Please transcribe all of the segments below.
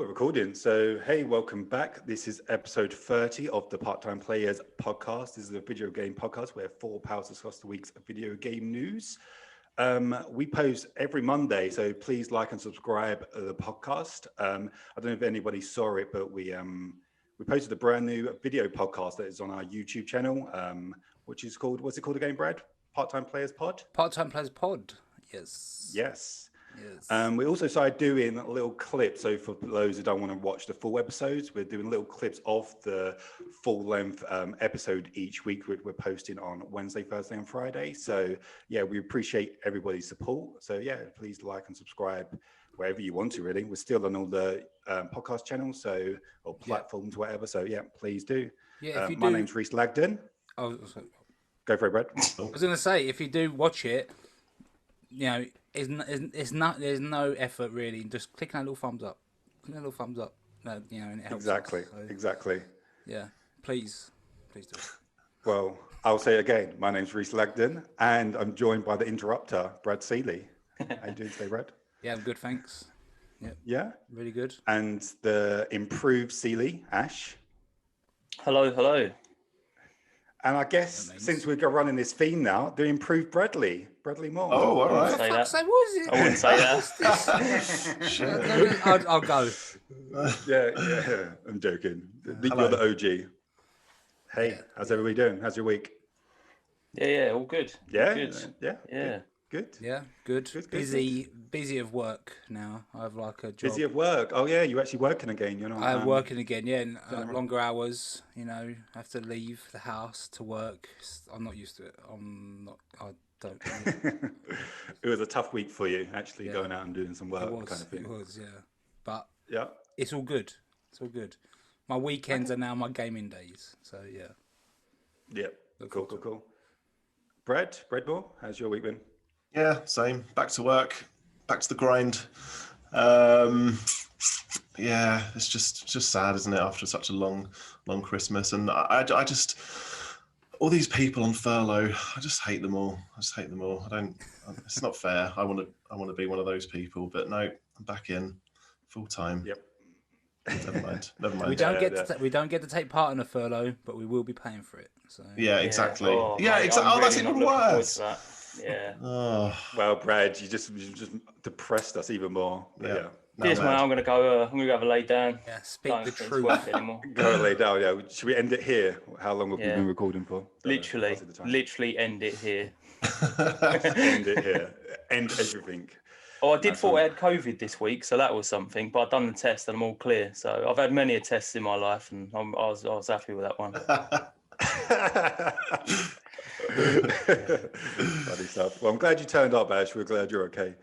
we're recording. So, hey, welcome back. This is episode 30 of the Part-Time Players podcast. This is a video game podcast where four pals discuss the week's video game news. We post every Monday, so please like and subscribe to the podcast. I don't know if anybody saw it, but we posted a brand new video podcast that is on our YouTube channel, which is called, what's it called again, Brad? Part-Time Players Pod? Part-Time Players Pod, yes. Yes. Yes. We also started doing little clips. So for those who don't want to watch the full episodes, we're doing little clips of the full-length episode each week. We're posting on Wednesday, Thursday, and Friday. So yeah, we appreciate everybody's support. So yeah, please like and subscribe wherever you want to. Really, we're still on all the podcast channels, or platforms, whatever. So yeah, please do. Yeah. My name's Reese Lagden. Oh, Go for it, Brad. I was going to say, if you do watch it, you know, there's no effort really. Just clicking that little thumbs up. Click that little thumbs up. You know, and it helps. Exactly. Us, so, Exactly. Yeah. Please do it. Well, I'll say it again. My name's Reese Lagden, and I'm joined by the interrupter, Brad Seeley. How you doing today, Brad? Yeah, I'm good, thanks. Yep. Yeah? Really good. And the improved Seeley, Ash. Hello. And I guess since we're running this theme now, the improved Bradley Moore. Oh, all right. What was it? I wouldn't say that. I'll go. Yeah. I'm joking. You're the OG. Hey, how's everybody doing? How's your week? Yeah, all good. Yeah? Good. Yeah. Good. Yeah, good. Busy of work now. I have like a job. Busy of work. Oh yeah, you're actuing working again. You're not. I'm working again. Yeah, longer hours. You know, have to leave the house to work. I'm not used to it. I don't. It was a tough week for you, actually, going out and doing some work, kind of thing. It was, yeah. But yeah, it's all good. It's all good. My weekends are now my gaming days. So yeah. Yeah. Cool. Brad Moore, how's your week been? Yeah, same. Back to work, back to the grind. Yeah, it's just sad, isn't it? After such a long Christmas, and I just all these people on furlough. I just hate them all. I don't. It's not fair. I want to be one of those people, but no, I'm back in full time. Yep. Never mind. We don't get to take part in a furlough, but we will be paying for it. So yeah, exactly. Oh, exactly. Oh, that's even worse. Yeah. Oh. Well, Brad, you just depressed us even more. Yeah. This one, I'm gonna go. I'm gonna go have a lay down. Yeah, speak the truth. Go and lay down. Yeah. Should we end it here? How long have we been recording for? Literally end it here. End it here. End everything. Oh, I thought I had COVID this week, so that was something. But I've done the test and I'm all clear. So I've had many tests in my life, and I was happy with that one. Funny stuff. Well, I'm glad you turned up, Ash. We're glad you're okay.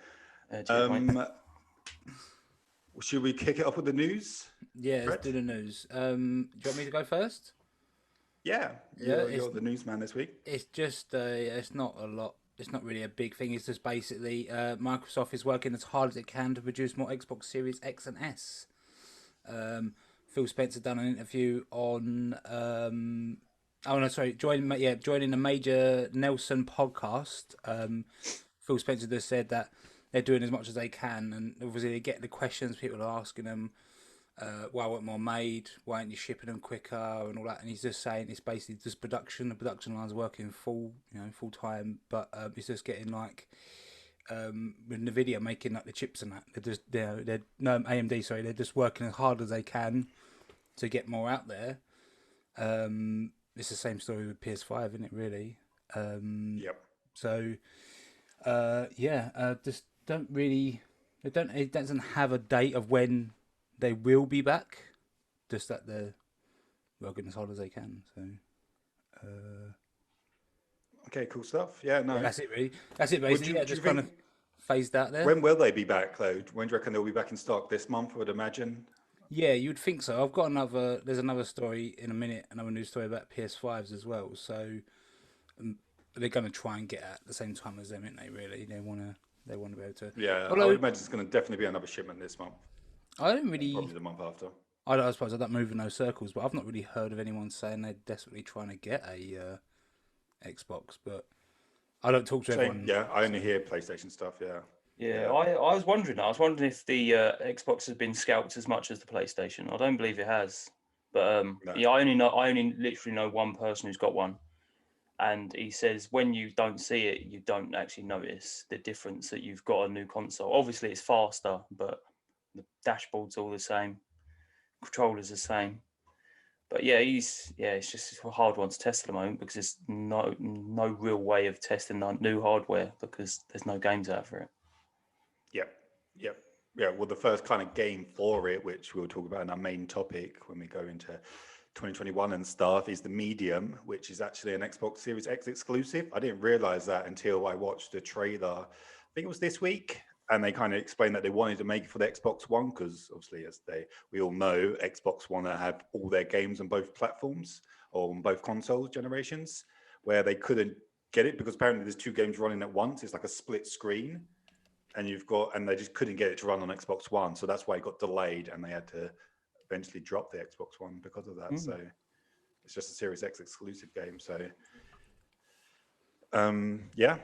Should we kick it off with the news? Yeah, let's do the news. Do you want me to go first? Yeah. You're the newsman this week. It's just it's not a lot. It's not really a big thing. It's just basically Microsoft is working as hard as it can to produce more Xbox Series X and S. Phil Spencer done an interview on joining a major Nelson podcast. Phil Spencer just said that they're doing as much as they can, and obviously they get the questions people are asking them. Why weren't more made? Why aren't you shipping them quicker and all that? And he's just saying it's basically just production. The production line's working full time, but it's just getting like with NVIDIA making like the chips and that. They're AMD. Sorry, they're just working as hard as they can to get more out there. It's the same story with PS5, isn't it? Really. Yep. So, just don't really. It doesn't have a date of when they will be back. Just that they're working as hard as they can. So. Okay, cool stuff. Yeah, no. That's it, really. That's it, basically. Just kind of phased out there. When will they be back, though? When do you reckon they'll be back in stock? This month, I would imagine. Yeah, you'd think so. I've got there's another story in a minute, another news story about PS5s as well. So they're going to try and get at the same time as them, aren't they? Really, they want to be able to. Yeah, I would imagine it's going to definitely be another shipment this month. I don't really. Probably the month after. I suppose I don't move in those circles, but I've not really heard of anyone saying they're desperately trying to get a Xbox. But I don't talk to everyone. Yeah, I only hear PlayStation stuff. Yeah. Yeah, I was wondering. I was wondering if the Xbox has been scalped as much as the PlayStation. I don't believe it has, but No. yeah, I only literally know one person who's got one, and he says when you don't see it, you don't actually notice the difference that you've got a new console. Obviously, it's faster, but the dashboard's all the same, controller's the same. But yeah, it's just a hard one to test at the moment because there's no real way of testing the new hardware because there's no games out for it. Yep. Yep. Yeah. Well, the first kind of game for it, which we'll talk about in our main topic when we go into 2021 and stuff, is the Medium, which is actually an Xbox Series X exclusive. I didn't realize that until I watched the trailer. I think it was this week. And they kind of explained that they wanted to make it for the Xbox One because obviously, as we all know, Xbox One have all their games on both platforms or on both console generations, where they couldn't get it because apparently there's two games running at once. It's like a split screen. And they just couldn't get it to run on Xbox One, so that's why it got delayed, and they had to eventually drop the Xbox One because of that. So it's just a Series X exclusive game. So, yeah,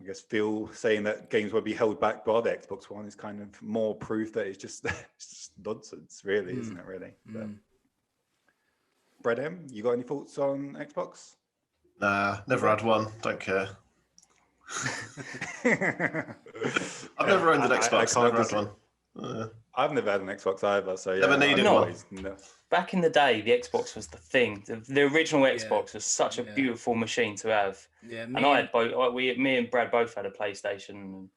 I guess Phil saying that games will be held back by the Xbox One is kind of more proof that it's just nonsense, really, isn't it? Really. But, Brad M, you got any thoughts on Xbox? Nah, never had one. Don't care. I've never owned an Xbox. Never had one. I've never had an Xbox either, so yeah. Never needed one. Back in the day, the Xbox was the thing. The original Xbox was such a beautiful machine to have. Yeah, and I had both. Me and Brad both had a PlayStation,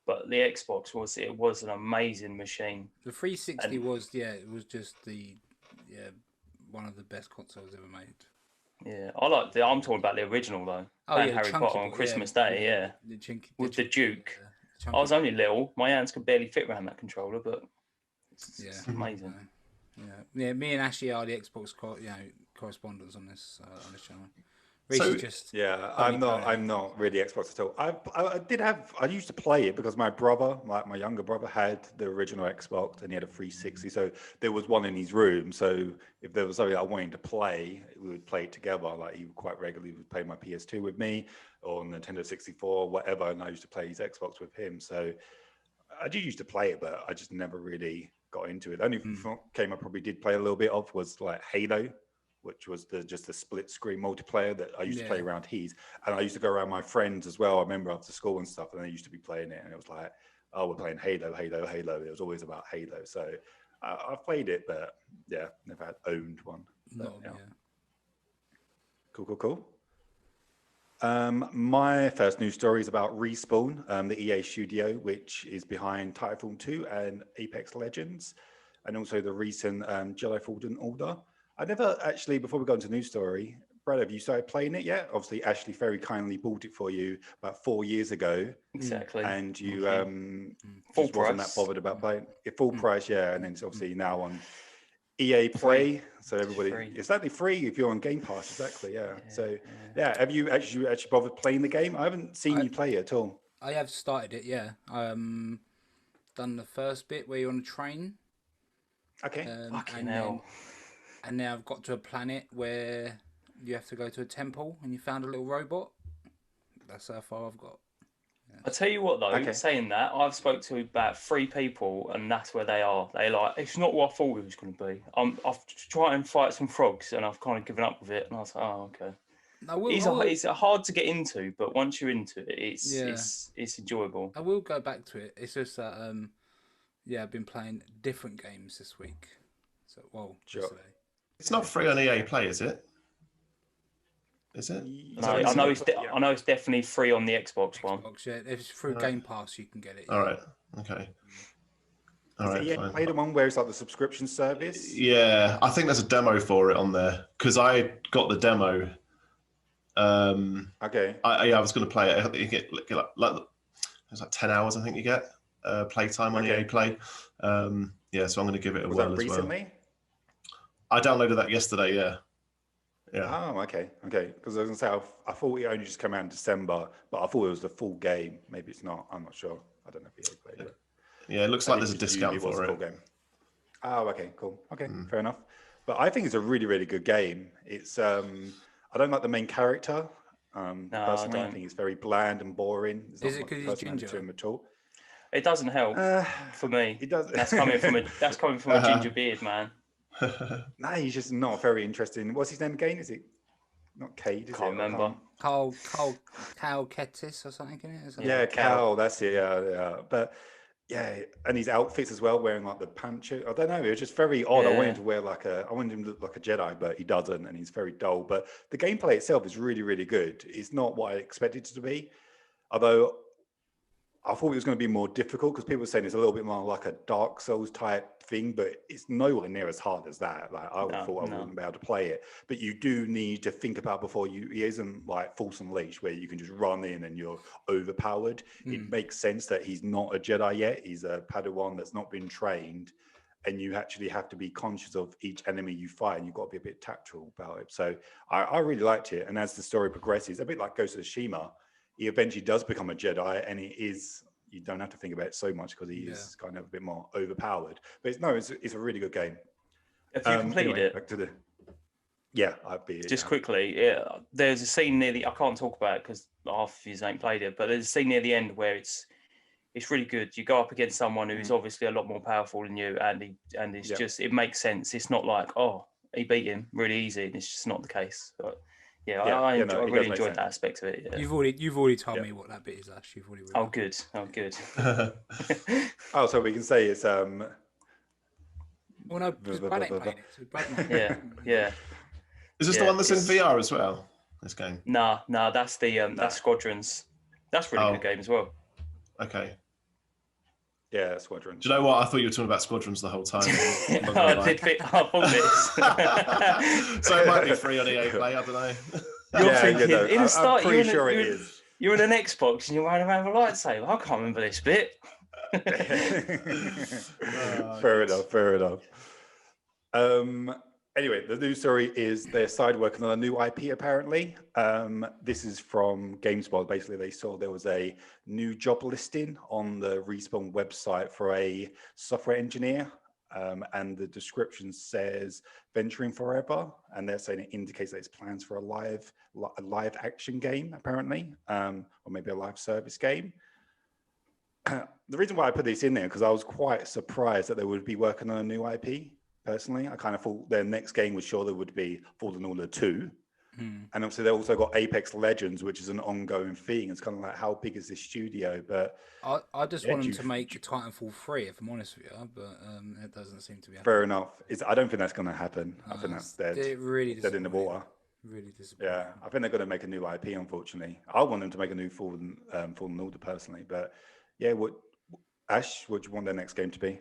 but the Xbox was an amazing machine. The 360 it was just one of the best consoles ever made. Yeah, I'm talking about the original though. Harry Potter on Christmas Day, with the Duke. I was only little. My hands could barely fit around that controller, but it's amazing. Yeah. Me and Ashley are the Xbox correspondents on this channel. I'm not really Xbox at all. I used to play it because my brother, my younger brother, had the original Xbox and he had a 360. So there was one in his room. So if there was something I wanted to play, we would play it together. Like he quite regularly would play my PS2 with me or Nintendo 64, whatever. And I used to play his Xbox with him. So I did used to play it, but I just never really got into it. The only game I probably did play a little bit of was like Halo, which was just a split screen multiplayer that I used to play around his. And I used to go around my friends as well. I remember after school and stuff, and they used to be playing it. And it was like, oh, we're playing Halo. It was always about Halo. So I've played it, but never had owned one. But, Cool. My first news story is about Respawn, the EA studio, which is behind Titanfall 2 and Apex Legends, and also the recent Jedi Fallen Order. I never actually, before we go into the news story, Brad, have you started playing it yet? Obviously, Ashley very kindly bought it for you about 4 years ago. Exactly. And you full just price. wasn't that bothered about playing it. Full price, and then it's obviously now on EA Play. So everybody, it's actually free if you're on Game Pass, exactly, So, have you actually bothered playing the game? I haven't seen you play it at all. I have started it, done the first bit where you're on a train. Okay. Fucking hell. And now I've got to a planet where you have to go to a temple and you found a little robot. That's how far I've got. Yeah. I tell you what though, saying that, I've spoke to about 3 people and that's where they are. They're like, it's not what I thought it was going to be. I've tried and fight some frogs and I've kind of given up with it. And I was like, oh, okay. It's hard to get into, but once you're into it, it's enjoyable. I will go back to it. It's just that, I've been playing different games this week. So, yesterday. It's not free on EA Play, is it? Is it? No, I know it's definitely free on the Xbox One. Yeah, if it's through Game Pass, you can get it. All right. Okay. All right. EA Play the one where it's like the subscription service? Yeah, I think there's a demo for it on there because I got the demo. Okay. I was going to play it. You get like it's like 10 hours. I think you get playtime on EA Play. So I'm going to give it a whirl as well. Was that recently? I downloaded that yesterday. Yeah. Oh, okay. Because I was going to say, I thought it only just came out in December, but I thought it was the full game. Maybe it's not. I'm not sure. I don't know if EA played it. Yeah, it looks like there's a discount for it. Game. Oh, okay, cool. Okay, fair enough. But I think it's a really, really good game. It's I don't like the main character. Personally, I think it's very bland and boring. Is it because he's ginger? To him at all. It doesn't help for me. It does. That's coming from a ginger beard man. No, he's just not very interesting. What's his name again? Is it not Cade? Is Can't it? remember. Carl Kettis or something, in it? Is that Yeah, right? Cal. That's it. Yeah. But yeah, and his outfits as well, wearing like the pantsuit. I don't know. It was just very odd. I wanted him to wear I wanted him to look like a Jedi, but he doesn't, and he's very dull. But the gameplay itself is really, really good. It's not what I expected it to be, although I thought it was going to be more difficult because people were saying it's a little bit more like a Dark Souls type thing, but it's nowhere near as hard as that. Like I thought I wouldn't be able to play it, but you do need to think about before it isn't like Force Unleashed where you can just run in and you're overpowered. It makes sense that he's not a Jedi yet. He's a Padawan that's not been trained, and you actually have to be conscious of each enemy you fight, and you've got to be a bit tactful about it. So I really liked it. And as the story progresses, a bit like Ghost of Tsushima, he eventually does become a Jedi, and you don't have to think about it so much because he is kind of a bit more overpowered. But it's a really good game. Have you completed it? Back to yeah, I'd be just quickly. Yeah, there's a scene near the. I can't talk about it because half of you ain't played it, but there's a scene near the end where it's really good. You go up against someone who's obviously a lot more powerful than you, and it's just it makes sense. It's not like he beat him really easy, and it's just not the case. But, I really enjoyed that aspect of it. Yeah. You've already told me what that bit is, Ash. You've already. Good. So we can say it's Well, no, because Brad ain't playing it. Yeah. Is this the one that's in VR as well? This game? No, that's the that's Squadrons. That's a really good game as well. Okay. Yeah, Squadrons. Do you know what? I thought you were talking about Squadrons the whole time. I did pick up on this. So it might be free on EA Play, I don't know. You're thinking, in the start, I'm pretty sure it is. You're in an Xbox and you're running around with a lightsaber. I can't remember this bit. Fair enough. Anyway, the news story is they're side working on a new IP apparently. This is from GameSpot. Basically, they saw there was a new job listing on the Respawn website for a software engineer. And the description says venturing forever, and they're saying it indicates that it's plans for a live action game apparently, or maybe a live service game. The reason why I put this in there because I was quite surprised that they would be working on a new IP. Personally, I kind of thought their next game was sure there would be Fallen Order 2. And obviously they also got Apex Legends, which is an ongoing thing. It's kind of like, how big is this studio? But I just want them to make Titanfall 3, if I'm honest with you, but it doesn't seem to be happening. Fair enough. I don't think that's going to happen. I think that's dead. Really dead in the water. Really disappointing. Yeah, I think they're going to make a new IP, unfortunately. I want them to make a new Fallen Order personally. But yeah, Ash, what do you want their next game to be?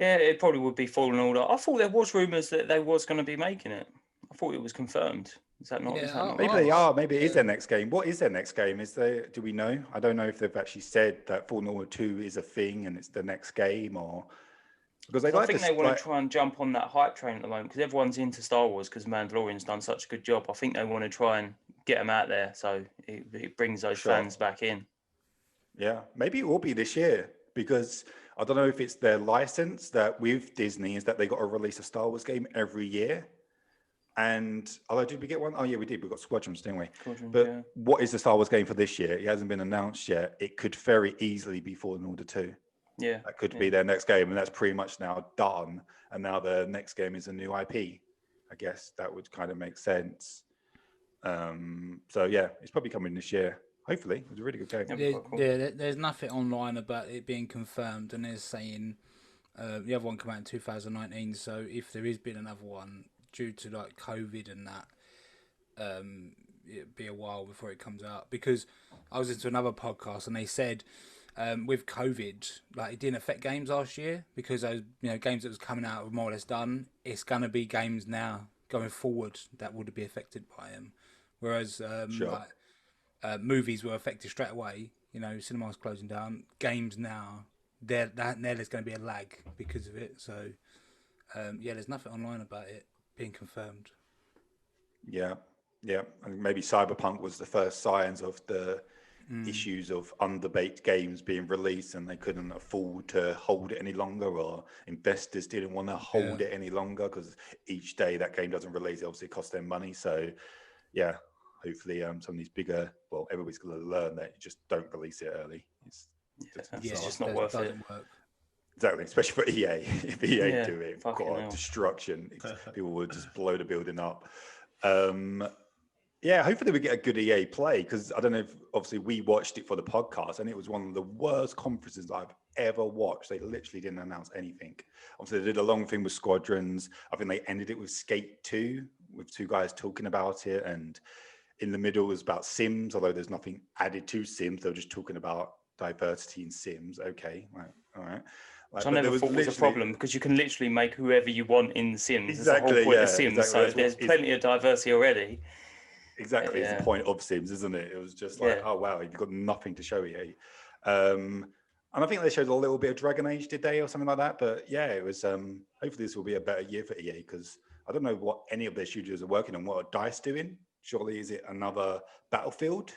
Yeah, it probably would be Fallen Order. I thought there was rumours that they was going to be making it. I thought it was confirmed. Is that not? Maybe they are. Maybe it is their next game. What is their next game? Do we know? I don't know if they've actually said that Fallen Order 2 is a thing and it's the next game, or because I think they want to try and jump on that hype train at the moment because everyone's into Star Wars because Mandalorian's done such a good job. I think they want to try and get them out there so it brings those fans back in. Yeah, maybe it will be this year because I don't know if it's their license that with Disney is that they got to release a Star Wars game every year. And did we get one? Oh yeah, we did. We got Squadrons, didn't we? What is the Star Wars game for this year? It hasn't been announced yet. It could very easily be Fallen Order 2. Yeah, that could be their next game, and that's pretty much now done. And now the next game is a new IP. I guess that would kind of make sense. So yeah, it's probably coming this year. Hopefully, it's a really good game. There's nothing online about it being confirmed, and they're saying the other one came out in 2019. So if there has been another one due to like COVID and that, it'd be a while before it comes out. Because I was into another podcast and they said with COVID, like it didn't affect games last year because those games that was coming out were more or less done. It's gonna be games now going forward that would be affected by them, whereas movies were affected straight away. Cinemas closing down. Games now, there's going to be a lag because of it. So, there's nothing online about it being confirmed. Yeah. And maybe Cyberpunk was the first signs of the issues of underbaked games being released, and they couldn't afford to hold it any longer, or investors didn't want to hold it any longer because each day that game doesn't release, it obviously costs them money. So, hopefully some of these bigger, everybody's going to learn that you just don't release it early. It's just not worth it. Doesn't work. Exactly, especially for EA. If EA do it, fucking God, hell. destruction. People would just blow the building up. Yeah, hopefully we get a good EA play, because I don't know if, obviously we watched it for the podcast and it was one of the worst conferences I've ever watched. They literally didn't announce anything. Obviously they did a long thing with Squadrons. I think they ended it with Skate 2 with two guys talking about it, and in the middle was about Sims, although there's nothing added to Sims. They were just talking about diversity in Sims. Okay, right, all right. Which I never thought was a problem, because you can literally make whoever you want in Sims. Exactly, that's the whole point of Sims. Exactly. So there's plenty of diversity already. Exactly, it's the point of Sims, isn't it? It was just like, oh wow, you've got nothing to show EA. And I think they showed a little bit of Dragon Age today or something like that. But yeah, it was. Hopefully, this will be a better year for EA, because I don't know what any of their studios are working on. What are DICE doing? Surely, is it another Battlefield?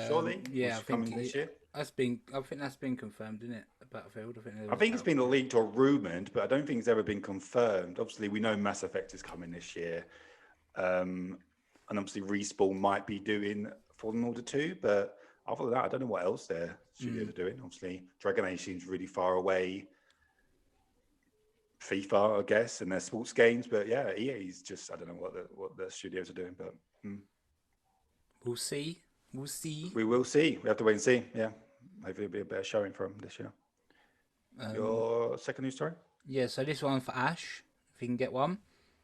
Surely, yeah, I think this year. I think that's been confirmed, isn't it? Battlefield. I think it's been leaked or rumored, but I don't think it's ever been confirmed. Obviously, we know Mass Effect is coming this year, and obviously Respawn might be doing Fallen Order 2, but other than that, I don't know what else their studios are doing. Obviously, Dragon Age seems really far away. FIFA, I guess, and their sports games, but yeah, EA's just, I don't know what the studios are doing, but we'll see. We'll see. We will see. We have to wait and see. Yeah, maybe it'll be a better showing for them this year. Your second news story? Yeah, so this one for Ash, if you can get one.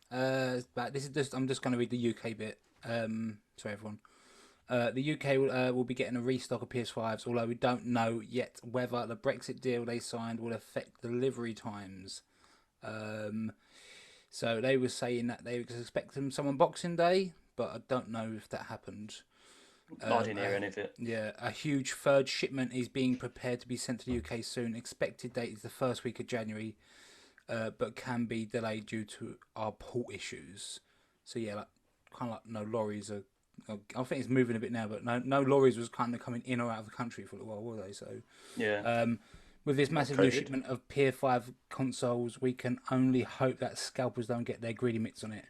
But this is just, I'm just going to read the UK bit. Sorry, everyone. The UK will be getting a restock of PS5s, although we don't know yet whether the Brexit deal they signed will affect delivery times. So they were saying that they were expecting some on Boxing Day, but I don't know if that happened. I didn't hear any of it. Yeah, a huge third shipment is being prepared to be sent to the UK soon. Expected date is the first week of January, but can be delayed due to our port issues. So yeah, like, kind of like no lorries are. I think it's moving a bit now, but no lorries was kind of coming in or out of the country for a while, were they? So yeah. With this massive new shipment of PS5 consoles, we can only hope that scalpers don't get their greedy mitts on it.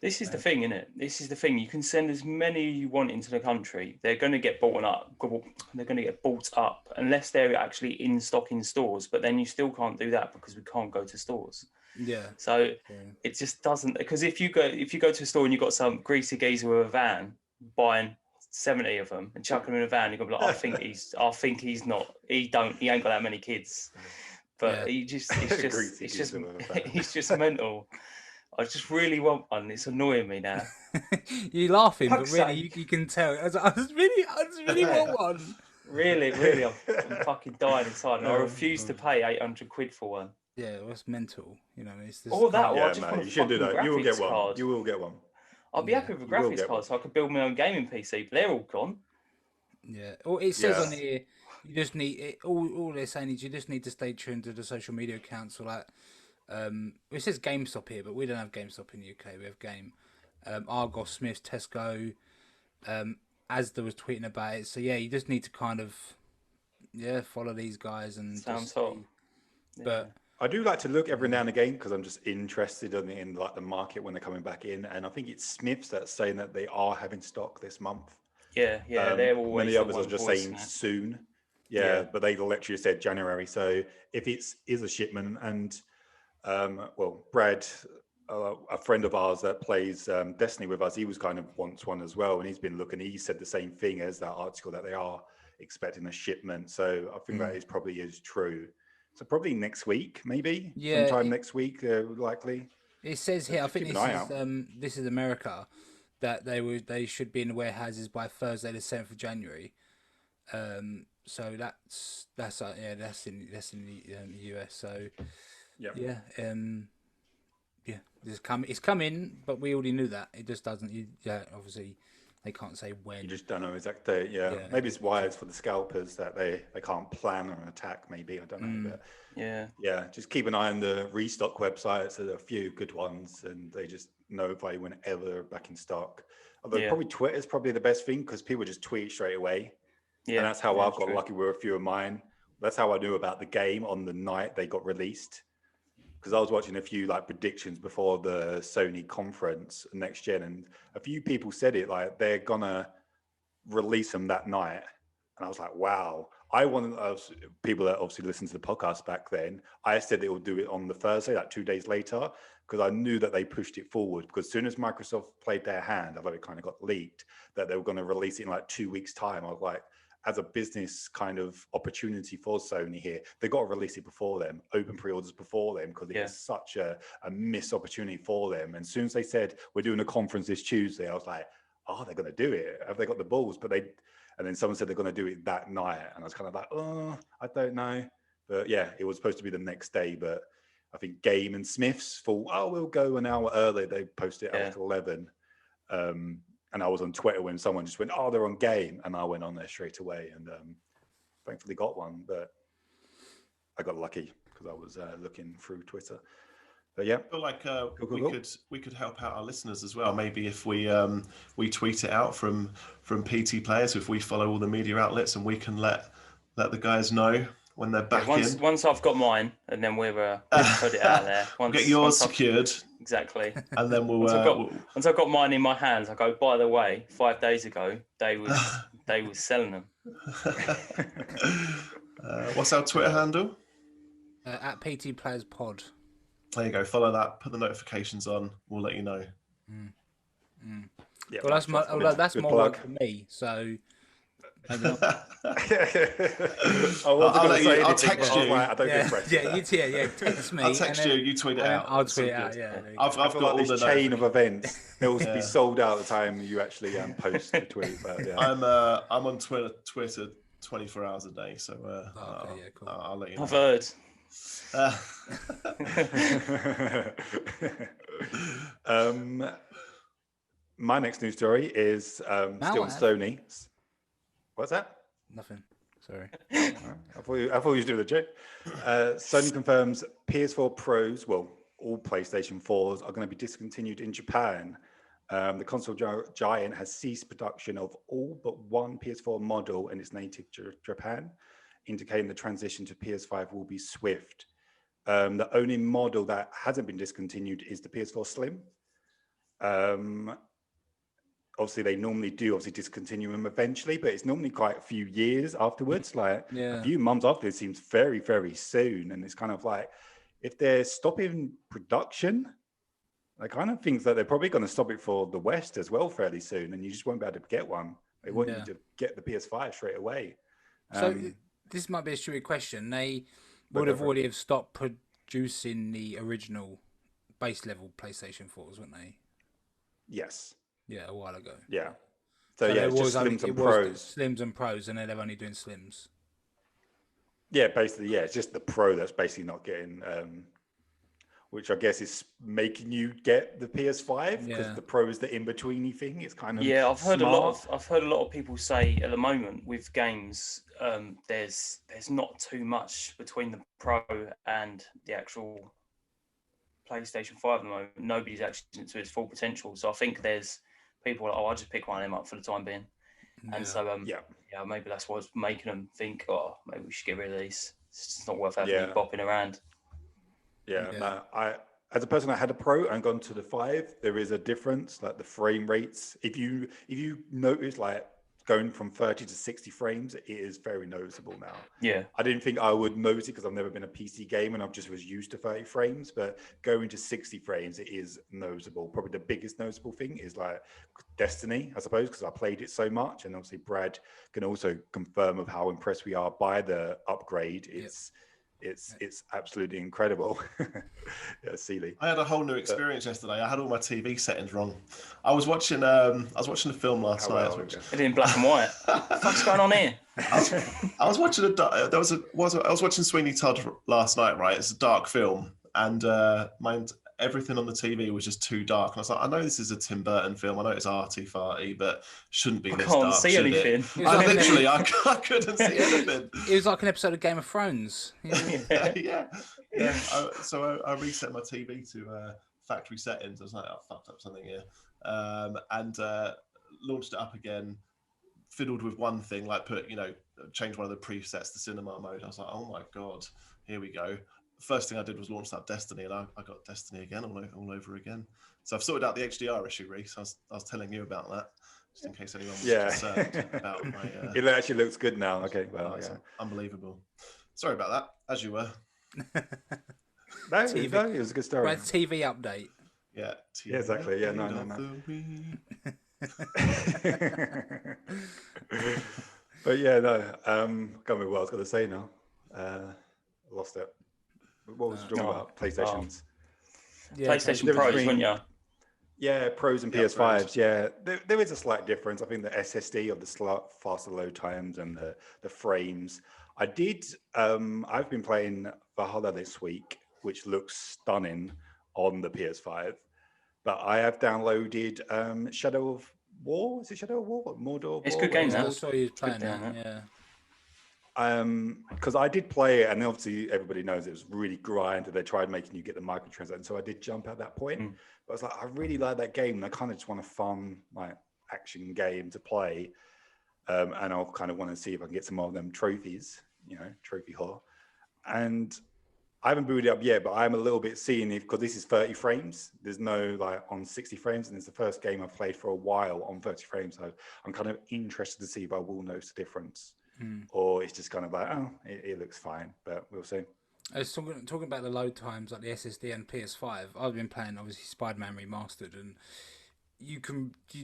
This is the thing, isn't it? This is the thing. You can send as many you want into the country. They're going to get bought up. They're going to get bought up unless they're actually in stock in stores. But then you still can't do that because we can't go to stores. Yeah. So it just doesn't. Because if you go to a store and you've got some greasy geezer with a van buying 70 of them and chucking them in a van, you're gonna be like, I think he's not. He ain't got that many kids. But he's just mental. I just really want one. It's annoying me now. You're laughing, but really, you can tell. I just really want one. Really, I'm fucking dying inside, and I refuse to pay 800 quid for one. Yeah, that's mental. You know, it's just. All that, yeah, I just want a you should do that. You will get one. Card. You will get one. I'll be happy with a graphics card, so I could build my own gaming PC. But they're all gone. Yeah. Well, it says on here, you just need it. All they're saying is you just need to stay tuned to the social media accounts or like. It says GameStop here, but we don't have GameStop in the UK. We have Game, Argos, Smiths, Tesco. Asda was tweeting about it. So yeah, you just need to kind of follow these guys and sounds hot. But I do like to look every now and again because I'm just interested in like the market when they're coming back in, and I think it's Smiths that's saying that they are having stock this month. Yeah, they're always. Many others are just saying soon. Yeah, but they literally said January. So if is a shipment and Brad, a friend of ours that plays Destiny with us, he was kind of wants one as well, and he's been looking. He said the same thing as that article that they are expecting a shipment. So I think that is probably true. So probably next week, maybe sometime next week, likely. It says here, I think this is America, that they should be in the warehouses by Thursday the 7th of January. So that's in the US. So. It's coming, but we already knew that. It just doesn't. Obviously, they can't say when. You just don't know exact date. Yeah, maybe it's wise for the scalpers that they can't plan an attack. Maybe I don't know, but just keep an eye on the restock websites. There's a few good ones, and they just notify you whenever they're back in stock. Although probably Twitter is probably the best thing because people just tweet straight away. Yeah, and that's how I've got lucky with a few of mine. That's how I knew about the game on the night they got released. Because I was watching a few like predictions before the Sony conference next gen, and a few people said it like they're gonna release them that night, and I was like, wow, I wanted people that obviously listened to the podcast back then. I said they would do it on the Thursday, like 2 days later, because I knew that they pushed it forward. Because as soon as Microsoft played their hand, although it kind of got leaked, that they were going to release it in like 2 weeks' time. I was like, as a business kind of opportunity for Sony here, they got to release it before them, open pre-orders before them, because it was such a missed opportunity for them. And as soon as they said we're doing a conference this Tuesday, I was like, oh, they're going to do it. Have they got the balls? And then someone said they're going to do it that night. And I was kind of like, oh, I don't know. But yeah, it was supposed to be the next day. But I think Game and Smiths thought, oh, we'll go an hour early. They posted it at 11. And I was on Twitter when someone just went, oh, they're on Game. And I went on there straight away and thankfully got one. But I got lucky because I was looking through Twitter. But yeah, I feel like we could help out our listeners as well. Maybe if we tweet it out from PT Players, if we follow all the media outlets, and we can let the guys know when they're back in. Once I've got mine, and then we'll put it out there. Get yours secured. Exactly. And then once I've got mine in my hands, I go, by the way, 5 days ago they was selling them. What's our Twitter handle? At PTPlayerspod. There you go. Follow that. Put the notifications on. We'll let you know. Yeah, well, that's more work for me. So maybe not. I'll text you. I don't get pressed. Text me. I'll text you. You tweet it out. I'll tweet it out. Yeah. I've got all this chain of events. It will be sold out at the time you actually post the tweet. But, yeah. I'm on Twitter 24 hours a day. So cool. I'll let you know. I've heard. My next news story is still on Sony. What's that? Nothing. Sorry. I thought you were doing a joke. Sony confirms PS4 Pros, well, all PlayStation 4s are going to be discontinued in Japan. The console giant has ceased production of all but one PS4 model in its native Japan, indicating the transition to PS5 will be swift. The only model that hasn't been discontinued is the PS4 Slim. Obviously, they normally do discontinue them eventually, but it's normally quite a few years afterwards. Like a few months after, it seems very, very soon. And it's kind of like, if they're stopping production, I kind of think that they're probably going to stop it for the West as well fairly soon, and you just won't be able to get one. They want you to get the PS5 straight away. So this might be a stupid question. They would have already have stopped producing the original base level PlayStation 4s, wouldn't they? Yes. Yeah, a while ago. Yeah. So yeah, it's just Slims and Pros. Slims and Pros, and they're only doing Slims. Yeah, basically, yeah. It's just the Pro that's basically not getting, which I guess is making you get the PS5 because the Pro is the in-betweeny thing. It's kind of I've heard a lot of people say at the moment with games, there's not too much between the Pro and the actual PlayStation 5 at the moment. Nobody's actually to its full potential. So I think there's people like, I'll just pick one of them up for the time being. And so maybe that's what's making them think, maybe we should get rid of these. It's just not worth having you bopping around. No, as a person that had a Pro and gone to the 5, there is a difference, like the frame rates. If you notice, like going from 30 to 60 frames, it is very noticeable now. Yeah, I didn't think I would notice it because I've never been a PC gamer and I just was used to 30 frames. But going to 60 frames, it is noticeable. Probably the biggest noticeable thing is like Destiny, I suppose, because I played it so much, and obviously Brad can also confirm of how impressed we are by the upgrade. It's absolutely incredible. Sealy. I had a whole new experience yesterday. I had all my TV settings wrong. I was watching a film last night. It in black and white. What the fuck's going on here? I was watching I was watching Sweeney Todd last night. Right, it's a dark film, and everything on the TV was just too dark. And I was like, I know this is a Tim Burton film. I know it's arty-farty, but shouldn't be this dark. I can't see anything. I couldn't see anything. It was like an episode of Game of Thrones. Yeah. So I reset my TV to factory settings. I was like, I fucked up something here. And launched it up again, fiddled with one thing, like change one of the presets to cinema mode. I was like, oh my God, here we go. First thing I did was launch that Destiny, and I got Destiny again all over again. So I've sorted out the HDR issue, Reese. I was telling you about that. just in case anyone was Yeah. concerned about my. It actually looks good now. Okay, well, it's yeah. unbelievable. Sorry about that. As you were. No, TV. no, it was a good story. Well, TV update. Yeah. Yeah, exactly. Yeah, no. But yeah, no. Can't remember what I was going to say now. Lost it. What was the talking about? PlayStations. Yeah, PlayStation Pros, wouldn't you? Yeah, Pros and PS5s. Yeah, there is a slight difference. I think the SSD of the faster load times and the frames. I've been playing Valhalla this week, which looks stunning on the PS5. But I have downloaded Shadow of War. Is it Shadow of War? Mordor? It's a War, good game, whatever that. it's I saw you It's good playing that. down, Yeah. because I did play it, and obviously everybody knows it was really grinded. They tried making you get the microtransactions, so I did jump at that point. But I was like, I really like that game, and I kind of just want a fun, like, action game to play, and I'll kind of want to see if I can get some more of them trophies, trophy whore. And I haven't booted it up yet, but I'm a little bit seeing if, because this is 30 frames, there's no like on 60 frames, and it's the first game I've played for a while on 30 frames. So I'm kind of interested to see if I will notice the difference. Or it's just kind of like, oh, it looks fine, but we'll see. I was talking about the load times, like the SSD and PS5. I've been playing obviously Spider-Man Remastered, and you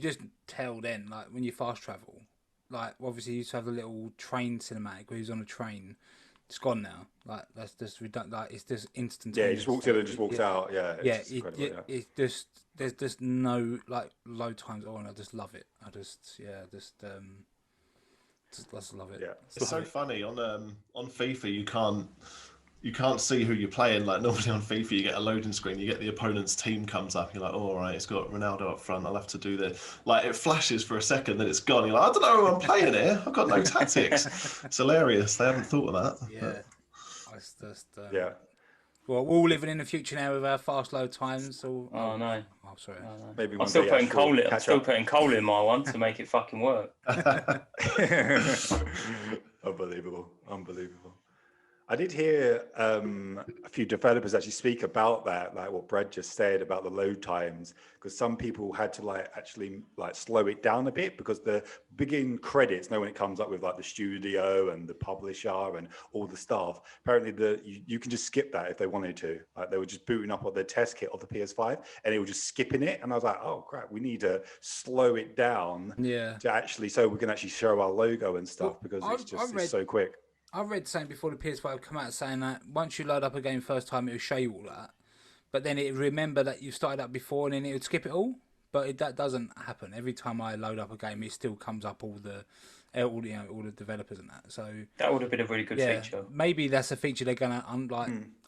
just tell then, like when you fast travel, like obviously you used to have the little train cinematic where he's on a train. It's gone now. Like that's just redundant. Like it's just instantaneous. Yeah, he just walks in and just walks out. Yeah, it's just there's just no like load times on. I just love it. I just love it. Yeah, it's so funny on FIFA. You can't see who you're playing. Like normally on FIFA, you get a loading screen. You get the opponent's team comes up. You're like, oh, all right, it's got Ronaldo up front. I'll have to do this. Like it flashes for a second, then it's gone. You're like, I don't know who I'm playing here. I've got no tactics. It's hilarious. They haven't thought of that. Yeah, it's just yeah. Well, we're all living in the future now with our fast load times. So Oh no. Oh, sorry. Oh, no. Maybe I'm still putting coal in. I'm still up. putting coal in my one to make it fucking work. Unbelievable. I did hear a few developers actually speak about that, like what Brad just said about the load times, because some people had to actually slow it down a bit, because the beginning credits, when it comes up with like the studio and the publisher and all the staff, apparently you can just skip that if they wanted to. Like they were just booting up on the test kit of the PS5 and it was just skipping it. And I was like, oh crap, we need to slow it down to actually, so we can actually show our logo and stuff, because it's so quick. I read something before the PS5 come out saying that once you load up a game first time, it will show you all that, but then it would remember that you started up before, and then it would skip it all. But that doesn't happen. Every time I load up a game, it still comes up all the developers and that. So that would have been a really good feature. Maybe that's a feature they're gonna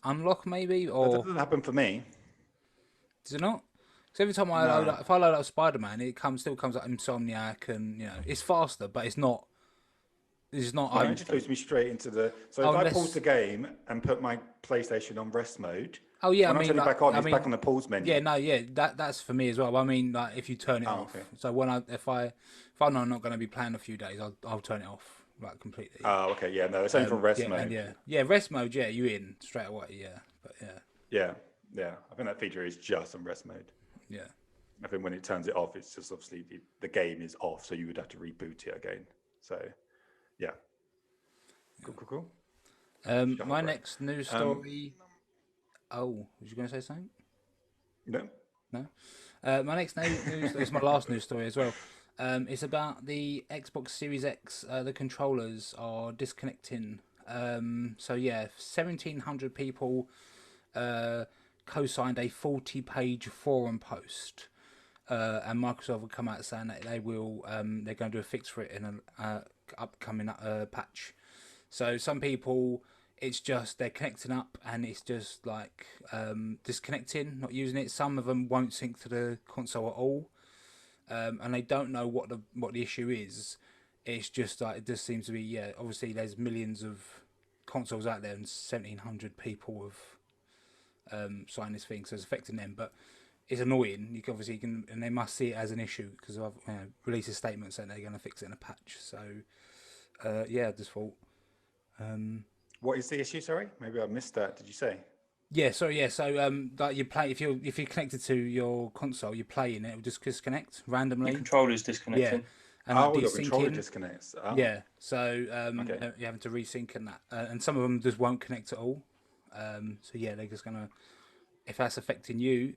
unlock, maybe, or that doesn't happen for me. Does it not? Because every time if I load up Spider-Man, it still comes up Insomniac, and it's faster, but it's not. It's not. It just puts me straight into the. So if I pause the game and put my PlayStation on rest mode. Oh yeah, when I turn it back on, it's back on the pause menu. Yeah, that's for me as well. I mean, like if you turn it off. Okay. So if I know I'm not going to be playing a few days, I'll turn it off completely. Oh, okay, yeah, no, it's only for rest mode. Rest mode. Yeah, you in straight away. Yeah, but yeah. I think that feature is just on rest mode. Yeah. I think when it turns it off, it's just obviously the game is off, so you would have to reboot it again. So. Yeah. Cool. My next news story. Was you going to say something? No. My next news. It's my last news story as well. It's about the Xbox Series X. The controllers are disconnecting. 1,700 people co-signed a 40-page forum post. And Microsoft will come out saying that they will. They're going to do a fix for it in an upcoming patch. So some people, it's just they're connecting up and it's just like disconnecting, not using it. Some of them won't sync to the console at all, and they don't know what the issue is. It's just like it just seems to be obviously there's millions of consoles out there and 1,700 people have signed this thing, so it's affecting them, but. It's annoying. You can, and they must see it as an issue because I've released a statement saying they're going to fix it in a patch. So, I just thought. What is the issue? Sorry, maybe I missed that. Did you say? Yeah, sorry, yeah. So, like you play if you're connected to your console, you're playing it will just disconnect randomly. Your controller's Yeah, disconnecting. and like your controller desyncing. disconnects. Oh, Yeah, so okay. you're having to resync and that, and some of them just won't connect at all. So yeah, they're just gonna, if that's affecting you,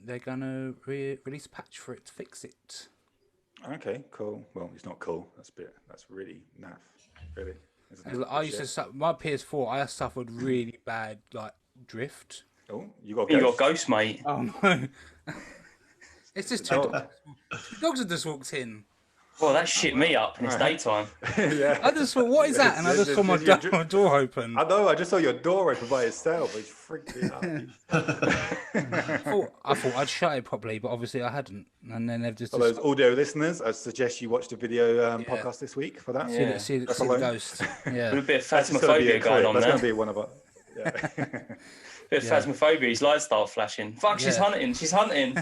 they're gonna release a patch for it to fix it. Okay, cool. Well, it's not cool. That's really naff, really. Isn't it? 'Cause I used to my PS4. I suffered really bad like drift. Oh, you got You got ghosts? Ghost, mate. Oh no! It's just two dog. dogs. Two dogs have just walked in. Well, that shit me up in its daytime. Yeah. I just thought, what is that? And I just saw my door open. I know. I just saw your door open by itself. It freaked me out. I thought I'd shut it properly, but obviously I hadn't. And then they've just For those audio listeners, I suggest you watch the video podcast this week for that. Yeah. see the alone. ghost. Yeah. With a bit of That's just gonna be a phasmophobia clip. going on That's there. going to be one of our. Yeah. Bit of phasmophobia. His lights start flashing. Fuck, she's Yeah. hunting. She's hunting.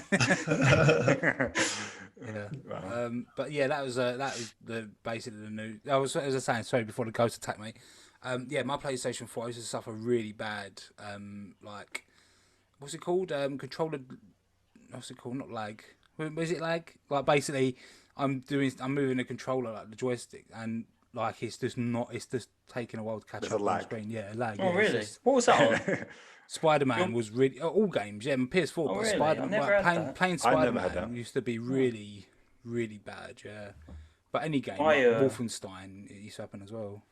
Yeah. Wow. But yeah, that was the basically the new. I was saying, sorry, before the ghost attacked me. Yeah, my PlayStation 4 used to suffer really bad. Like, what's it called? Controller. What's it called? Not lag. Was it lag? Like basically, I'm moving the controller like the joystick, and like it's just taking a while to catch There's up a on lag. the screen. Yeah, lag. Oh, yeah, it's really? just- What was that on? Spider-Man was really all games. Yeah, PS4, Oh, but really? Spider-Man. I never Like, had that. playing I never had Spider-Man that. used to be really, really bad. Yeah, but any game, I, like Wolfenstein, it used to happen as well.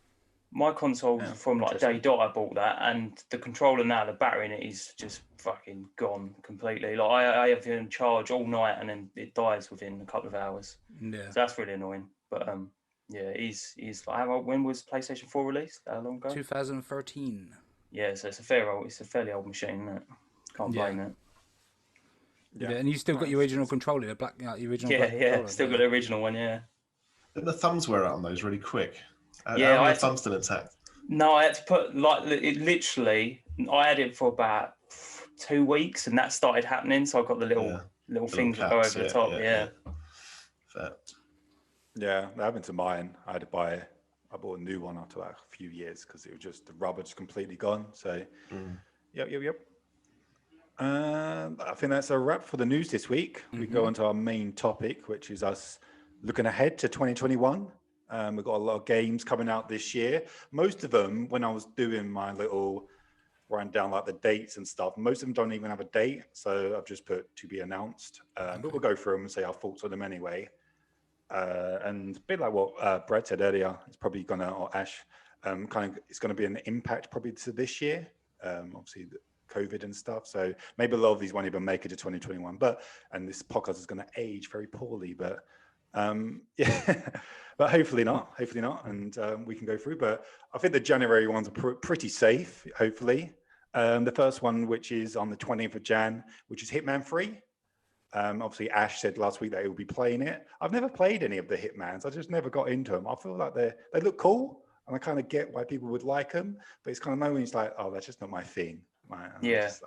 My console from like day dot, I bought that, and the controller now, the battery in it is just fucking gone completely. Like I have it in charge all night, and then it dies within a couple of hours. Yeah, So that's really annoying. But yeah, he's like, when was PlayStation 4 released? How long ago? 2013. Yeah, so it's a fairly old machine, isn't it? Can't Yeah. blame it. Yeah, and you still got your original controller, the black, like, the original. Yeah, black yeah, controller, still got the original one, yeah. Didn't the thumbs wear out on those really quick? Yeah, How I are had the to- thumbs still intact? No, I had to put it literally. I had it for about 2 weeks, and that started happening. So I got the little things that go caps, over the top. Yeah. Fair. Yeah, that happened to mine. I bought a new one after like a few years because it was just the rubber just completely gone. So, yep. I think that's a wrap for the news this week. We go on to our main topic, which is us looking ahead to 2021. We've got a lot of games coming out this year. Most of them, when I was doing my little writing down like the dates and stuff, most of them don't even have a date. So I've just put to be announced. But we'll go through them and say our thoughts on them anyway. And a bit like what Brett said earlier, it's probably gonna, or Ash, it's gonna be an impact probably to this year. Obviously the COVID and stuff. So maybe a lot of these won't even make it to 2021. And this podcast is gonna age very poorly, but yeah, but hopefully not. And we can go through. But I think the January ones are pretty safe, hopefully. The first one, which is on the 20th of Jan, which is Hitman 3. Obviously, Ash said last week that he will be playing it. I've never played any of the Hitmans. I just never got into them. I feel like they look cool, and I kind of get why people would like them. But it's kind of knowing it's like, oh, that's just not my thing. You've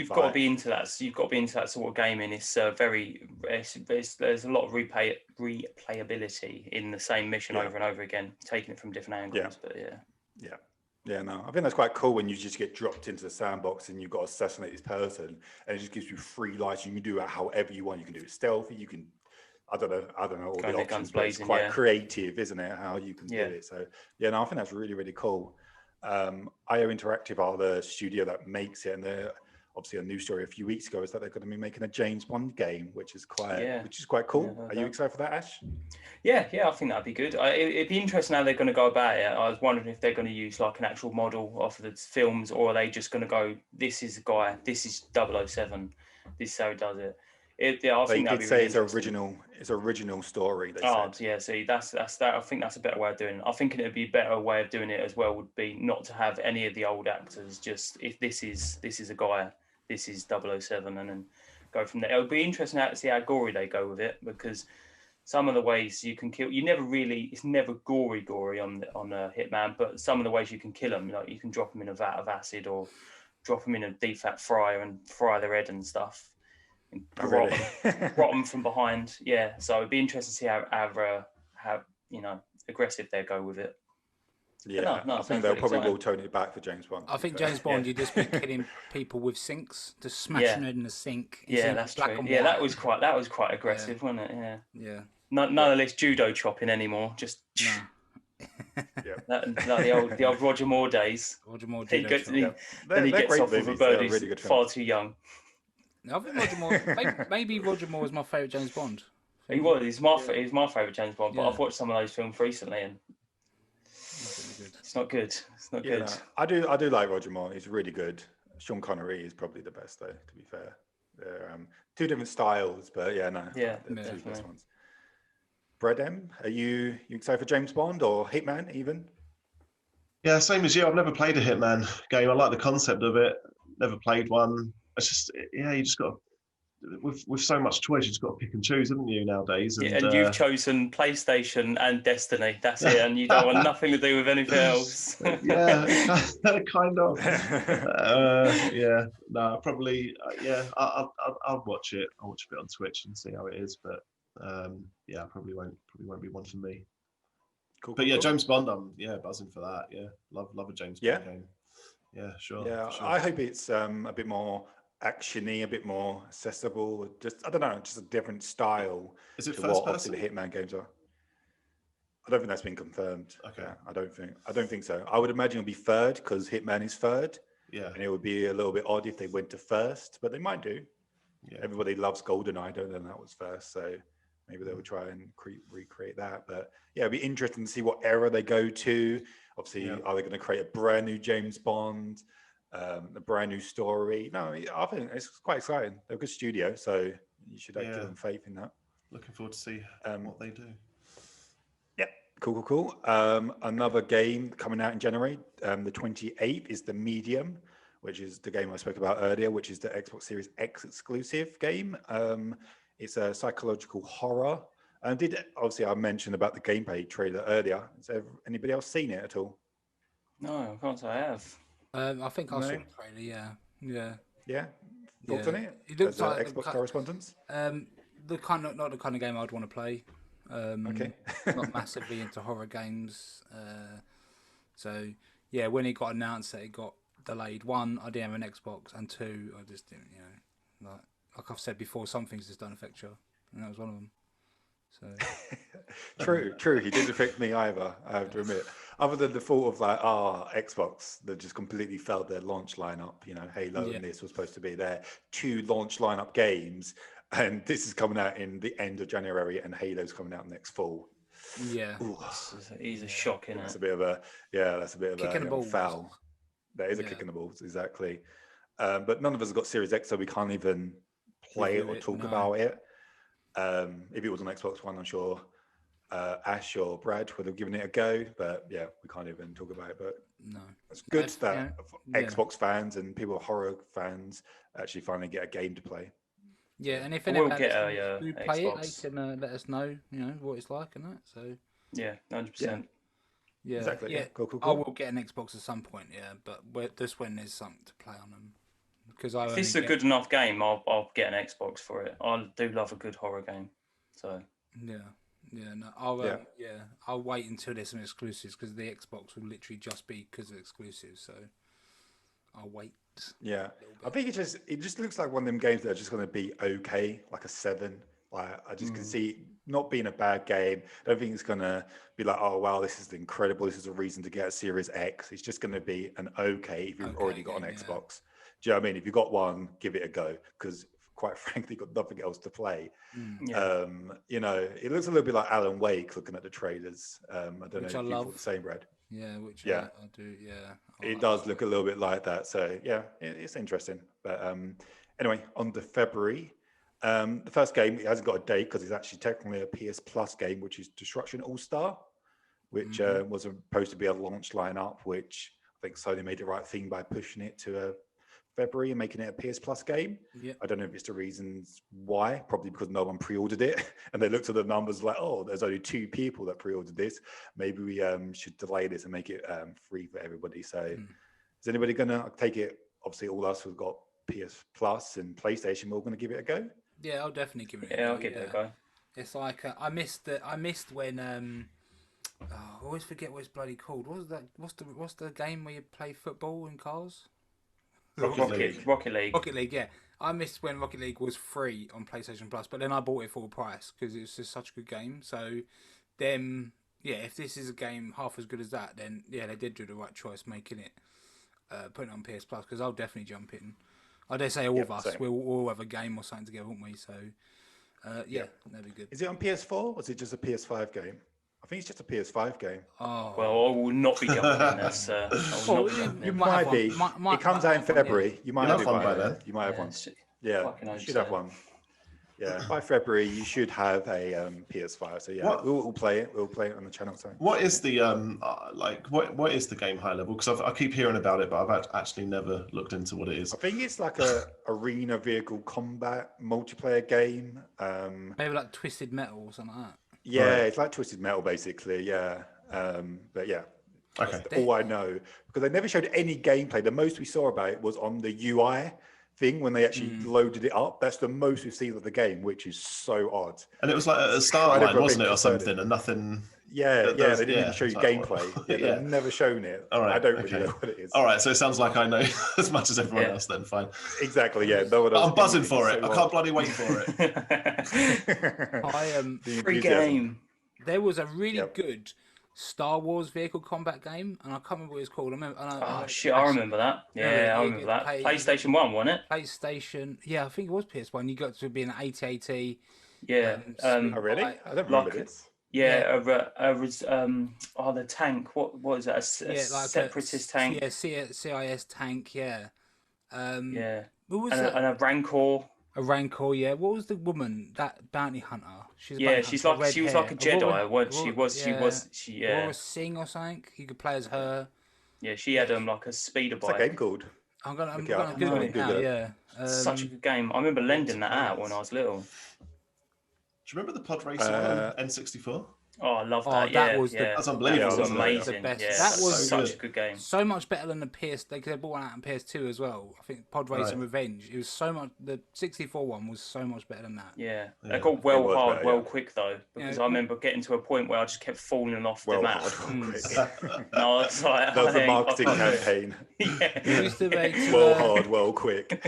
got to be into that. So you've got to be into that sort of gaming. It's there's a lot of replayability in the same mission over and over again, taking it from different angles. But yeah, no, I think that's quite cool when you just get dropped into the sandbox and you've got to assassinate this person, and it just gives you free lights. You can do it however you want. You can do it stealthy. You can, I don't know all the options, but it's quite creative, isn't it? How you can do it. So yeah, no, I think that's really, really cool. IO Interactive are the studio that makes it, and they're obviously a news story a few weeks ago is that they're going to be making a James Bond game, which is quite cool. Are you excited for that, Ash? Yeah, I think that'd be good. It'd be interesting how they're going to go about it. I was wondering if they're going to use like an actual model off of the films, or are they just going to go, this is a guy, this is 007, this is how he does it. I think they'd say it's original story. They said. Yeah. See, that's that. I think that's a better way of doing it. I think it'd be a better way of doing it as well. Would be not to have any of the old actors. Just if this is a guy, this is 007, and then go from there. It'll be interesting to see how gory they go with it, because some of the ways you can kill, it's never gory on a Hitman, but some of the ways you can kill them, like you can drop them in a vat of acid or drop them in a deep fat fryer and fry their head and stuff. And rot them from behind. Yeah, so it'd be interesting to see how aggressive they go with it. Yeah, no, I think they'll probably will tone it back for James Bond. I think James Bond, you'd just be killing people with sinks, just smashing it in the sink. Yeah, that's true. Yeah, that was quite aggressive, wasn't it? Yeah. Yeah. None of this judo chopping anymore. Just like the old Roger Moore days. Roger Moore Then judo chop. then he gets off with a bird who's far too young. I think Roger Moore. Maybe Roger Moore was my favourite James Bond. He was. He's my favourite James Bond. But Yeah. I've watched some of those films recently, and it's not good. It's not good. No, I do like Roger Moore. He's really good. Sean Connery is probably the best, though. To be fair, they're two different styles, but the two best ones. Bredem, are you excited for James Bond or Hitman even? Yeah, same as you. I've never played a Hitman game. I like the concept of it. Never played one. It's just, you just got to, with so much choice, you just got to pick and choose, haven't you, nowadays? And you've chosen PlayStation and Destiny. That's it, and you don't want nothing to do with anything else. Kind of. No, probably. I'll watch it. I'll watch a bit on Twitch and see how it is, but probably won't be one for me. Cool. James Bond. I'm buzzing for that. Yeah, love a James Bond game. Yeah, sure. Yeah, sure. I hope it's a bit more actiony, a bit more accessible. Just I don't know, just a different style. Is it to first what person? obviously the Hitman games are. I don't think that's been confirmed. Okay. Yeah, I don't think so. I would imagine it'll be third because Hitman is third. Yeah. And it would be a little bit odd if they went to first, but they might do. Yeah. Everybody loves GoldenEye, don't they? That was first, so maybe they will try and recreate that. But yeah, it'd be interesting to see what era they go to. Obviously, are they going to create a brand new James Bond, a brand new story? No, I think it's quite exciting. They're a good studio, so you should give them faith in that. Looking forward to see what they do. Yep, cool. Another game coming out in January, the 28th, is The Medium, which is the game I spoke about earlier, which is the Xbox Series X exclusive game. It's a psychological horror. Obviously I mentioned about the gameplay trailer earlier. Has anybody else seen it at all? No, I can't say I have. I think I saw the trailer. Yeah. Thoughts on it? It looks like Xbox correspondence. Not the kind of game I'd want to play. Okay. Not massively into horror games. So yeah, when it got announced that it got delayed, one, I didn't have an Xbox, and two, I just didn't. Like I've said before, some things just don't affect you, and that was one of them. So True. He didn't affect me either, I have to admit. Other than the thought of Xbox, that just completely failed their launch lineup. Halo and this was supposed to be their two launch lineup games, and this is coming out in the end of January, and Halo's coming out next fall. Yeah, He's a shock, isn't it? That's a bit of a foul. That is a kick in the balls, exactly. But none of us have got Series X, so we can't even play it or talk about it. If it was on Xbox One, I'm sure Ash or Brad would have given it a go, but we can't even talk about it. But no, it's good that Xbox fans and people horror fans actually finally get a game to play. Yeah, and if we'll anyone who play Xbox. it, they can let us know, what it's like and that. So 100%. Yeah, exactly. Yeah, cool. I will get an Xbox at some point. Yeah, but just when there's something to play on them. Because if this is a good enough game, I'll get an Xbox for it. I do love a good horror game. So I'll wait until there's some exclusives, because the Xbox will literally just be because of exclusives. So I'll wait. Yeah, I think it just looks like one of them games that are just going to be okay, like a 7. Like I just can see it not being a bad game. I don't think it's going to be like, oh wow, this is incredible. This is a reason to get a Series X. It's just going to be an okay if you've already got an Xbox. Do you know what I mean? If you've got one, give it a go, because quite frankly, you've got nothing else to play. It looks a little bit like Alan Wake looking at the trailers. I don't know if you thought the same, Brad. Yeah, I do. Yeah, it does look a little bit like that. So it's interesting. But anyway, on to February. The first game, it hasn't got a date because it's actually technically a PS Plus game, which is Destruction All Star, which was supposed to be a launch lineup, which I think Sony made the right thing by pushing it to February and making it a PS Plus game. I don't know if it's the reasons why, probably because no one pre-ordered it and they looked at the numbers like, oh, there's only 2 people that pre-ordered this. Maybe we should delay this and make it free for everybody. So is anybody going to take it? Obviously, all us who've got PS Plus and PlayStation, we're going to give it a go. Yeah, I'll definitely give it a go. Yeah, I'll give it a go. It's like I missed when I always forget what it's bloody called. What was that? What's the game where you play football in cars? Rocket League. Rocket League, yeah. I missed when Rocket League was free on PlayStation Plus, but then I bought it full price because it was just such a good game. So, if this is a game half as good as that, then yeah, they did do the right choice making it, putting it on PS Plus, because I'll definitely jump in. I dare say all of us, same. we'll all have a game or something together, won't we? So, that'd be good. Is it on PS4 or is it just a PS5 game? I think it's just a PS5 game. Oh, Well, I will not be jumping this. I will not be jumping you in. might have Might be. one. It comes out in February. You might You'll have have it one by then. You might have one. Yeah, fucking you hope should so. have one. Yeah, by February you should have a PS5. So yeah, What- we'll play it. We'll play it on the channel. So What is the what is the game high level? Because I keep hearing about it, but I've actually never looked into what it is. I think it's like a arena vehicle combat multiplayer game. Maybe like Twisted Metal or something like that. Yeah, Right. it's like Twisted Metal basically. Yeah, but yeah. Okay. That's all I know, because they never showed any gameplay. The most we saw about it was on the UI thing when they actually loaded it up. That's the most we've seen of the game, which is so odd. And it was like a start I never line, wasn't it, been or something, and nothing. Yeah, That yeah, does- they didn't yeah, even show you it's like, gameplay. yeah. They've never shown it. All right, I don't okay. really know what it is. All right, so it sounds like I know as much as everyone Yeah. else. Then fine. Exactly, yeah. No one But else I'm buzzing can, for it's it. so I can't bloody wait for it. odd. The Free enthusiasm. game. There was a really Yep. good Star Wars vehicle combat game, and I can't remember what it's called. I remember. Oh shit, I remember that. Yeah, I remember that. PlayStation 1, wasn't it? PlayStation. Yeah, I think it was PS1. You got to be an AT-AT. Yeah. Oh, really? I don't remember Like- this. Yeah, the tank. What is that? A separatist tank. Yeah, CIS tank. Yeah. Yeah. What was And that? a Rancor. A Rancor. Yeah. What was the woman? That bounty hunter. She's a Yeah, bounty she's hunter, like red she was hair. like a Jedi. What she was. Yeah. Or a Sing or something. You could play as her. Yeah, she had like a speeder What's that bike. game called? I'm gonna Look it up. Google I'm it gonna now. Google it. Yeah. Such a good game. I remember lending that out when I was little. Do you remember the pod racing one on N64? Oh, I love Oh, that. that Yeah, was the- yeah. That's That unbelievable. was wasn't it? amazing. The best. Yeah, That that was was so such good. a good game. So much better than the PS. They could have brought one out on PS2 as well. I think Pod Racing Right. Revenge. It was so much. The 64 one was so much better than that. Yeah, Yeah. it got well It was hard, better, well yeah. quick though, because Yeah. I remember getting to a point where I just kept falling off the Well, map. hard, quick. No, it's like, That was I a marketing can't do it. campaign. We Yeah. used to make Well hard, well quick.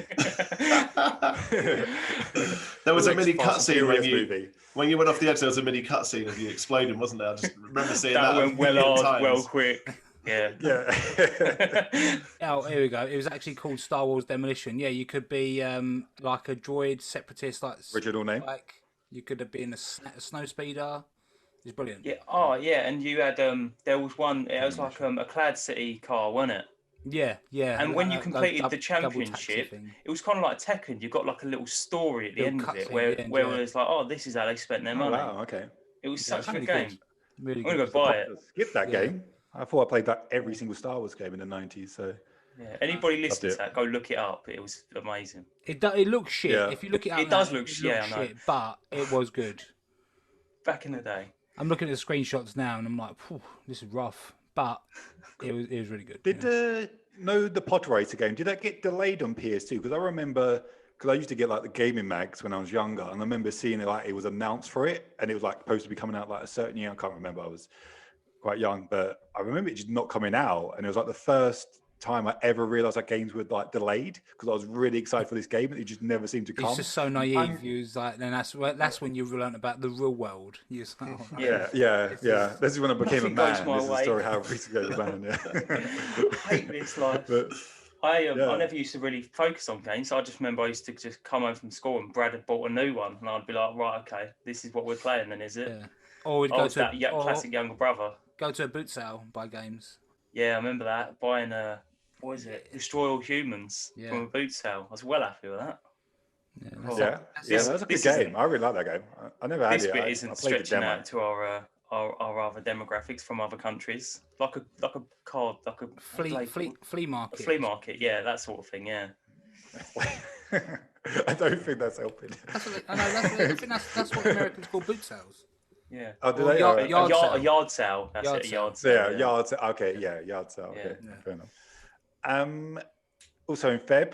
There was a mini Fast and cutscene Furious movie. when you went off the edge. There was a mini cutscene of you exploding, wasn't there? I just remember seeing That that. went well a million hard, well times. quick. Yeah. Yeah. Oh, here we go. It was actually called Star Wars Demolition. Yeah, you could be like a droid separatist, Original name? like you could have been a snow speeder. It's brilliant. Yeah. Oh, yeah. And you had there was one. It was like a Clad City car, wasn't it? Yeah. And when you Like completed the double taxi championship, thing. it was kind of like Tekken. You got like a little story at the Little end of it, cutscene where at the end, where yeah. it was like, oh, this is how they spent their Oh, money. wow, okay. It was Yeah, such a really good good. game. Really I'm gonna good. go buy it. Skip that Yeah. game. I thought I played that every single Star Wars game in the 90s. So Yeah. Anybody listening it. to that, go look it up. It was amazing. It looks shit. Yeah. If you look it up, It does now, look it yeah, looks I know. shit, but it was good. Back in the day. I'm looking at the screenshots now, and I'm like, "Phew, this is rough," but it was really good. did the Pod Racer game, did that get delayed on PS2? Because I remember, because I used to get like the gaming mags when I was younger, and I remember seeing it like it was announced for it, and it was like supposed to be coming out like a certain year. I can't remember. I was quite young, but I remember it just not coming out, and it was like the first time I ever realized that games were like delayed, because I was really excited for this game, and it just never seemed to come. It's just so naive. You was like, then that's when you learn about the real world. You was like, oh, Yeah. Yeah. This is when I became a Nothing goes man. my This is the way. story how I became a man. Yeah. I hate this life. But, I Yeah. never used to really focus on games. I just remember I used to just come home from school and Brad had bought a new one, and I'd be like, right, okay, this is what we're playing, then is it? yeah. Or we'd I go was to that classic younger brother. go to a boot sale, buy games. Yeah, I remember that buying what is it? Destroy All Humans Yeah. from a boot sale. I was well happy with that. Yeah, Oh. yeah, This- that was a good this isn't- game. I really like that game. I never had This it. bit I isn't played the stretching demo. out to our other demographics from other countries, like a card, like a flea market. a flea market. Yeah, that sort of thing. Yeah. I don't think that's helping. That's what I know. I think that's what Americans call boot sales. Yeah. Oh, do Well, they? yard- Oh, yard sale. A yard sale. That's Yard it. A sale. yard sale. yeah, yard sale. Okay, yeah, yard sale. Okay, Yeah. fair enough. Also in Feb,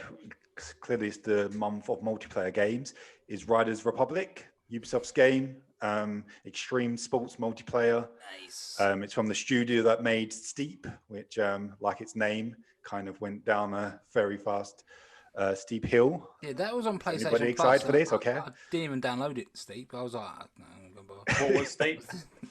clearly it's the month of multiplayer games. is Riders Republic, Ubisoft's game, extreme sports multiplayer. Nice. It's from the studio that made Steep, which, like its name, kind of went down a very fast steep hill. Yeah, that was on PlayStation Anybody Plus. excited for this? Okay. I didn't even download it, Steve. I was like, no, I'm gonna bother. What was Steep?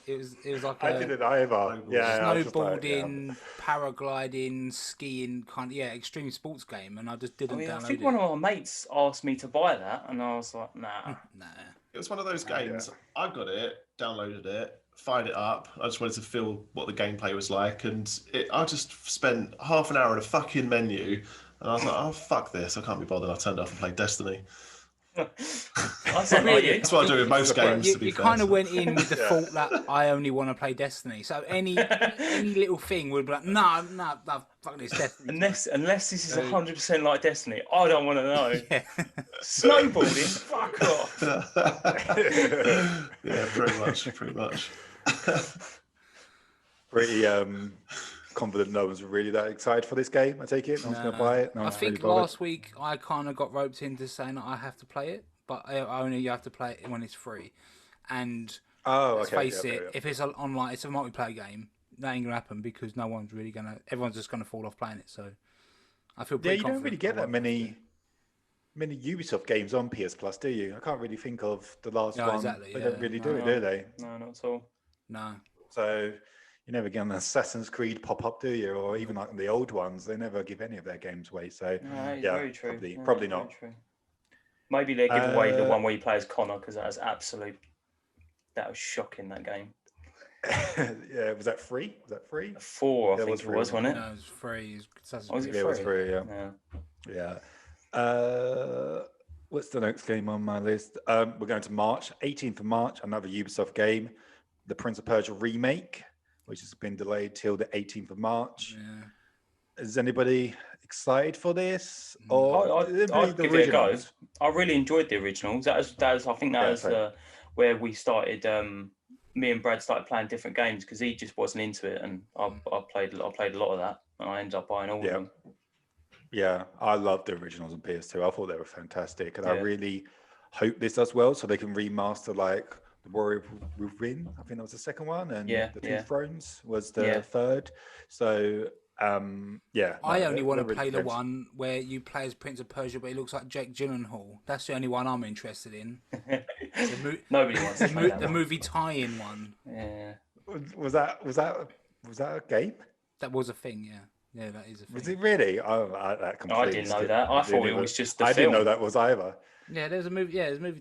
It was like I didn't either. Yeah, I was just like, snowboarding, paragliding, skiing, extreme sports game, and I just didn't download I think it. one of my mates asked me to buy that, and I was like, nah. Nah. It was one of those games. I got it, downloaded it, fired it up. I just wanted to feel what the gameplay was like, and I just spent half an hour in a fucking menu, and I was like, oh fuck this, I can't be bothered. I turned off and played Destiny. That's what I do with most games. You kind of went in with the thought that I only want to play Destiny, so any little thing would be like, no, fuck this Destiny. Unless this is 100% like Destiny, I don't want to know. Yeah. Snowboarding, fuck off. Yeah, pretty much. Pretty confident no one's really that excited for this game, I take it. No one's going to buy it. No I one's think really bothered. last week I kind of got roped into saying that I have to play it, but you have to play it when it's free. And let's face it, if it's online, it's a multiplayer game. That ain't gonna happen because no one's really gonna. Everyone's just gonna fall off playing it. So I feel pretty you don't really get that many Ubisoft games on PS Plus, do you? I can't really think of the last one. Exactly, They don't really do it, do they? No, not at all. No. So you never get an Assassin's Creed pop up, do you? Or even like the old ones, they never give any of their games away. So very true. Probably not. True. Maybe they give away the one where you play as Connor because that was shocking, that game. Yeah, was that free? 4, I think it was, wasn't it? No, it was free. It was free, yeah. What's the next game on my list? We're going to March, 18th of March, another Ubisoft game, the Prince of Persia remake, which has been delayed till the 18th of March. Yeah. Is anybody excited for this? Or I'd give it a go. I really enjoyed the originals. That was I think that was where we started. Me and Brad started playing different games because he just wasn't into it, and I played a lot of that, and I ended up buying all of them. Yeah, I loved the originals on PS2. I thought they were fantastic, and I really hope this does well, so they can remaster like the Warrior Within. I think that was the second one, and the Two Thrones was the third. So I only want to play the one where you play as Prince of Persia, but he looks like Jake Gyllenhaal. That's the only one I'm interested in. Nobody wants to play that the movie tie-in one. Yeah. Was that a game? That was a thing. Yeah, that is a thing. Was it really? I didn't know that. I thought it was just the film. I didn't know that was either. Yeah, there's a movie. Yeah, there's a movie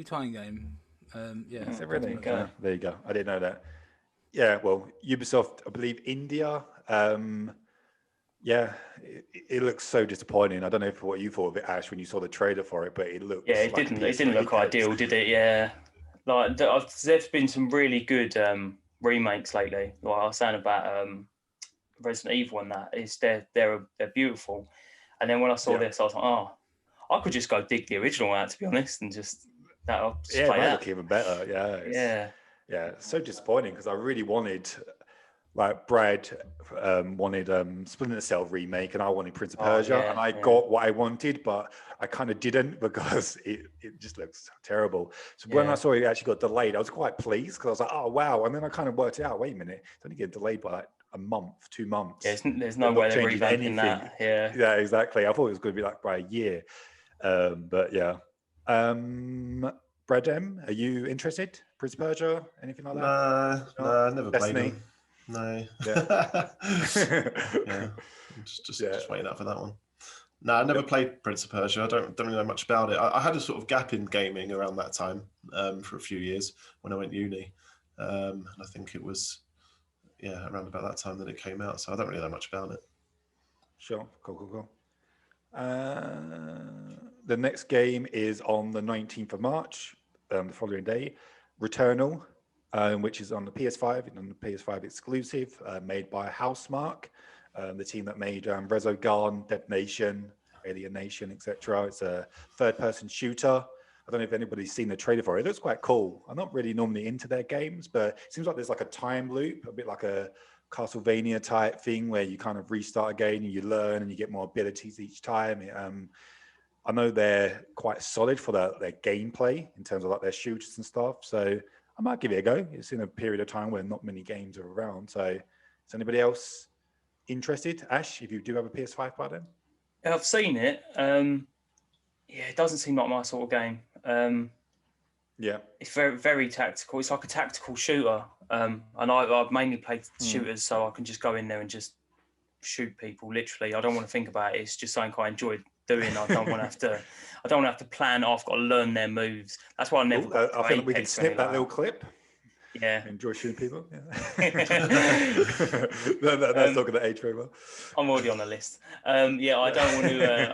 tie-in game. Is it really? There you go. I didn't know that. Yeah, well, Ubisoft, I believe India. It looks so disappointing. I don't know what you thought of it, Ash, when you saw the trailer for it, but it looked. Yeah, it didn't look ideal, did it? Yeah, like there's been some really good remakes lately. Like I was saying about Resident Evil, and that is they're beautiful. And then when I saw this, I was like, oh, I could just go dig the original out, to be honest, and just play it might that. Look even better. Yeah. It's so disappointing because I really wanted. Like Brad wanted Splinter Cell remake, and I wanted Prince of Persia, and I got what I wanted, but I kind of didn't because it just looks terrible. So when I saw it actually got delayed, I was quite pleased because I was like, oh wow, and then I kind of worked it out. Wait a minute, it's only getting delayed by like a month, 2 months. Yeah, there's no way they're revamping that. Yeah, exactly. I thought it was going to be like by a year, but yeah. Brad M, are you interested? Prince of Persia, anything like that? No, I never Destiny. played them. No. Yeah. Just waiting out for that one. No, I never played Prince of Persia. I don't really know much about it. I had a sort of gap in gaming around that time for a few years when I went uni. And I think it was, around about that time that it came out. So I don't really know much about it. Sure. Cool. The next game is on the 19th of March, the following day. Returnal. Which is on the PS5 and on the PS5 exclusive, made by Housemark, the team that made Resogun, Dead Nation, Alien Nation, etc. It's a third-person shooter. I don't know if anybody's seen the trailer for it. It looks quite cool. I'm not really normally into their games, but it seems like there's like a time loop, a bit like a Castlevania type thing where you kind of restart again and you learn and you get more abilities each time. I know they're quite solid for their gameplay in terms of like their shooters and stuff. So I might give it a go. It's in a period of time where not many games are around. So is anybody else interested? Ash, if you do have a PS5 by then? I've seen it. It doesn't seem like my sort of game. Yeah. It's very, very tactical. It's like a tactical shooter. And I've mainly played shooters, so I can just go in there and just shoot people. Literally, I don't want to think about it. It's just something I enjoy doing. I don't want to have to. I don't want to have to plan. I've got to learn their moves. That's why I never. I feel like we can snip that little clip. Yeah. Enjoy shooting people. Yeah. That's not going to age very well. I'm already on the list. I don't want to.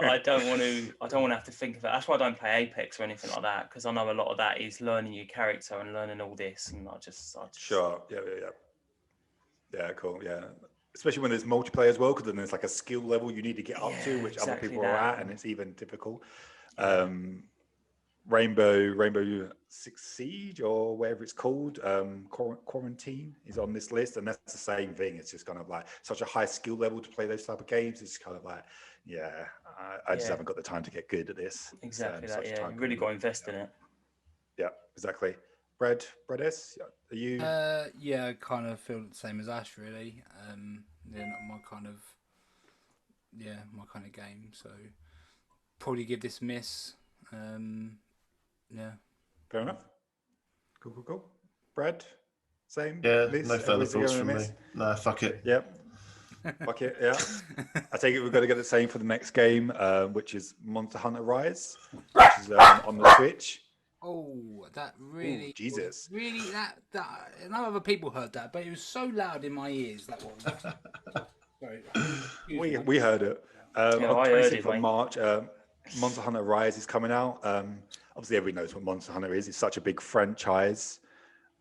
I don't want to have to think of it. That's why I don't play Apex or anything like that, because I know a lot of that is learning your character and learning all this, and I just. Sure. Yeah. Cool. Yeah. Especially when there's multiplayer as well, because then there's like a skill level you need to get up to, which other people are at, and it's even difficult. Rainbow Six Siege or whatever it's called, Quarantine is on this list, and that's the same thing. It's just kind of like such a high skill level to play those type of games. It's kind of like, I just haven't got the time to get good at this. Exactly that. Yeah, you really got to invest in it. Yeah, exactly. Brad S, are you? I kind of feel the same as Ash, really. Not my kind of game. So probably give this a miss. Fair enough. Cool. Brad, same. Yeah, miss, no further thoughts from me. No, fuck it. Yep. Fuck it. Yeah. I take it we've got to get the same for the next game, which is Monster Hunter Rise, which is on the Switch. Oh, that really! Ooh, Jesus, really that. No other people heard that, but it was so loud in my ears. That one. Sorry. we heard it. On I heard it, of March, Monster Hunter Rise is coming out. Obviously, everybody knows what Monster Hunter is. It's such a big franchise.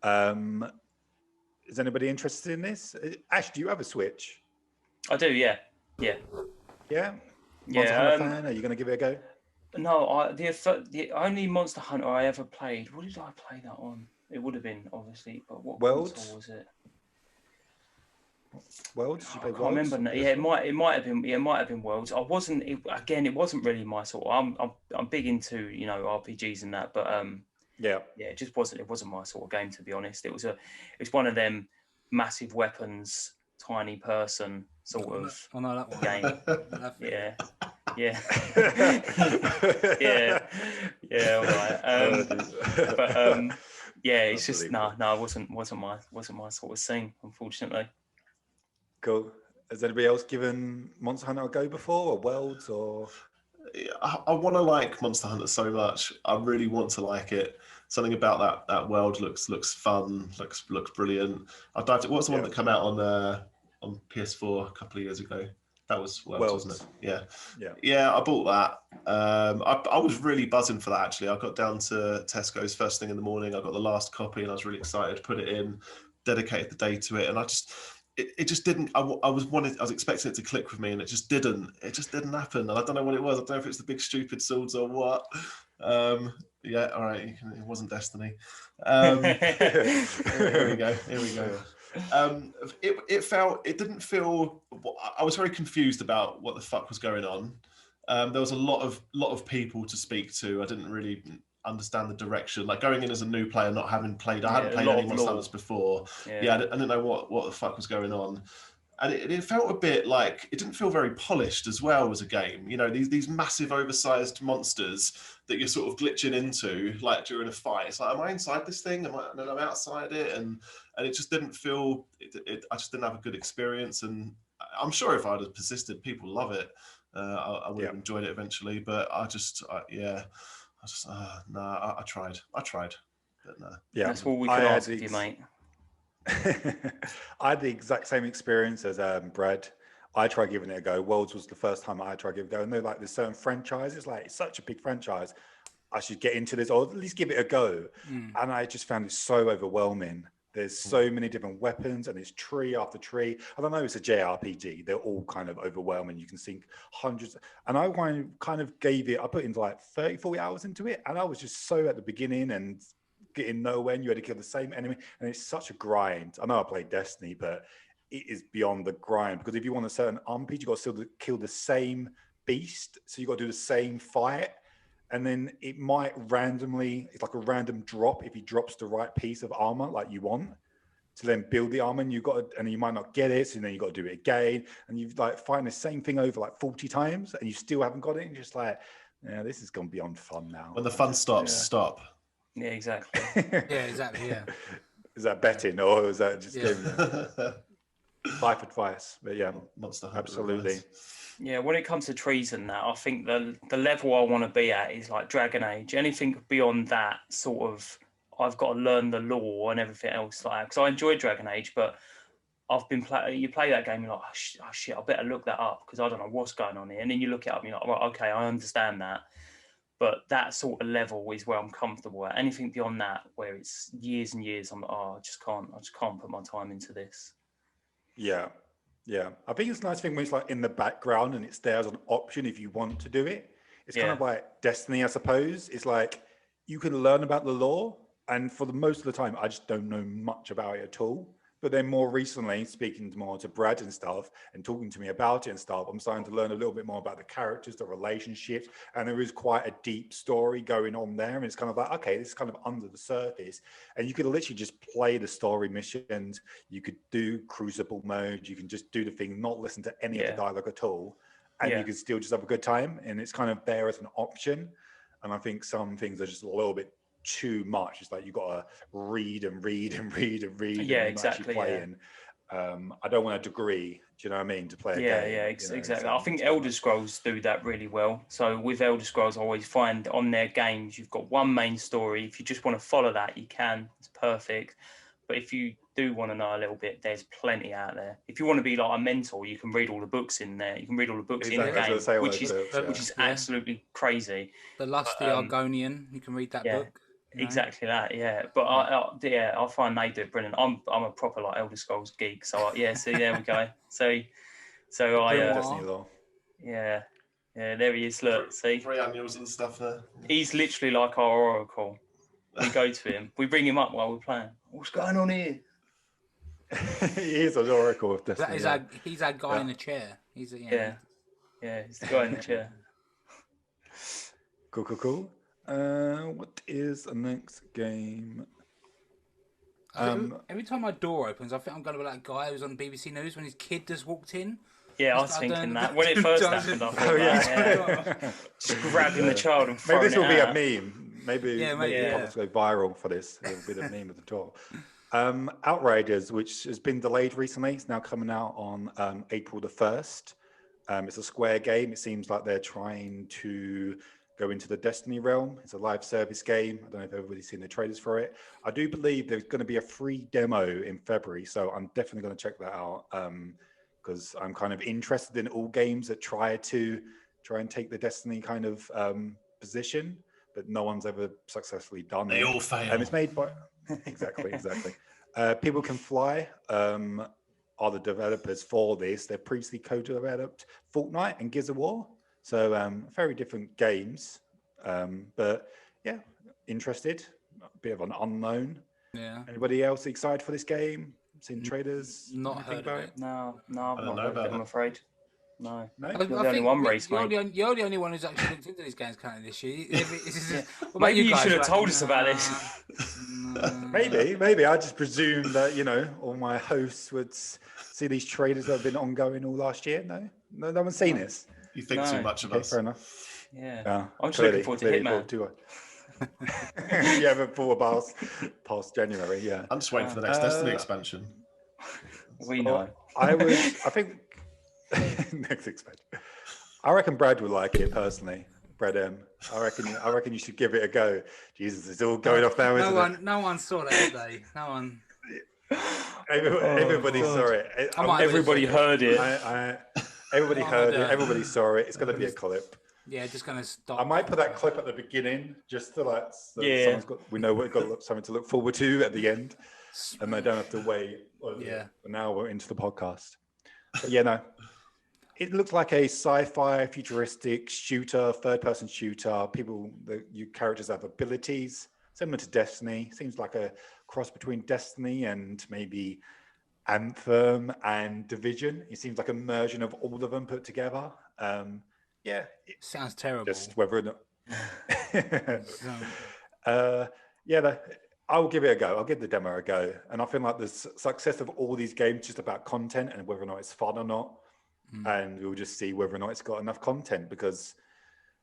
Is anybody interested in this? Ash, do you have a Switch? I do. Yeah. Monster Hunter fan? Are you going to give it a go? No, the only Monster Hunter I ever played. What did I play that on? It would have been obviously, but what console was it? Worlds? Did you play I can't remember. Yeah, it might have been. Yeah, it might have been Worlds. It wasn't really my sort of. I'm big into RPGs and that, but it just wasn't. It wasn't my sort of game, to be honest. It's one of them massive weapons, tiny person sort of game. Yeah. All right. It's just no. It wasn't my sort of scene, unfortunately. Cool. Has anybody else given Monster Hunter a go before, or Worlds, or? I want to like Monster Hunter so much. I really want to like it. Something about that world looks fun. Looks brilliant. I dived. What's the one that came out on PS4 a couple of years ago? That was Worlds, wasn't it? Yeah. I bought that. I was really buzzing for that, actually. I got down to Tesco's first thing in the morning. I got the last copy, and I was really excited. Put it in, dedicated the day to it, and it just didn't. I was expecting it to click with me, and it just didn't. It just didn't happen, and I don't know what it was. I don't know if it's the big stupid swords or what. All right. It wasn't Destiny. Here we go. It didn't feel. I was very confused about what the fuck was going on. There was a lot of people to speak to. I didn't really understand the direction. Like going in as a new player, not having played. I hadn't played any Monster Hunters before. I didn't know what the fuck was going on. And it felt a bit like it didn't feel very polished as well as a game. You know, these massive oversized monsters that you're sort of glitching into like during a fight. It's like, am I inside this thing? And then I'm outside it, and it just didn't feel. I just didn't have a good experience. And I'm sure if I'd have persisted, people love it. I would have enjoyed it eventually. But I tried. But no. Yeah, that's all we could ask of you, mate. I had the exact same experience as Brad. I tried giving it a go. Worlds was the first time I tried giving it a go. And they're like, there's certain franchises, like it's such a big franchise. I should get into this or at least give it a go. And I just found it so overwhelming. There's so many different weapons and it's tree after tree. I don't know, it's a JRPG. They're all kind of overwhelming. You can sink hundreds. And I kind of gave it, I put in like 30, 40 hours into it. And I was just so at the beginning and getting nowhere, and you had to kill the same enemy. And it's such a grind. I know I played Destiny, but it is beyond the grind. Because if you want a certain RPG, you've got to still kill the same beast. So you've got to do the same fight. and then it might randomly, it's like a random drop if he drops the right piece of armor like you want to then build the armor, and and you might not get it, so then you got to do it again, and you've like find the same thing over like 40 times, and you still haven't got it, and you're just like, yeah, this is gone beyond fun now. When the fun stops, stop. Yeah, exactly. Yeah, exactly. Yeah. Is that betting or is that just Yeah. giving life advice? But yeah, Monster Hunter absolutely. advice. Yeah, when it comes to trees and that, I think the level I want to be at is like Dragon Age. Anything beyond that, sort of, I've got to learn the lore and everything else like that. Because I enjoy Dragon Age, but I've been you play that game, you're like, oh shit, I better look that up because I don't know what's going on here. And then you look it up, and you're like, right, okay, I understand that. But that sort of level is where I'm comfortable at. Anything beyond that, where it's years and years, I'm like, I just can't put my time into this. Yeah. I think it's a nice thing when it's like in the background and it's there as an option if you want to do it. It's kind of like Destiny, I suppose. It's like you can learn about the lore, and for the most of the time, I just don't know much about it at all. But then more recently, speaking more to Brad and stuff and talking to me about it and stuff, I'm starting to learn a little bit more about the characters, the relationships, and there is quite a deep story going on there. And it's kind of like, okay, this is kind of under the surface. And you could literally just play the story missions. You could do Crucible mode. You can just do the thing, not listen to any of the dialogue at all. And you can still just have a good time. And it's kind of there as an option. And I think some things are just a little bit too much. It's like you got to read and read and read and read. Yeah, and exactly. Playing. I don't want a degree. Do you know what I mean? To play a game. Yeah, exactly. I think Elder Scrolls do that really well. So with Elder Scrolls, I always find on their games you've got one main story. If you just want to follow that, you can. It's perfect. But if you do want to know a little bit, there's plenty out there. If you want to be like a mentor, you can read all the books in there. You can read all the books in the game, which is absolutely crazy. The Lusty Argonian, you can read that book. Exactly that, yeah. But I find they do it brilliant. I'm a proper like Elder Scrolls geek, so see, there we go. So I yeah, there he is. Look, see, 3 annuals and stuff there. He's literally like our oracle. We go to him, we bring him up while we're playing. What's going on here? He is an oracle of Destiny. He's that guy in the chair. He's he's the guy in the chair. Cool. What is the next game? Every time my door opens, I think I'm going to be like that guy who was on BBC News when his kid just walked in. Yeah, I was thinking that when it first happened. I thought just grabbing the child and throwing maybe this will be out. a meme. Maybe this will go viral for this. It'll be the meme of the door. Outriders, which has been delayed recently, it's now coming out on April the 1st. It's a Square game. It seems like they're trying to go into the Destiny realm. It's a live service game. I don't know if everybody's seen the trailers for it. I do believe there's going to be a free demo in February, so I'm definitely going to check that out because I'm kind of interested in all games that try and take the Destiny kind of position, but no one's ever successfully done it. They all fail. And it's made by exactly. People Can Fly are the developers for this. They've previously co-developed Fortnite and Gears of War. So very different games, but yeah, interested. A bit of an unknown. Yeah. Anybody else excited for this game? Seen traders? Not heard about it. No, I've not heard of it, I'm afraid. No. I You're the only one, Reese, mate. You're the only one who's actually looked into these games currently this year. Maybe you should have told us about this. Maybe. I just presumed that, all my hosts would see these traders that have been ongoing all last year. No one's seen this. You think too much of us. Fair enough. Yeah. I'm just looking forward to Hitman. You haven't thought past January, yeah. I'm just waiting for the next Destiny expansion. We know. I think next expansion. I reckon Brad would like it personally. Brad M. I reckon you should give it a go. Jesus, it's all going off now, isn't it? No one saw that, did they? No one. Everybody saw it. Everybody heard it. Everybody heard it. Everybody saw it. It's going to be a clip. Yeah, just going to stop. I might put that clip at the beginning just to we know we've got something to look forward to at the end, and they don't have to wait. An hour into the podcast. But it looks like a sci-fi futuristic shooter, third-person shooter. Your characters have abilities similar to Destiny. Seems like a cross between Destiny and maybe Anthem and Division. It seems like a merging of all of them put together. It sounds terrible. Just whether or not Yeah, I'll give it a go. I'll give the demo a go. And I feel like the success of all these games is just about content and whether or not it's fun or not. And we'll just see whether or not it's got enough content, because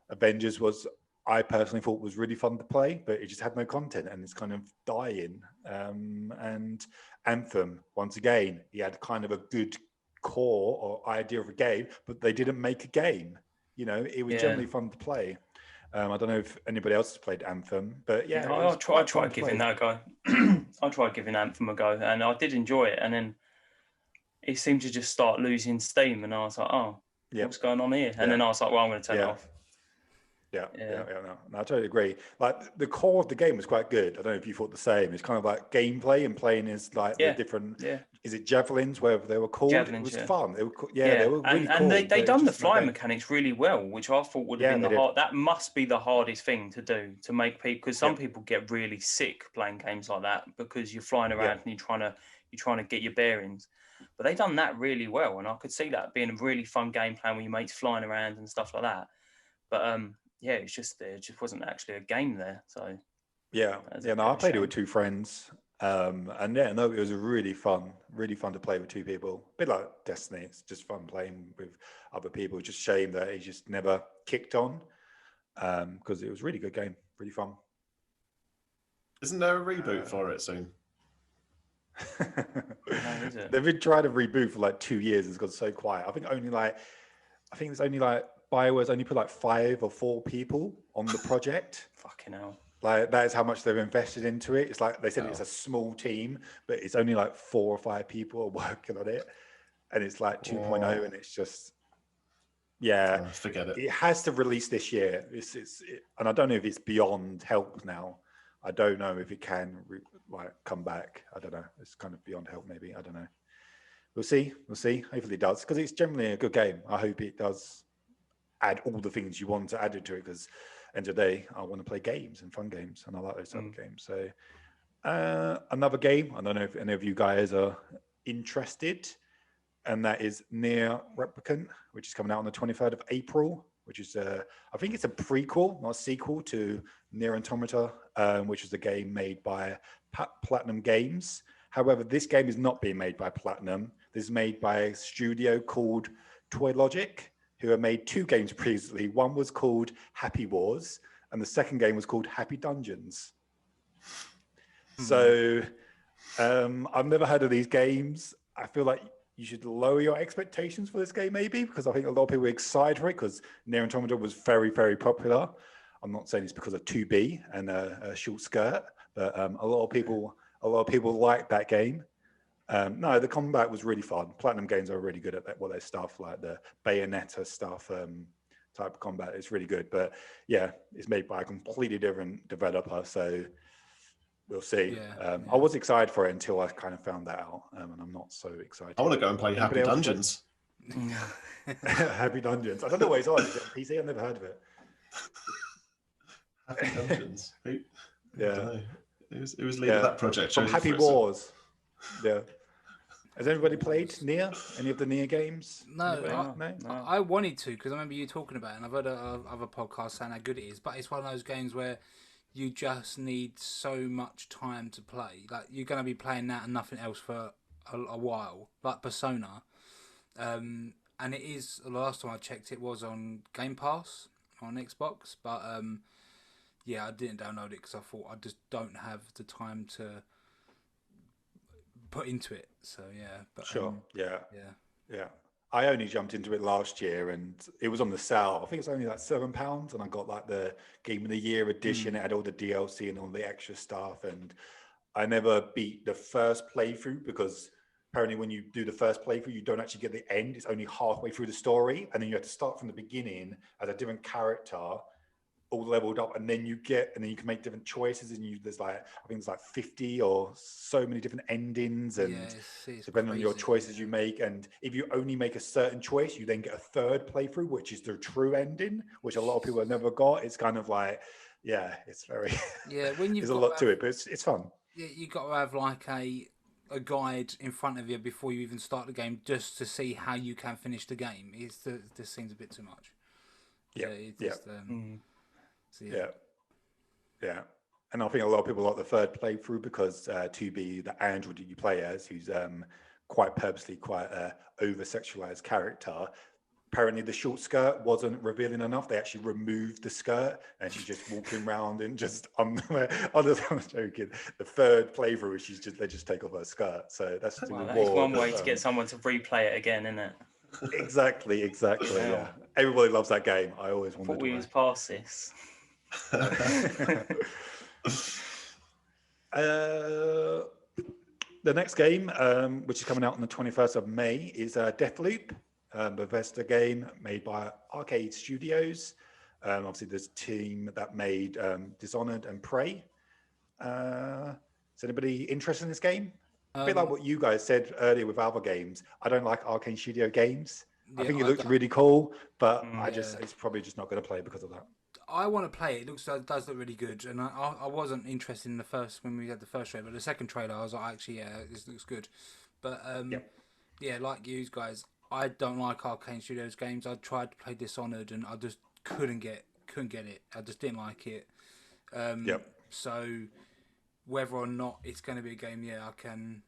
Avengers was, I personally thought, was really fun to play, but it just had no content and it's kind of dying. And Anthem, once again, he had kind of a good core or idea of a game, but they didn't make a game. You know, it was generally fun to play. I don't know if anybody else has played Anthem, but yeah, I tried giving that a go. I tried giving Anthem a go, and I did enjoy it. And then it seemed to just start losing steam, and I was like, "Oh, what's going on here?" And then I was like, "Well, I'm going to turn it off." No, I totally agree. Like the core of the game was quite good. I don't know if you thought the same. It's kind of like gameplay and playing is like the different. Yeah. Is it javelins? Whatever they were called. Javelins, it was fun. They were, they were really cool. And they done the flying mechanics really well, which I thought would have been the hard. That must be the hardest thing to do, to make people, because some people get really sick playing games like that because you're flying around and you're trying to get your bearings. But they done that really well, and I could see that being a really fun game plan with your mates flying around and stuff like that. But it's just there just wasn't actually a game there. So I played it with two friends, and it was really fun to play with two people. A bit like Destiny, it's just fun playing with other people. It's just a shame that it just never kicked on, because it was a really good game, really fun. Isn't there a reboot for it soon? Is it? They've been trying to reboot for like 2 years. It's got so quiet. I think it's only like BioWare's only put like 5 or 4 people on the project. Fucking hell. Like, that is how much they've invested into it. It's like they said it's a small team, but it's only like 4 or 5 people are working on it, and it's like 2.0, and it's just forget it. It has to release this year. And I don't know if it's beyond help now. I don't know if it can come back. I don't know. It's kind of beyond help, maybe. I don't know. We'll see. Hopefully it does, because it's generally a good game. I hope it does add all the things you want to add into it, because end of the day, I want to play games and fun games, and I like those type of games. So another game, I don't know if any of you guys are interested, and that is Nier Replicant, which is coming out on the 23rd of April, which is I think it's a prequel, not a sequel, to Nier Automata, which is a game made by Platinum Games. However, this game is not being made by Platinum. This is made by a studio called Toy Logic, who have made 2 games previously. One was called Happy Wars, and the second game was called Happy Dungeons. So I've never heard of these games. I feel like you should lower your expectations for this game, maybe, because I think a lot of people are excited for it, because Nier Automata was very, very popular. I'm not saying it's because of 2B and a short skirt, but a lot of people like that game. No, the combat was really fun. Platinum Games are really good at that, their stuff, like the Bayonetta stuff, type of combat. It's really good. But yeah, it's made by a completely different developer, so we'll see. I was excited for it until I kind of found that out, and I'm not so excited. I want to go and play Happy Dungeons. Happy Dungeons. I don't know what it's on. Is it on PC? I've never heard of it. Happy Dungeons. Yeah. It was leading that project. From Happy Wars. Yeah. Has anybody played Nier? Any of the Nier games? No. I wanted to, because I remember you talking about it, and I've heard other podcasts saying how good it is. But it's one of those games where you just need so much time to play. Like, you're going to be playing that and nothing else for a while, like Persona. And it is, the last time I checked, it was on Game Pass on Xbox. But I didn't download it because I thought I just don't have the time to put into it. So but sure. Yeah. I only jumped into it last year, and it was on the sale. I think it's only like £7, and I got like the Game of the Year edition. It had all the DLC and all the extra stuff, and I never beat the first playthrough, because apparently when you do the first playthrough, you don't actually get the end. It's only halfway through the story, and then you have to start from the beginning as a different character, all leveled up, and then you can make different choices, and there's like, I think there's like 50 or so many different endings, and it's depending on your choices you make, and if you only make a certain choice, you then get a third playthrough, which is the true ending, which a lot of people have never got. It's kind of like, it's very when there's a lot to it, but it's fun. You got to have like a guide in front of you before you even start the game, just to see how you can finish the game. This seems a bit too much. So, yeah. And I think a lot of people like the third playthrough because to be the android that you play as, who's quite purposely quite a over-sexualized character. Apparently the short skirt wasn't revealing enough. They actually removed the skirt and she's just walking around in just underwear. I was joking. The third playthrough, they just take off her skirt. So that's the That is reward. one way to get someone to replay it again, isn't it? Exactly. Yeah. Everybody loves that game. I always Thought wondered we why. was past this. The next game, which is coming out on the 21st of May, is Deathloop, a Bethesda game made by Arcade Studios. Obviously, there's a team that made Dishonored and Prey. Is anybody interested in this game? A bit like what you guys said earlier with other games. I don't like Arcade Studio games. I think it looked really cool, but it's probably just not going to play because of that. I want to play it. It does look really good, and I wasn't interested in the first when we had the first trailer, but the second trailer I was like, actually, this looks good. But like you guys, I don't like Arcane Studios games. I tried to play Dishonored, and I just couldn't get it. I just didn't like it. So whether or not it's going to be a game, I can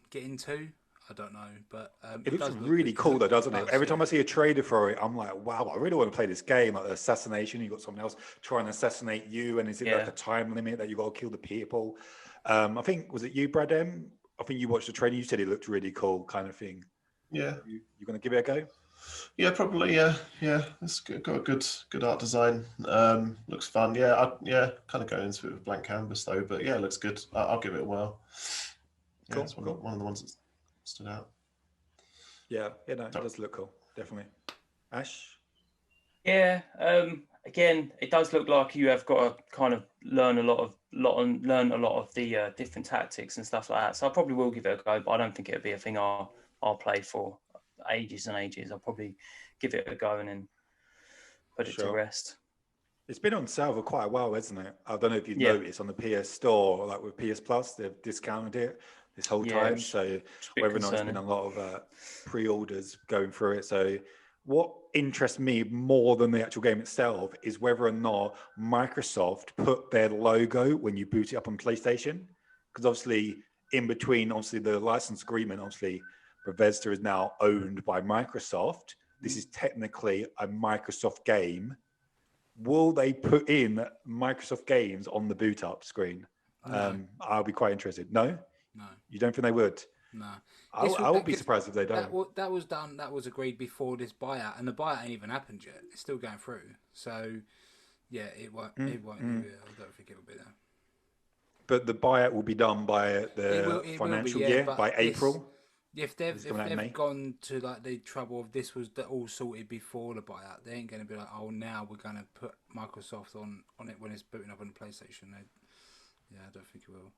get into. I don't know, but it looks really cool, though, doesn't it? Every time I see a trailer for it, I'm like, wow, I really want to play this game. Like assassination, you got someone else trying to assassinate you, and is it like a time limit that you got to kill the people? I think was it you, Brad M? I think you watched the trailer. You said it looked really cool, kind of thing. Yeah, you going to give it a go? Yeah, probably. Yeah. It's got a good art design. Looks fun. Yeah, kind of going into it with blank canvas though, but yeah, it looks good. I'll give it a whirl. Cool. It's one of the ones that stood out. Yeah, it does look cool, definitely. Ash? Yeah, again, it does look like you have got to kind of learn a lot of the different tactics and stuff like that. So I probably will give it a go, but I don't think it'll be a thing I'll play for ages and ages. I'll probably give it a go and then put it to rest. It's been on sale for quite a while, hasn't it? I don't know if you've noticed on the PS Store, like with PS Plus, they've discounted it this whole time. So whether or not it's been a lot of pre-orders going through it. So what interests me more than the actual game itself is whether or not Microsoft put their logo when you boot it up on PlayStation. Because obviously in between, the license agreement, Bethesda is now owned by Microsoft. This is technically a Microsoft game. Will they put in Microsoft games on the boot up screen? No. I'll be quite interested. No? No. You don't think they would? No. I would be surprised if they don't. That was done. That was agreed before this buyout, and the buyout ain't even happened yet. It's still going through. So, yeah, it won't. It won't. I don't think it will be there. But the buyout will be done by the financial year, by April. If they've gone to like the trouble of this was all sorted before the buyout, they ain't going to be like, oh, now we're going to put Microsoft on it when it's booting up on the PlayStation. I don't think it will.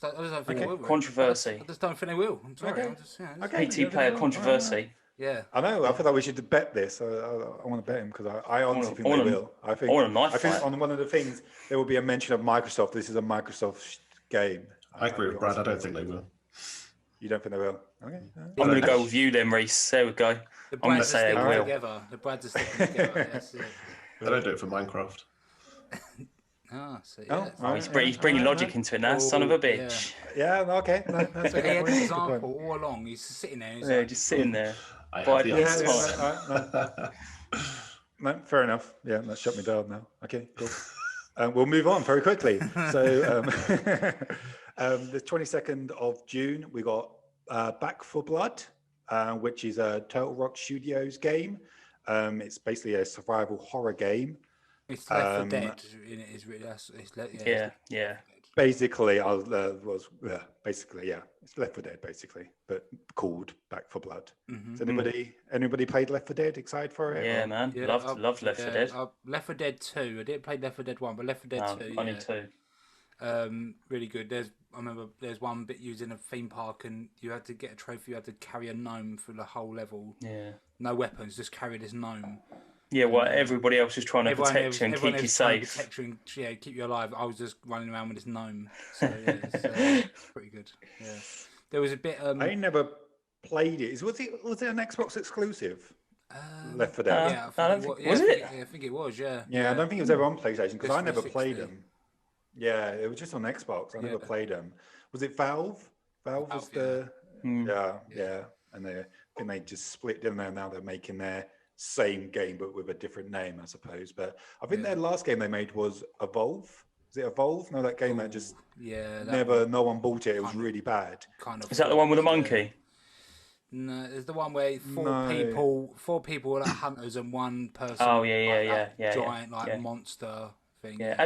I just don't think it will. Controversy. I just don't think they will. I'm sorry. Okay. PT player controversy. Yeah. I know. I feel like we should bet this. I want to bet him because I honestly think they will. I think on one of the things there will be a mention of Microsoft. This is a Microsoft game. I agree with Brad. I don't think they will. You don't think they will? Okay. I'm going to go with you then, Reese. There we go. I'm going to say they will. The Brads are sticking together. Yes, they don't do it for Minecraft. He's bringing logic into it now, son of a bitch. Yeah, okay. No, that's he had an example all along. He's sitting there. Just sitting there. No, fair enough. Yeah, that shut me down now. Okay, cool. We'll move on very quickly. So the 22nd of June, we got Back 4 Blood, which is a Turtle Rock Studios game. It's basically a survival horror game. It's Left 4 Dead. Yeah. Basically, it's Left 4 Dead, basically, but called Back 4 Blood. Mm-hmm. Has anybody played Left 4 Dead? Excited for it? Yeah, man. Loved Left 4 Dead. Left 4 Dead 2. I didn't play Left 4 Dead 1, but Left 4 Dead 2. Only 2. Really good. I remember there's one bit you was in a theme park and you had to get a trophy. You had to carry a gnome through the whole level. Yeah. No weapons, just carry this gnome. Yeah, well, everybody else was trying to protect you and keep you safe. Keep you alive. I was just running around with this gnome. So, it's pretty good. Yeah. There was a bit... I never played it. Was it an Xbox exclusive? Left 4 Dead. Yeah, I don't think- was it? I think it was. Yeah. Yeah, I don't think it was ever on PlayStation because Just I never 360. played them. Yeah, it was just on Xbox. I never played them. Was it Valve? Valve was the yeah, and I think they just split, didn't they? Now they're making their same game but with a different name, I suppose. But I think their last game they made was Evolve. Was it Evolve? No, that game that just no one bought it. It was really bad. Is that the one with the monkey? No, there's the one where four people were like hunters and one person. Oh yeah, giant monster thing. Yeah,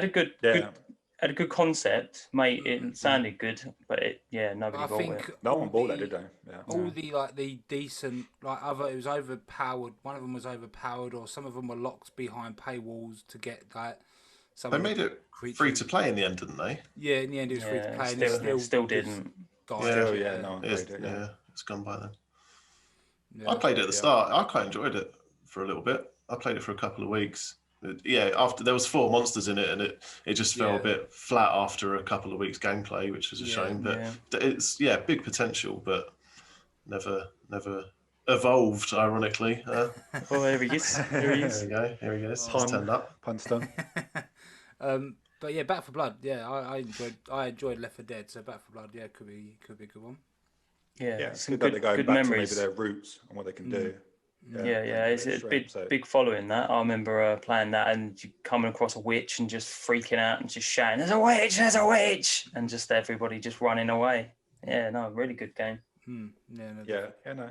had a good concept, mate. It sounded good, but nobody bought it. No one bought that, did they? Yeah. All the decent it was overpowered. One of them was overpowered, or some of them were locked behind paywalls to get that. They made it free to play in the end, didn't they? Yeah, in the end it was free to play. Still didn't. It's gone by then. Yeah. I played it at the start. I quite enjoyed it for a little bit. I played it for a couple of weeks. After there was 4 monsters in it, and it just fell a bit flat after a couple of weeks gameplay, which was a shame. But it's big potential, but never evolved. Ironically. Oh, there he is. There he is. Here he goes. He's turned up. Pun's done. But yeah, Back 4 Blood. Yeah, I enjoyed Left 4 Dead. So Back 4 Blood, could be a good one. Yeah, it's good that they're going back memories. To maybe their roots and what they can do. It's a big following that. I remember playing that and coming across a witch and just freaking out and just shouting, "There's a witch!" and just everybody just running away. Yeah, no, really good game. No.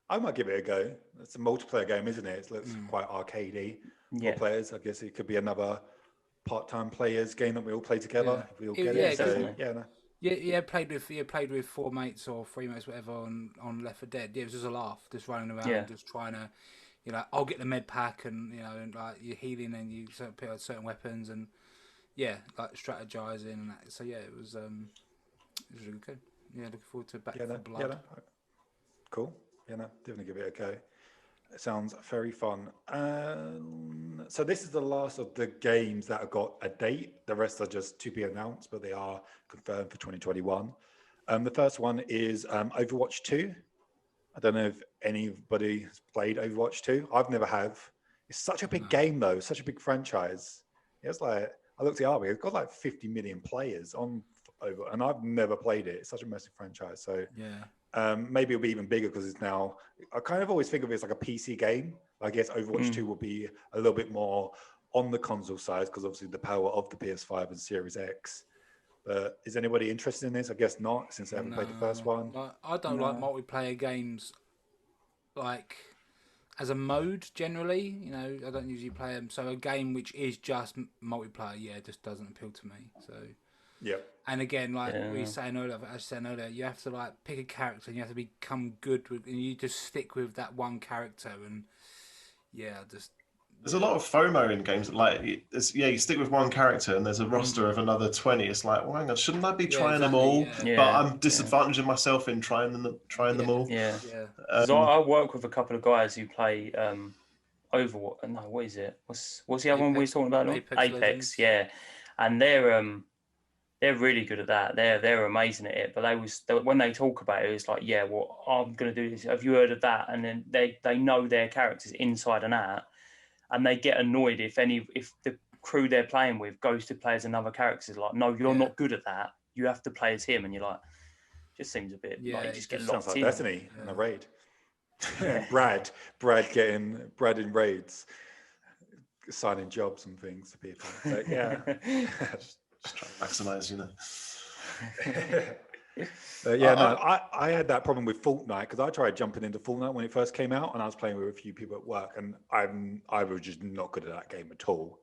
I might give it a go. It's a multiplayer game, isn't it? It looks quite arcadey for players. I guess it could be another part-time players game that we all play together if we all get it. So, played with 4 mates or 3 mates, whatever, on Left 4 Dead. Yeah, it was just a laugh, just running around, just trying to, I'll get the med pack and and like you're healing and you pick out certain weapons and like strategizing and that. So it was really good. Yeah, looking forward to Back 4 Blood. Cool. Definitely give it a go. It sounds very fun. So this is the last of the games that have got a date. The rest are just to be announced, but they are confirmed for 2021. The first one is Overwatch 2. I don't know if anybody has played Overwatch 2. I've never have. It's such a big game, though. Such a big franchise. It's like, I looked it up. It's got like 50 million players on over, and I've never played it. It's such a massive franchise. So maybe it'll be even bigger because it's now. I kind of always think of it as like a PC game. I guess Overwatch 2 will be a little bit more on the console side because obviously the power of the PS5 and Series X. But is anybody interested in this? I guess not, since they haven't played the first one. I don't like multiplayer games, like as a mode generally. I don't usually play them. So a game which is just multiplayer, just doesn't appeal to me. So. Yeah. And again, like we were saying earlier, you have to like pick a character and you have to become good with, and you just stick with that one character. And there's a lot of FOMO in games. Like, you stick with one character and there's a roster of another 20. It's like, well, hang on, shouldn't I be trying them all? But I'm disadvantaging myself in trying them all. Yeah. So I work with a couple of guys who play Overwatch. No, what is it? What's the other one we were talking about? Apex. Yeah, and they're really good at that. They're amazing at it. But when they talk about it, it's like, I'm going to do this. Have you heard of that? And then they know their characters inside and out. And they get annoyed if the crew they're playing with goes to play as another character. It's like, no, you're not good at that. You have to play as him. And you're like, just seems a bit like you just get locked like in. Destiny in a raid. Brad in raids, signing jobs and things to people. But, just trying to maximise, I had that problem with Fortnite because I tried jumping into Fortnite when it first came out, and I was playing with a few people at work, and I was just not good at that game at all.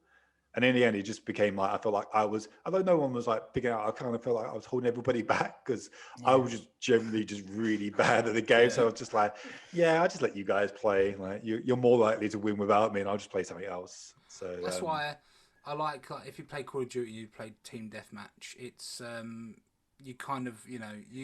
And in the end, it just became like I felt like although no one was like picking out, I kind of felt like I was holding everybody back because I was just generally just really bad at the game. So I was just like, I'll just let you guys play. Like you're more likely to win without me, and I'll just play something else. So that's why I like if you play Call of Duty, you play Team Deathmatch. It's you kind of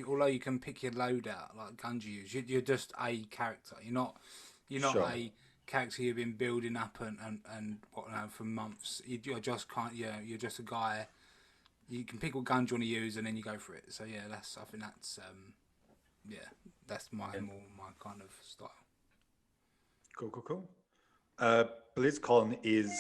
although you can pick your loadout like guns you use, you're just a character. You're not a character you've been building up and whatnot for months. You're just you're just a guy. You can pick what guns you want to use and then you go for it. So I think that's my kind of style. Cool. BlizzCon is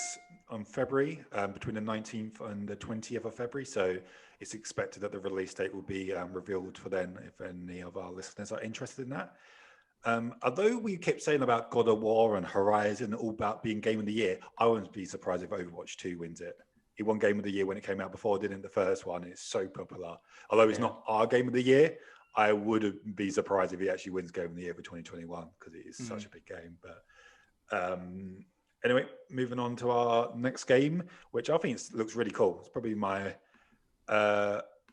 on February, between the 19th and the 20th of February. So it's expected that the release date will be revealed for then, if any of our listeners are interested in that. Although we kept saying about God of War and Horizon, all about being Game of the Year, I wouldn't be surprised if Overwatch 2 wins it. It won Game of the Year when it came out before, didn't the first one? It's so popular. Although it's not our Game of the Year, I wouldn't be surprised if he actually wins Game of the Year for 2021 because it is such a big game. But anyway, moving on to our next game, which I think looks really cool. It's probably my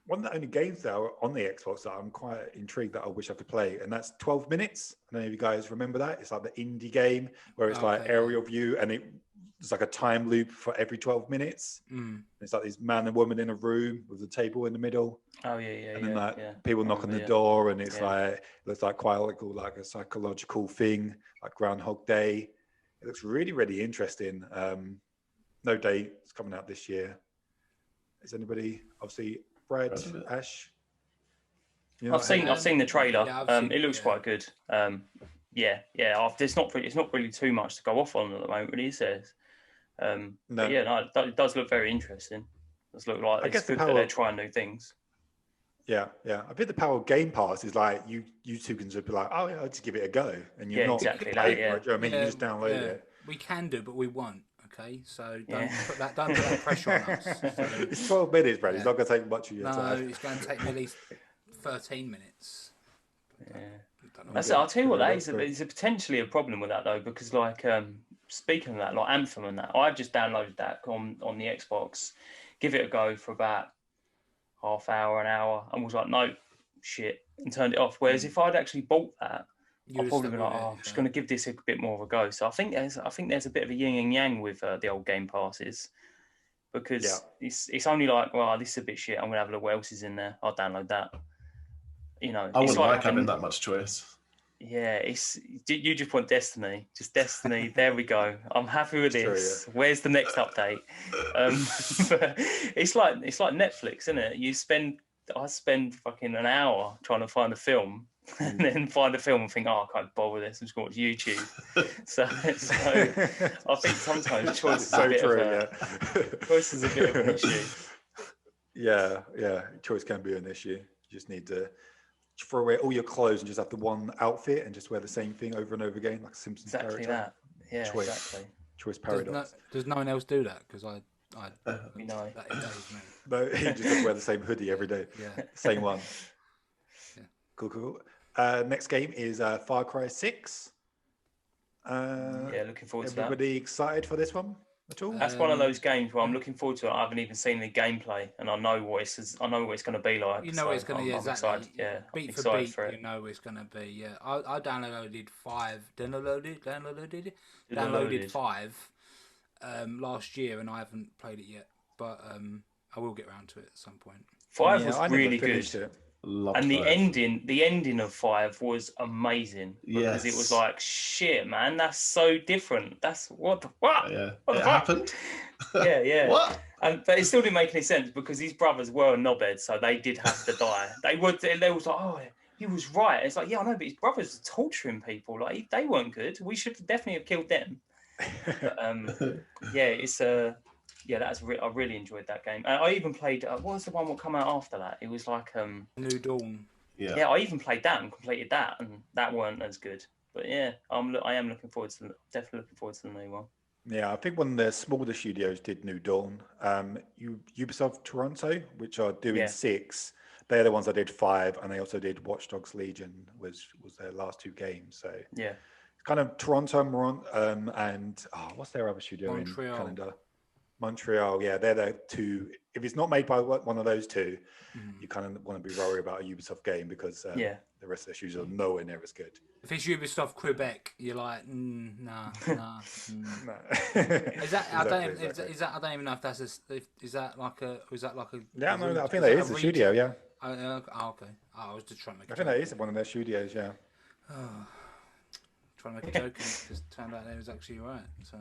one of the only games that are on the Xbox that I'm quite intrigued that I wish I could play, and that's 12 Minutes. I don't know if you guys remember that. It's like the indie game where it's like aerial view, and it's like a time loop for every 12 minutes. It's like this man and woman in a room with a table in the middle. Oh yeah. And then people knock on the door, and it's like looks like quite like a psychological thing, like Groundhog Day. It looks really, really interesting. No date. It's coming out this year. Is anybody obviously? Brad, Ash. I've seen the trailer. It looks quite good. It's not really too much to go off on at the moment, really, is there? It does look very interesting. It does look like it's good that they're trying new things. Yeah. I think the power of Game Pass is like you two can just be like, oh yeah, I'll just give it a go, and you're not exactly that. Yeah. Right? Do you know what I mean? You just download it. We can do, but we won't. Okay, so don't put that pressure on us. So, it's 12 minutes, Brad. It's not going to take much of your time. No, it's going to take me at least 13 minutes. I'll tell you what, that is potentially a problem with that though, because like speaking of that, like Anthem and that, I just downloaded that on the Xbox, give it a go for about half hour, an hour, and was like, no, shit, and turned it off. Whereas if I'd actually bought that, I'd probably be like, I'm just going to give this a bit more of a go. So I think there's a bit of a yin and yang with the old Game Passes, because it's only like, well, this is a bit shit, I'm going to have a look what else is in there. I'll download that. You know, I wouldn't like having that much choice. Yeah, you just want Destiny. Just Destiny. There we go. I'm happy with this. Where's the next update? It's like Netflix, isn't it? I spend fucking an hour trying to find a film, and then find a film and think, I can't bother with this. I'm just going to watch YouTube. so I think sometimes choice is a bit of an issue. Yeah. Choice can be an issue. You just need to throw away all your clothes and just have the one outfit and just wear the same thing over and over again, like a Simpsons character. Exactly that. Yeah, exactly. Choice paradox. Does no one else do that? Because I know. That it does, man. No, he just has to wear the same hoodie every day. Yeah. Same one. Yeah. Cool. Next game is Far Cry 6. Looking forward to that. Everybody excited for this one at all? That's one of those games where I'm looking forward to it. I haven't even seen the gameplay, and I know what it's going to be like. You know what it's going to be. I'm excited. Yeah, beat for beat, you know what it's going to be. Yeah, I downloaded 5 last year, and I haven't played it yet, but I will get around to it at some point. 5 was really good. And the ending of 5 was amazing, because it was like, shit, man, that's so different. That's what? Yeah, what happened. Yeah. What? But it still didn't make any sense, because his brothers were knobheads, so they did have to die. They was like, oh, he was right. It's like, yeah, I know, but his brothers were torturing people. Like, they weren't good. We should definitely have killed them. But, I really enjoyed that game. I even played. What was the one that come out after that? It was like New Dawn. Yeah, I even played that and completed that, and that weren't as good. But yeah, I am looking forward to definitely looking forward to the new one. Yeah, I think one of the smaller studios did New Dawn. Ubisoft Toronto, which are doing 6. They're the ones that did 5, and they also did Watch Dogs Legion, was their last 2 games. So yeah, kind of Toronto, and what's their other studio in Canada? Montreal, yeah, they're the 2. If it's not made by one of those 2, you kind of want to be worried about a Ubisoft game, because the rest of their studios are nowhere near as good. If it's Ubisoft Quebec, you're like, nah. No. Is that? I don't even know if that's is that like a? Yeah, no, I think that is the studio. Yeah. Okay. I was just trying to make. I think that is one of their studios. Yeah. Trying to make a joke, because it turned out they was actually right. So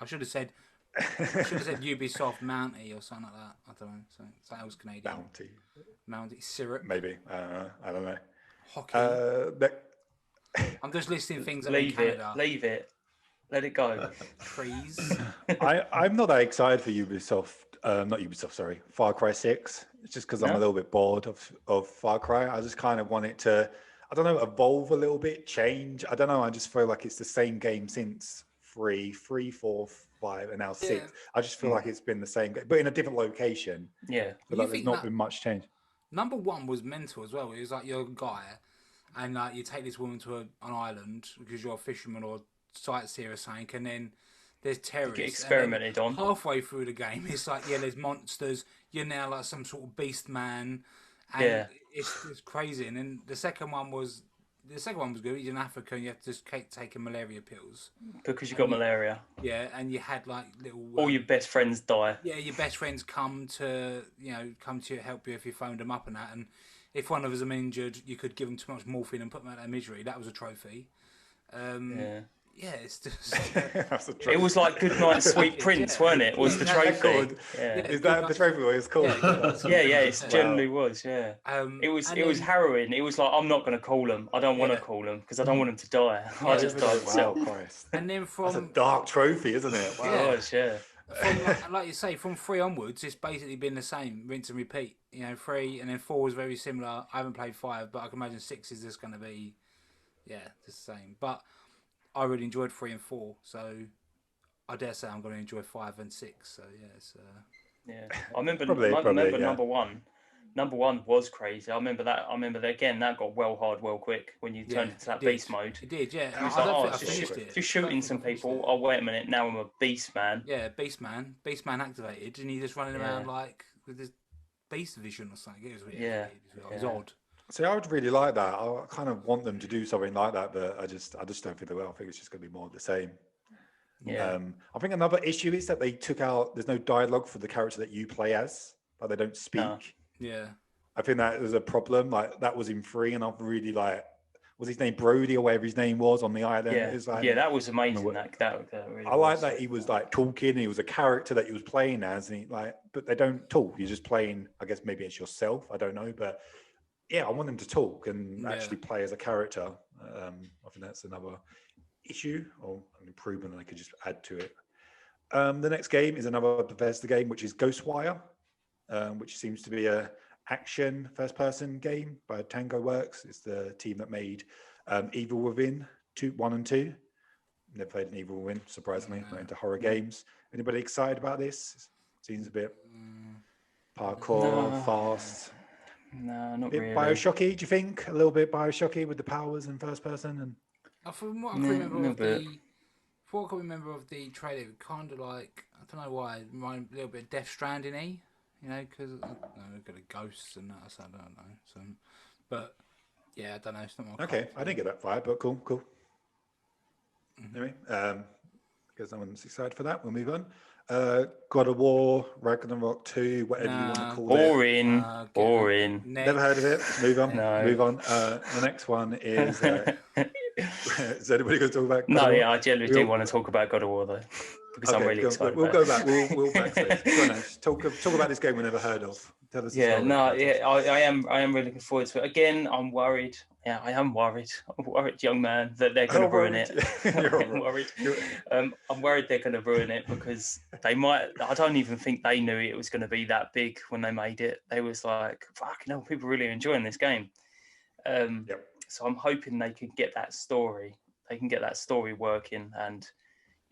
I should have said Ubisoft Mountie or something like that. I don't know. So that was Canadian. Mountie syrup. Maybe. I don't know. Hockey. I'm just listing things that are in Canada. Leave it. Let it go. Trees. I'm not that excited for Ubisoft. Not Ubisoft, sorry, Far Cry 6. It's just because I'm a No? little bit bored of Far Cry. I just kind of want it to, I don't know, evolve a little bit, change. I don't know. I just feel like it's the same game since 3, 4, 5, and now 6. I just feel like it's been the same game, but in a different location. Yeah. So like, there's not been much change. Number 1 was mental as well. It was like you're a guy, and like you take this woman to an island because you're a fisherman or sightseer or something, and then there's terrorists. Get experimented on. Halfway through the game, it's like, yeah, there's monsters. You're now like some sort of beast man, and it's crazy. And then the second one was good. You're in Africa and you have to just keep taking malaria pills Because you got malaria. Yeah, and you had like little. All your best friends die. Yeah, your best friends come to help you if you phoned them up and that. And if one of them injured, you could give them too much morphine and put them out of their misery. That was a trophy. Yeah, it's just. It was like Good Night, Sweet Prince, weren't it? Was the trophy? Is that the trophy? What it's called? Yeah, it generally was. Yeah. It was harrowing. It was like, I'm not going to call them. I don't want to call them because I don't want them to die. I just died myself. And then that's a dark trophy, isn't it? Wow. It was, yeah. From, like you say, from 3 onwards, it's basically been the same, rinse and repeat. 3 and then 4 was very similar. I haven't played 5, but I can imagine 6 is just going to be, the same. But I really enjoyed 3 and 4, so I dare say I'm going to enjoy 5 and 6. So I remember number 1. Number 1 was crazy. I remember that again. That got well hard, well quick when you turned into that beast mode. It did, yeah. I finished it. If you're shooting some people, oh wait a minute, now I'm a beast man. Yeah, beast man activated, and you're just running around like with this beast vision or something. It was weird. Yeah, it was odd. See, I would really like that. I kind of want them to do something like that, but I just don't think they will. I think it's just going to be more of the same. Yeah. I think another issue is that they took out. There's no dialogue for the character that you play as. Like they don't speak. No. Yeah. I think that was a problem. Like that was in 3, and I've really was his name Brody or whatever his name was on the island? Yeah. It was like, that was amazing. That really I like that he was like talking. He was a character that he was playing as, and but they don't talk. You're just playing. I guess maybe it's yourself. I don't know, but. Yeah, I want him to talk and actually play as a character. I think that's another issue or an improvement I could just add to it. The next game is another Bethesda game, which is Ghostwire, which seems to be a action first-person game by Tango Works. It's the team that made Evil Within 1 and 2. Never played an Evil Within, surprisingly. Not into horror games. Anybody excited about this? Seems a bit parkour, fast. No, not really. Bioshocky, do you think? A little bit Bioshocky with the powers in first person? And from what I can remember of the trailer, it kind of like, I don't know why, it reminded a little bit of Death Stranding-y, because we've got a ghosts and that, so I don't know. So, but yeah, I don't know. It's not my okay, I didn't get that vibe, but cool. Anyway, because someone's excited for that, we'll move on. God of War, Ragnarok 2, whatever you want to call it. Boring. Never heard of it. Move on. Move on. The next one is. Is anybody going to talk about? God of War? I generally do want to talk about God of War though, because I'm really excited. We'll go back. We'll backstage. Talk about this game we never heard of. Tell us. I am really looking forward to it. Again, I'm worried. Yeah, I am worried. I'm worried, young man, that they're going to ruin it. I'm worried. I'm worried they're going to ruin it because they might. I don't even think they knew it was going to be that big when they made it. They was like, "Fucking hell, people are really enjoying this game." So I'm hoping they can get that story. They can get that story working, and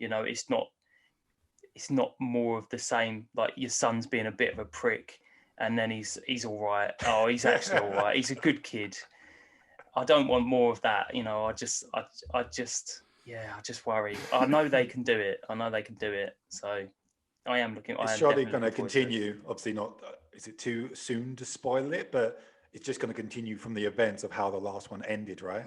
it's not more of the same. Like your son's being a bit of a prick, and then he's all right. Oh, he's actually all right. He's a good kid. I don't want more of that, I just worry. I know they can do it. So I am looking. It's surely going to continue. Obviously, not. Is it too soon to spoil it? But it's just going to continue from the events of how the last one ended, right?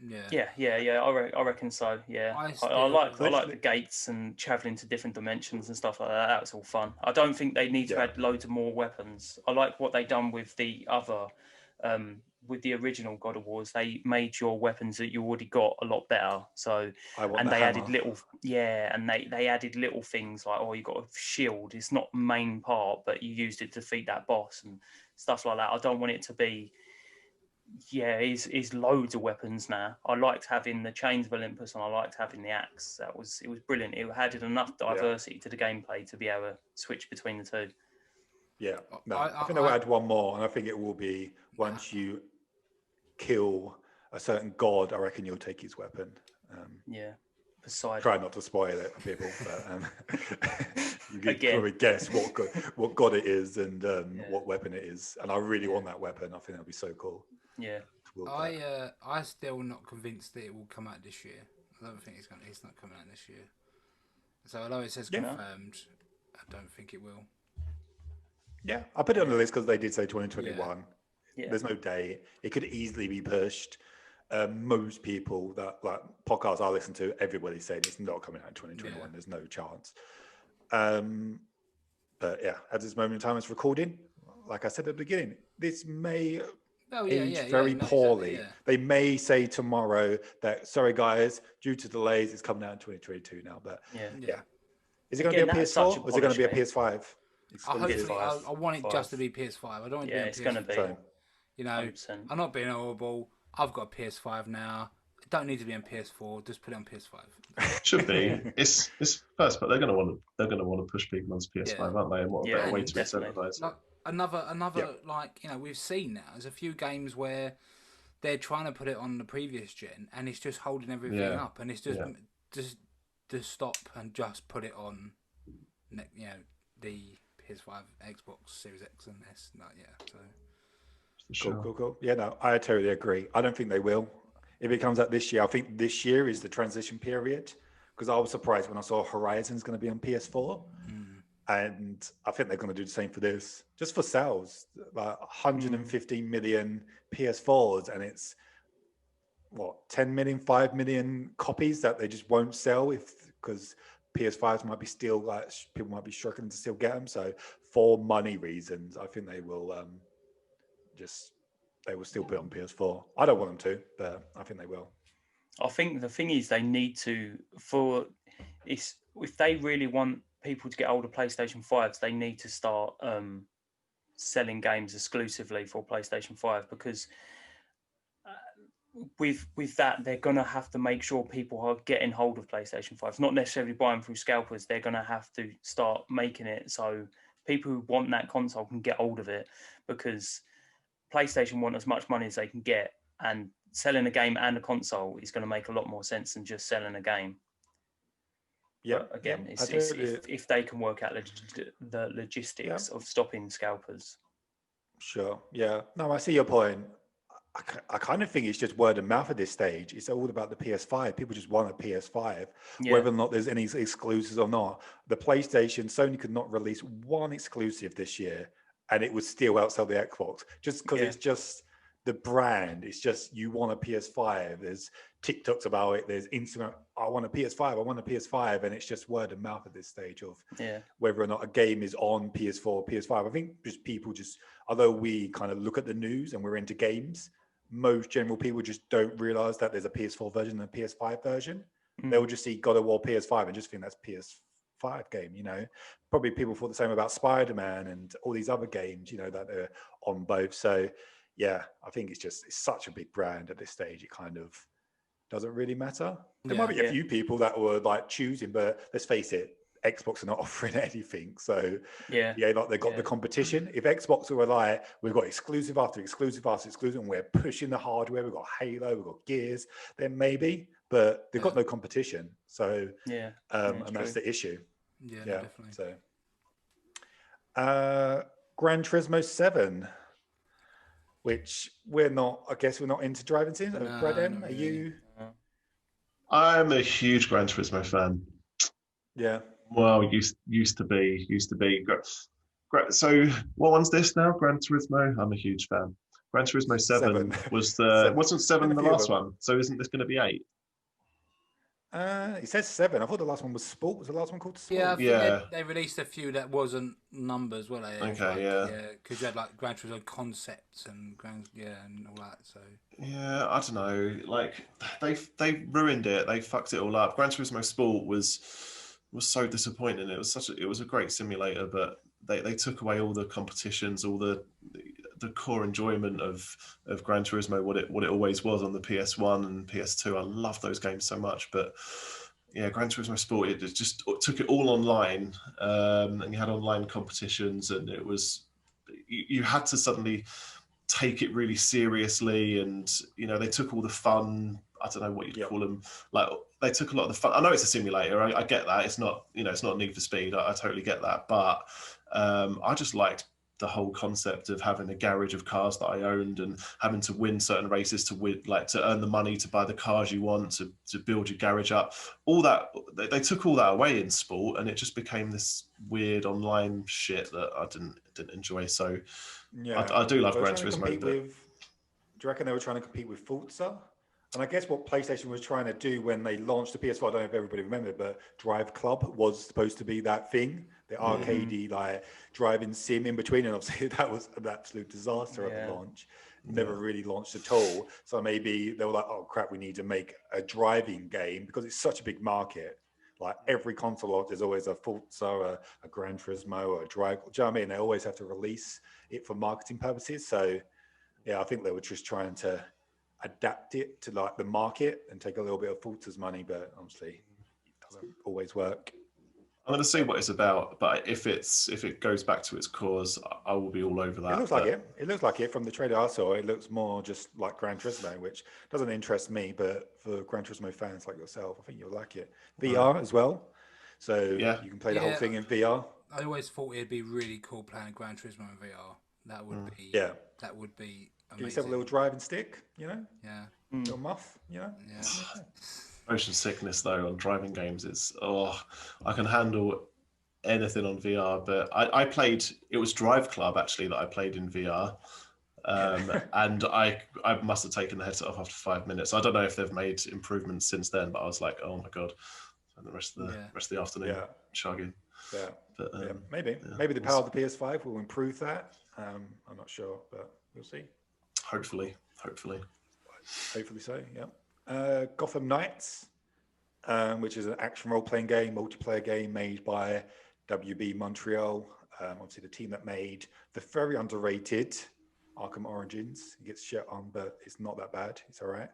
Yeah. I reckon so. Yeah, I like the gates and traveling to different dimensions and stuff like that. That's all fun. I don't think they need to add loads of more weapons. I like what they done with the other. With the original God of Wars, they made your weapons that you already got a lot better. So, added little, and they added little things like, you got a shield. It's not main part, but you used it to defeat that boss and stuff like that. I don't want it to be Yeah, he's loads of weapons now. I liked having the Chains of Olympus and I liked having the axe. It was brilliant. It added enough diversity to the gameplay to be able to switch between the two. Yeah, no, I think they'll add one more, and I think it will be once you kill a certain god, I reckon you'll take his weapon. Yeah, Poseidon. Try not to spoil it for people, but you can probably guess what god it is and what weapon it is. And I really want that weapon. I think that'll be so cool. Yeah, I still not convinced that it will come out this year. I don't think it's not coming out this year. So although it says confirmed, I don't think it will. Yeah, I put it on the list because they did say 2021. Yeah. There's no date. It could easily be pushed. Most people that like podcasts I listen to, everybody's saying it's not coming out in 2021. Yeah. There's no chance. But yeah, at this moment in time, it's recording. Like I said at the beginning, this may age very poorly. Exactly, yeah. They may say tomorrow that, sorry guys, due to delays, it's coming out in 2022 now. But yeah. Is it going to be a PS4 or is it going to be a PS5? I want it just to be PS5. I don't want it to be a PS4. It's going to be. You know, 100%. I'm not being horrible. I've got a PS5 now. It don't need to be on PS4. Just put it on PS5. Should be. It's first, but they're going to want to push people onto PS5, aren't they? And what a better way to incentivize. Like another like, you know, we've seen now. There's a few games where they're trying to put it on the previous gen, and it's just holding everything up, and it's just stop and just put it on, you know, the PS5, Xbox Series X and S. So cool. Yeah, no, I totally agree. I don't think they will. If it comes out this year, I think this year is the transition period, because I was surprised when I saw Horizon's going to be on PS4, and I think they're going to do the same for this, just for sales. Like 150 million PS4s, and it's 10 million, 5 million copies that they just won't sell because PS5s might be still like people might be struggling to still get them. So for money reasons, I think they will they will still put it on PS4. I don't want them to, but I think they will. I think the thing is they need to if they really want people to get older PlayStation 5s, they need to start selling games exclusively for PlayStation 5, because with that, they're going to have to make sure people are getting hold of PlayStation 5s, not necessarily buying through scalpers. They're going to have to start making it so people who want that console can get hold of it, because PlayStation want as much money as they can get, and selling a game and a console is going to make a lot more sense than just selling a game. Yeah, again, if they can work out the logistics of stopping scalpers. Sure. Yeah. No, I see your point. I kind of think it's just word of mouth at this stage. It's all about the PS5. People just want a PS5, whether or not there's any exclusives or not. The PlayStation, Sony could not release one exclusive this year, and it would still outsell the Xbox, just because it's just the brand. It's just, you want a PS5. There's TikToks about it. There's Instagram. I want a PS5. I want a PS5. And it's just word of mouth at this stage of whether or not a game is on PS4, PS5. I think just people although we kind of look at the news and we're into games, most general people just don't realize that there's a PS4 version and a PS5 version. They'll just see God of War PS5 and just think that's PS5 game, you know. Probably people thought the same about Spider-Man and all these other games, you know, that are on both. So yeah, I think it's such a big brand at this stage. It kind of doesn't really matter. There might be a few people that were like choosing, but let's face it, Xbox are not offering anything. So like they've got the competition. If Xbox were like, we've got exclusive after exclusive after exclusive, and we're pushing the hardware, we've got Halo, we've got Gears, then maybe, but they've got no competition. So and that's the issue. Yeah, definitely. So Gran Turismo 7, which we're not into driving sims. Brad M, are you? I'm a huge Gran Turismo fan. Yeah. Well, used to be. So what one's this now? Gran Turismo. I'm a huge fan. Gran Turismo 7 was wasn't 7 the last one? So isn't this going to be 8? It says 7. I thought the last one was Sport. Was the last one called Sport? Yeah, they released a few that wasn't numbers, were they? Because you had like Gran Turismo concepts and and all that. So yeah, I don't know. Like they ruined it. They fucked it all up. Gran Turismo Sport was so disappointing. It was a great simulator, but they took away all the competitions, all the the core enjoyment of Gran Turismo, what it always was on the PS1 and PS2. I love those games so much, but yeah, Gran Turismo Sport, it just took it all online, and you had online competitions, and it was you had to suddenly take it really seriously, and they took all the fun. I don't know what you'd call them. Like they took a lot of the fun. I know it's a simulator. I get that. It's not it's not Need for Speed. I totally get that. But I just liked the whole concept of having a garage of cars that I owned and having to win certain races to win, like to earn the money to buy the cars you want, to build your garage up. All that, they took all that away in sport, and it just became this weird online shit that I didn't enjoy. So yeah, I do love They were Gran trying to Turismo. compete with, do you reckon they were trying to compete with Forza? And I guess what PlayStation was trying to do when they launched the PS4, I don't know if everybody remembered, but Drive Club was supposed to be that thing, the arcadey like driving sim in between, and obviously that was an absolute disaster at the launch. Never really launched at all. So maybe they were like, oh crap, we need to make a driving game because it's such a big market. Like every console, there's always a Forza, a Gran Turismo, or a Drive. Do you know what I mean? They always have to release it for marketing purposes. So yeah, I think they were just trying to adapt it to like the market and take a little bit of Forza's money, but obviously it doesn't always work. I'm going to see what it's about, but if it goes back to its cause, I will be all over that. It looks like it. It looks like it from the trailer I saw. It looks more just like Gran Turismo, which doesn't interest me, but for Gran Turismo fans like yourself, I think you'll like it. VR as well, so you can play the whole thing in VR. I always thought it'd be really cool playing Gran Turismo in VR. That would be that would be amazing. Give yourself a little driving stick, Yeah. Little muff, Yeah. Motion sickness though on driving games is I can handle anything on VR, but I played, it was Drive Club actually that I played in VR, and I must have taken the headset off after 5 minutes. I don't know if they've made improvements since then, but I was like, oh my god, and the rest of the afternoon chugging. But, maybe the power of the PS5 will improve that. I'm not sure, but we'll see. Hopefully so. Yeah. Gotham Knights, which is an action role-playing game, multiplayer game made by WB Montreal. Obviously, the team that made the very underrated Arkham Origins. It gets shit on, but it's not that bad. It's all right.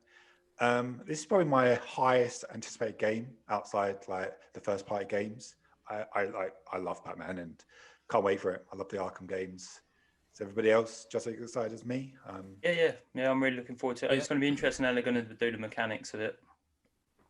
This is probably my highest anticipated game outside like the first-party games. I love Batman and can't wait for it. I love the Arkham games. Is everybody else just as excited as me? Yeah. I'm really looking forward to it. It's going to be interesting how they're going to do the mechanics of it.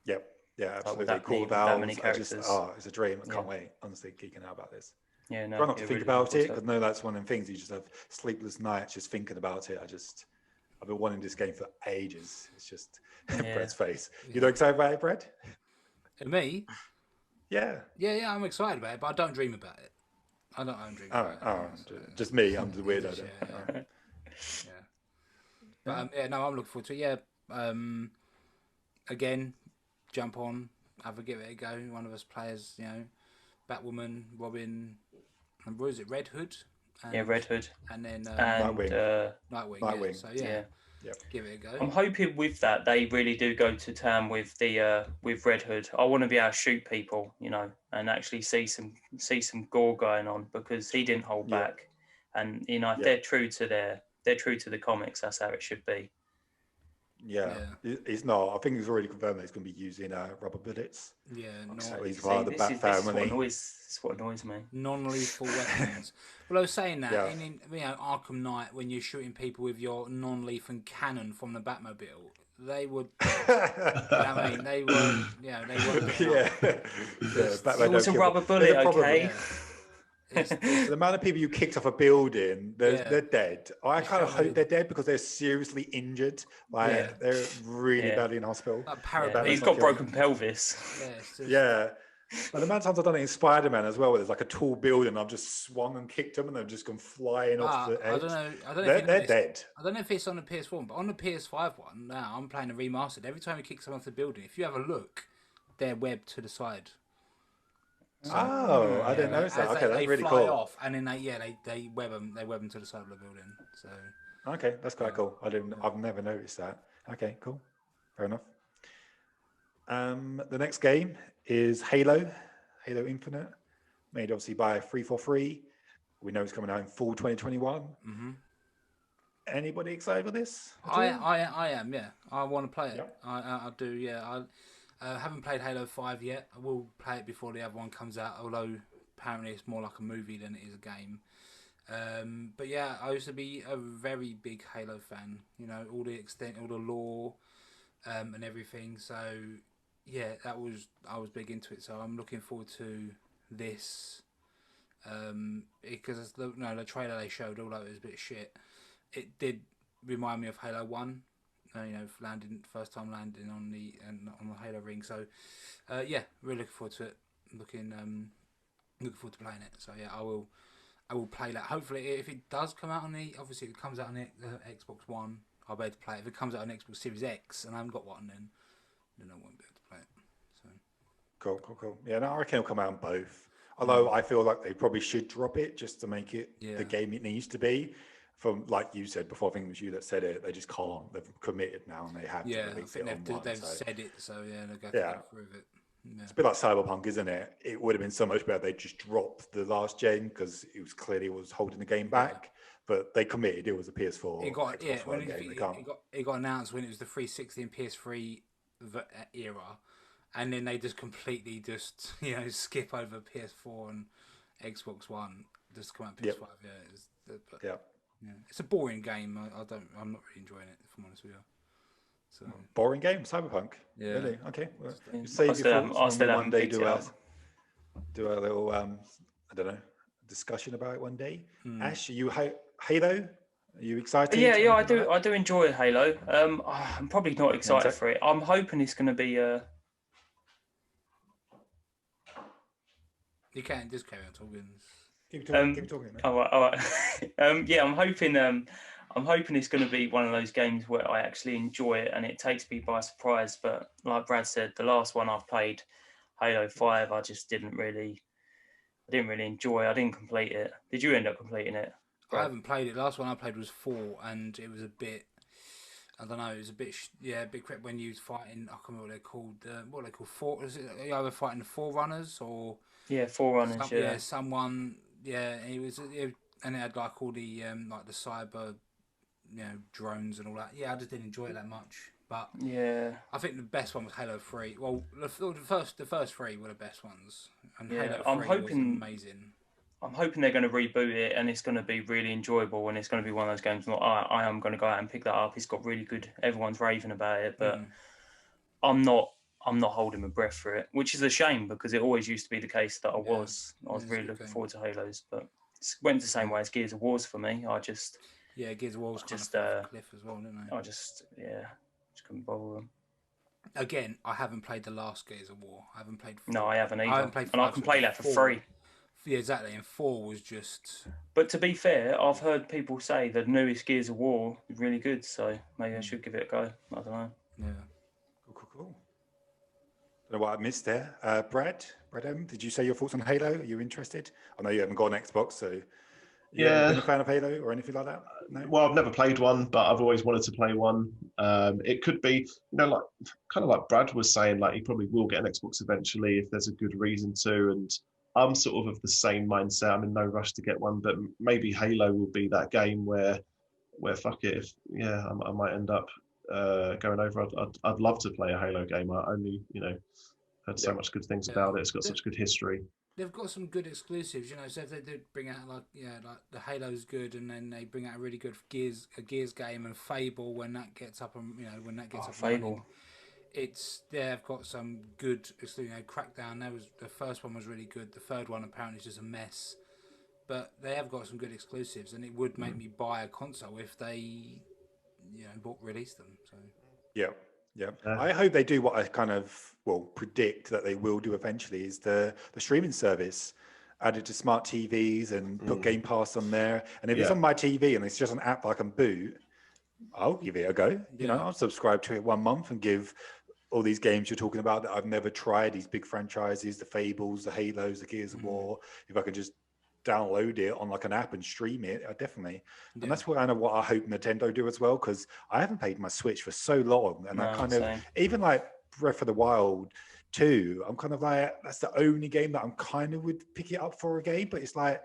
Yep. Yeah, absolutely. That Cool that many Valves. characters. It's a dream. I can't wait. Honestly, geeking out about this. Yeah, no. Try not to think really about it because no, that's one of the things. You just have sleepless nights just thinking about it. I've been wanting this game for ages. It's just Brad's face. You not excited about it, Brad? Me? Yeah. Yeah, I'm excited about it, but I don't dream about it. I don't dream about it. So, just me. I'm the weirdo. But I'm looking forward to it. Yeah. Again, jump on, have a give it a go. One of us players, Batwoman, Robin, and what is it, Red Hood? Red Hood. And then Nightwing. Nightwing. So give it a go. I'm hoping with that they really do go to town with the with Red Hood. I want to be able to shoot people, and actually see some gore going on because he didn't hold back. And if they're true to the comics, that's how it should be. Yeah. It's not. I think it's already confirmed that it's going to be using rubber bullets. Yeah, he's part of the Bat family. This is what annoys me. Non-lethal weapons. Well, I was saying that in Arkham Knight, when you're shooting people with your non-lethal cannon from the Batmobile, they would. They weren't. They weren't. It was a rubber bullet, okay. Yeah. The amount of people you kicked off a building, they're dead. I kind of hope they're dead because they're seriously injured. They're really badly in hospital. He's got broken pelvis. Yeah. But the amount of times I've done it in Spider-Man as well, where there's like a tall building, I've just swung and kicked them and they've just gone flying off the edge. I don't know. They're dead. I don't know if it's on the PS4, but on the PS5 one, now I'm playing a remastered. Every time you kick someone off the building, if you have a look, they're webbed to the side. So, I didn't notice that. Okay, that's really cool. They fly off, and then they web them. They web them to the side of the building. So okay, that's quite cool. I've never noticed that. Okay, cool. Fair enough. The next game is Halo Infinite, made obviously by 343. We know it's coming out in fall 2021. Anybody excited for this? I am, yeah. I want to play it. Yep. I do, yeah. I haven't played Halo 5 yet. I will play it before the other one comes out, although apparently it's more like a movie than it is a game. But yeah, I used to be a very big Halo fan. You know, all the lore, and everything. So yeah, I was big into it. So I'm looking forward to this. Because the trailer they showed, although it was a bit shit, it did remind me of Halo 1. First time landing on the Halo ring. So yeah, really looking forward to it. Looking forward to playing it. So yeah, I will play that. Hopefully, if it does come out on obviously it comes out on the Xbox One, I'll be able to play it. If it comes out on Xbox Series X and I haven't got one, then I won't be able to play it. So Cool. Yeah, no, I reckon it'll come out on both. Although I feel like they probably should drop it just to make it the game it needs to be. From like you said before, I think it was you that said it. They just can't. They've committed now, and they have to release it on one. They've said it, so yeah, they'll go through it. Yeah. It's a bit like Cyberpunk, isn't it? It would have been so much better if they just dropped the last gen because it was clearly holding the game back. But they committed. It was a PS4. It got announced when it was the 360 and PS3 era, and then they just completely skip over PS4 and Xbox One just come out PS5. Yeah, it's a boring game. I'm not really enjoying it, if I'm honest with you. So boring game, Cyberpunk. Yeah. Really? Okay. Well, I still haven't picked it up. Do a little I don't know, discussion about it one day. Ash, are you Halo? Are you excited? Yeah, I do. I do enjoy Halo. I'm probably not excited for it. I'm hoping it's going to be. You can just carry on talking. Keep talking. All right. Yeah, I'm hoping it's going to be one of those games where I actually enjoy it and it takes me by surprise. But like Brad said, the last one I've played, Halo 5, I just didn't really enjoy. I didn't complete it. Did you end up completing it? I haven't played it. The last one I played was 4, and it was a bit. I don't know. It was a bit. A bit crap when you was fighting. I can't remember what they're called. What are they called? Is it either fighting the Forerunners or? Yeah, Forerunners. Someone. Yeah, it was. And it had like all the like the cyber, drones and all that. Yeah, I just didn't enjoy it that much. But yeah, I think the best one was Halo 3. Well, the first 3 were the best ones, and Halo 3 was amazing. I'm hoping they're going to reboot it and it's going to be really enjoyable and it's going to be one of those games where I am going to go out and pick that up. It's got really good. Everyone's raving about it, but I'm not holding my breath for it, which is a shame because it always used to be the case that I was really looking forward to Halos, but it went the same way as Gears of War for me. Gears of War was just a cliff as well, didn't they? I just couldn't bother them. Again, I haven't played the last Gears of War. I haven't played 4. No, I haven't either. I can play that for free. Yeah, exactly. And 4 was just. But to be fair, I've heard people say the newest Gears of War is really good, so maybe I should give it a go. I don't know. Yeah. Cool. Don't know what I missed there. Brad M, did you say your thoughts on Halo? Are you interested? I know you haven't got an Xbox, so you haven't been a fan of Halo or anything like that? No? Well, I've never played one, but I've always wanted to play one. It could be, like kind of like Brad was saying, like he probably will get an Xbox eventually if there's a good reason to. And I'm sort of the same mindset. I'm in no rush to get one, but maybe Halo will be that game where fuck it. I might end up going over. I'd love to play a Halo game. I only heard so much good things about it. It's got such good history. They've got some good exclusives, So if they did bring out like the Halo's good, and then they bring out a really good Gears game and Fable when that gets up and Fable. Running. They've got some good, Crackdown. The first one was really good. The third one apparently is just a mess, but they have got some good exclusives, and it would make me buy a console if they, released them. So yeah. I hope they do what I kind of predict that they will do eventually is the streaming service added to smart TVs and put Game Pass on there. And if it's on my TV and it's just an app I can boot, I'll give it a go. I'll subscribe to it 1 month and give all these games you're talking about that I've never tried, these big franchises, the Fables, the Halos, the Gears of War. If I can just download it on like an app and stream it, definitely. And that's kind of what I hope Nintendo do as well, because I haven't played my Switch for so long, and I kind of even like Breath of the Wild 2, I'm kind of like, that's the only game that I'm kind of would pick it up for a game, but it's like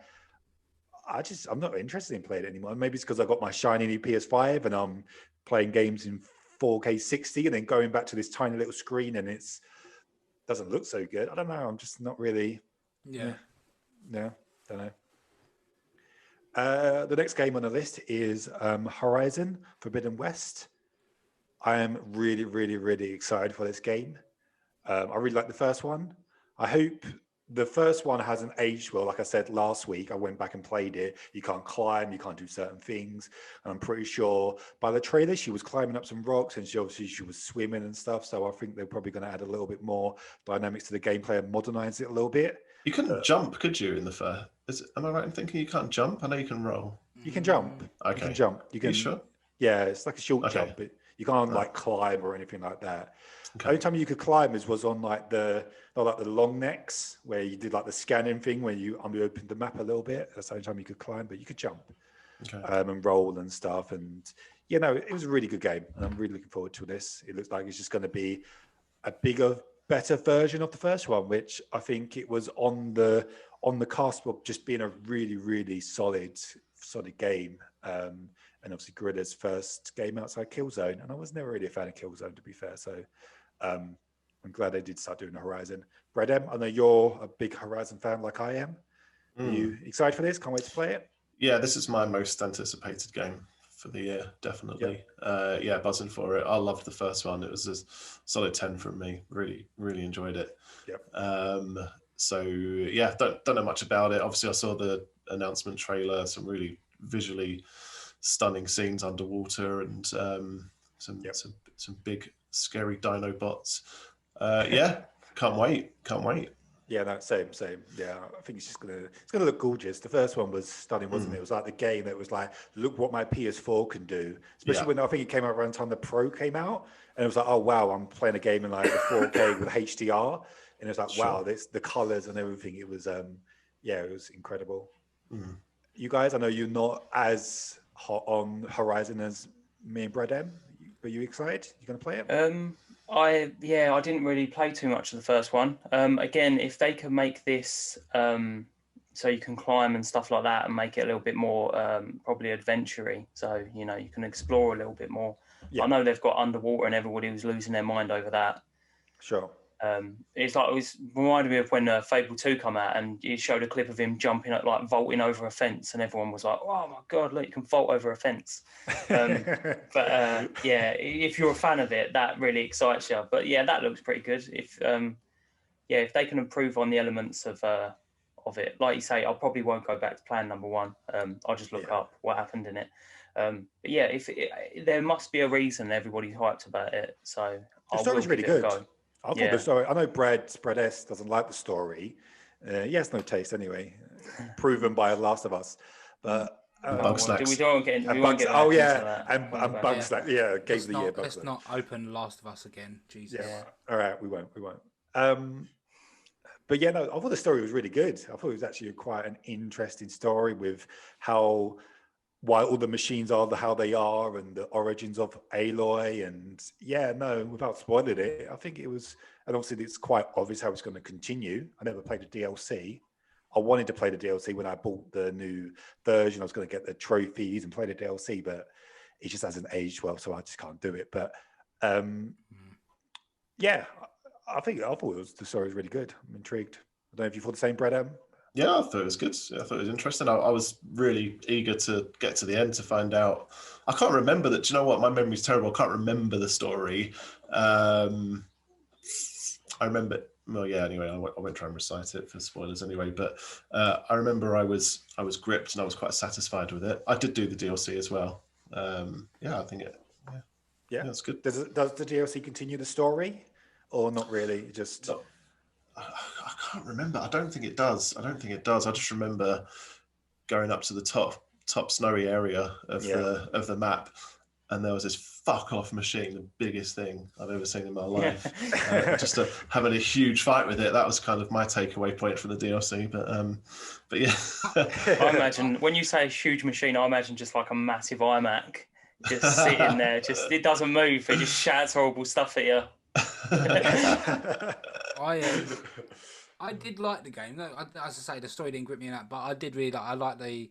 I'm not interested in playing it anymore. Maybe it's because I got my shiny new PS5 and I'm playing games in 4K 60 and then going back to this tiny little screen and doesn't look so good. I don't know. I'm just not really. Yeah. No, don't know. The next game on the list is Horizon Forbidden West. I am really, really, really excited for this game. I really like the first one. I hope the first one hasn't aged well. Like I said last week, I went back and played it. You can't climb, you can't do certain things. And I'm pretty sure by the trailer, she was climbing up some rocks and she was swimming and stuff. So I think they're probably going to add a little bit more dynamics to the gameplay and modernize it a little bit. You couldn't jump, could you, in the first? Am I right in thinking you can't jump? I know you can roll. You can jump. Okay. You can jump. Are you sure? Yeah, it's like a short jump. But you can't like climb or anything like that. Okay. The only time you could climb was on like the long necks where you did like the scanning thing where you opened the map a little bit. That's the only time you could climb, but you could jump and roll and stuff. And it was a really good game, and I'm really looking forward to this. It looks like it's just going to be a bigger, better version of the first one, which I think it was on the cusp of just being a really, really solid game. And obviously Guerrilla's first game outside Killzone, and I was never really a fan of Killzone, to be fair. So I'm glad they did start doing the Horizon. Bredem, I know you're a big Horizon fan like I am. Are you excited for this? Can't wait to play it. Yeah, this is my most anticipated game for the year, definitely. Buzzing for it. I loved the first one. It was a solid 10 from me. Really, really enjoyed it. Yep. Don't know much about it. Obviously, I saw the announcement trailer, some really visually stunning scenes underwater and some big scary dino bots. Can't wait. Yeah, no, same. Yeah, I think it's gonna look gorgeous. The first one was stunning, wasn't it? It was like the game that was like, look what my PS4 can do. Especially when I think it came out around the time the Pro came out, and it was like, oh wow, I'm playing a game in like the 4K with HDR, and it was like, wow, this the colors and everything. It was it was incredible. You guys, I know you're not as hot on Horizon as me and Bredem. Were you excited? You gonna play it? I didn't really play too much of the first one. Again, if they could make this so you can climb and stuff like that and make it a little bit more probably adventure-y, so you can explore a little bit more. I know they've got underwater and everybody was losing their mind over that. Sure. It reminded me of when Fable 2 come out and it showed a clip of him jumping up, like vaulting over a fence, and everyone was like, oh my god, look, you can vault over a fence. If you're a fan of it, that really excites you. But yeah, that looks pretty good. If they can improve on the elements of it, like you say, I probably won't go back to plan number one. I'll just look up what happened in it. There must be a reason everybody's hyped about it. So the story's really good. I thought the story. I know Brad S doesn't like the story. He has no taste anyway, proven by Last of Us. But Bugsnax. We don't get into that. And Bugsnax. Yeah, Game of the Year. Let's not open Last of Us again. Jesus. Yeah. All right, we won't. But I thought the story was really good. I thought it was actually quite an interesting story with why all the machines are how they are and the origins of Aloy. And without spoiling it, I think it was, and obviously it's quite obvious how it's going to continue. I never played the DLC. I wanted to play the DLC when I bought the new version. I was going to get the trophies and play the DLC, but it just hasn't aged well, so I just can't do it. But I thought the story was really good. I'm intrigued. I don't know if you thought the same, Brad. Yeah, I thought it was good. I thought it was interesting. I was really eager to get to the end to find out. I can't remember that. Do you know what? My memory's terrible. I can't remember the story. I remember. Well, yeah. Anyway, I won't try and recite it for spoilers anyway. But I remember I was gripped and I was quite satisfied with it. I did do the DLC as well. I think it. Yeah, that's good. Does the DLC continue the story, or not really? Just. No. I can't remember. I don't think it does. I just remember going up to the top snowy area of the map, and there was this fuck off machine, the biggest thing I've ever seen in my life. Just having a huge fight with it. That was kind of my takeaway point from the DLC. But yeah. I imagine when you say a huge machine, I imagine just like a massive iMac just sitting there. Just it doesn't move. It just shouts horrible stuff at you. I did like the game. No, as I say, the story didn't grip me in that, but I did really like. I like the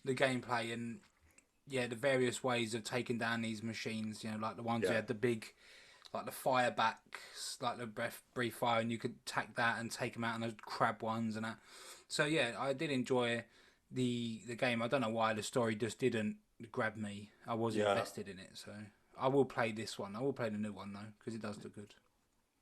gameplay and the various ways of taking down these machines. You know, like the ones who had the big, like the fire backs, like the brief fire, and you could attack that and take them out, and those crab ones and that. So yeah, I did enjoy the game. I don't know why the story just didn't grab me. I was invested in it, so I will play this one. I will play the new one though, because it does look good.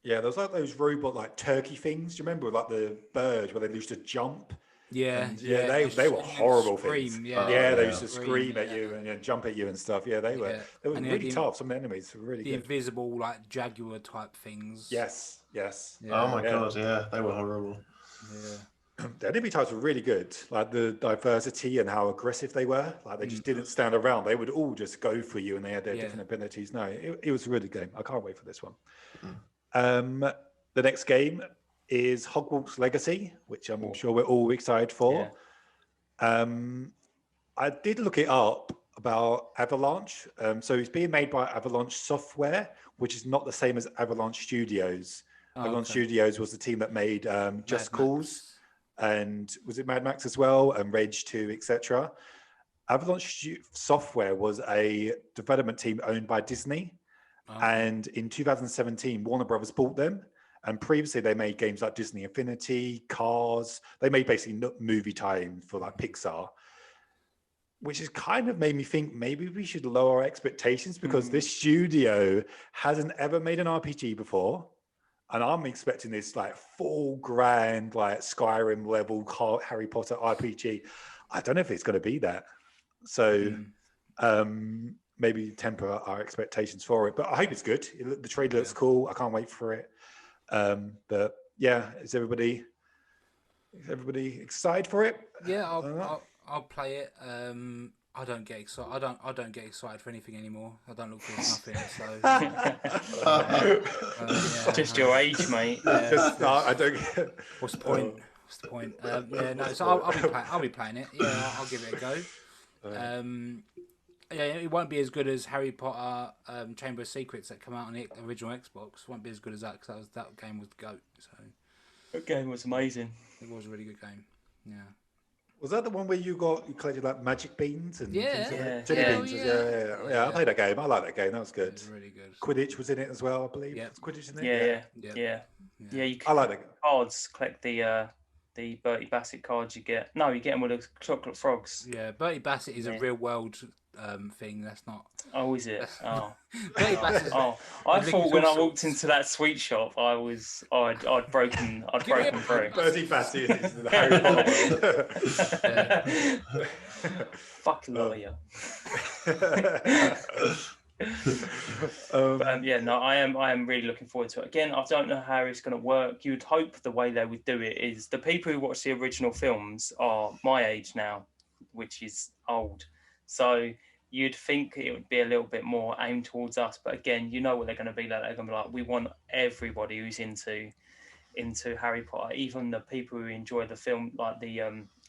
Yeah, there's like those robot like turkey things. Do you remember like the bird where they used to jump? Yeah, And, they were horrible scream, things. Yeah, they used to scream at you and jump at you and stuff. Yeah, they were really tough. Some enemies were really good. The invisible like jaguar type things. Yes. Yeah. Oh my god, yeah, they were horrible. Yeah. The enemy types were really good, like the diversity and how aggressive they were. Like they just didn't stand around; they would all just go for you, and they had their different abilities. No, it was a really good game. I can't wait for this one. The next game is Hogwarts Legacy, which I'm sure we're all excited for. Yeah. I did look it up about Avalanche. So it's being made by Avalanche Software, which is not the same as Avalanche Studios. Avalanche Studios was the team that made Just Cause. And was it Mad Max as well, and Rage 2, etc. Avalanche Software was a development team owned by Disney, and in 2017, Warner Brothers bought them. And previously, they made games like Disney Infinity, Cars. They made basically movie time for like Pixar, which has kind of made me think maybe we should lower our expectations, because this studio hasn't ever made an RPG before. And I'm expecting this like full grand, like Skyrim level Harry Potter RPG. I don't know if it's going to be that. So maybe temper our expectations for it. But I hope it's good. The trailer looks cool. I can't wait for it. But yeah, is everybody excited for it? Yeah, I'll play it. I don't get excited. I don't get excited for anything anymore. I don't look forward to nothing. So just your age, mate. I don't get. What's the point? So I'll be playing it. Yeah, I'll give it a go. It won't be as good as Harry Potter Chamber of Secrets that come out on the original Xbox. It won't be as good as that, because that game was the GOAT. So that game was amazing. It was a really good game. Yeah. Was that the one where you collected like magic beans and beans? Yeah. I played that game. I like that game. That was good. It was really good. Quidditch was in it as well, I believe. Yeah. Quidditch in it. Yeah. I like that. Cards, collect the Bertie Bassett cards you get. No, you get them with the chocolate frogs. Yeah, Bertie Bassett is a real world thing. That's not. Oh, is it? Oh. Bertie Bassett. I thought when I walked into that sweet shop, I'd broken through. Bertie Bassett is the Harry Potter world. Fuck lawyer. I am really looking forward to it. Again, I don't know how it's going to work. You'd hope the way they would do it is the people who watch the original films are my age now, which is old. So you'd think it would be a little bit more aimed towards us. But again, you know what they're going to be like. They're going to be like, we want everybody who's into Harry Potter, even the people who enjoy the film, like the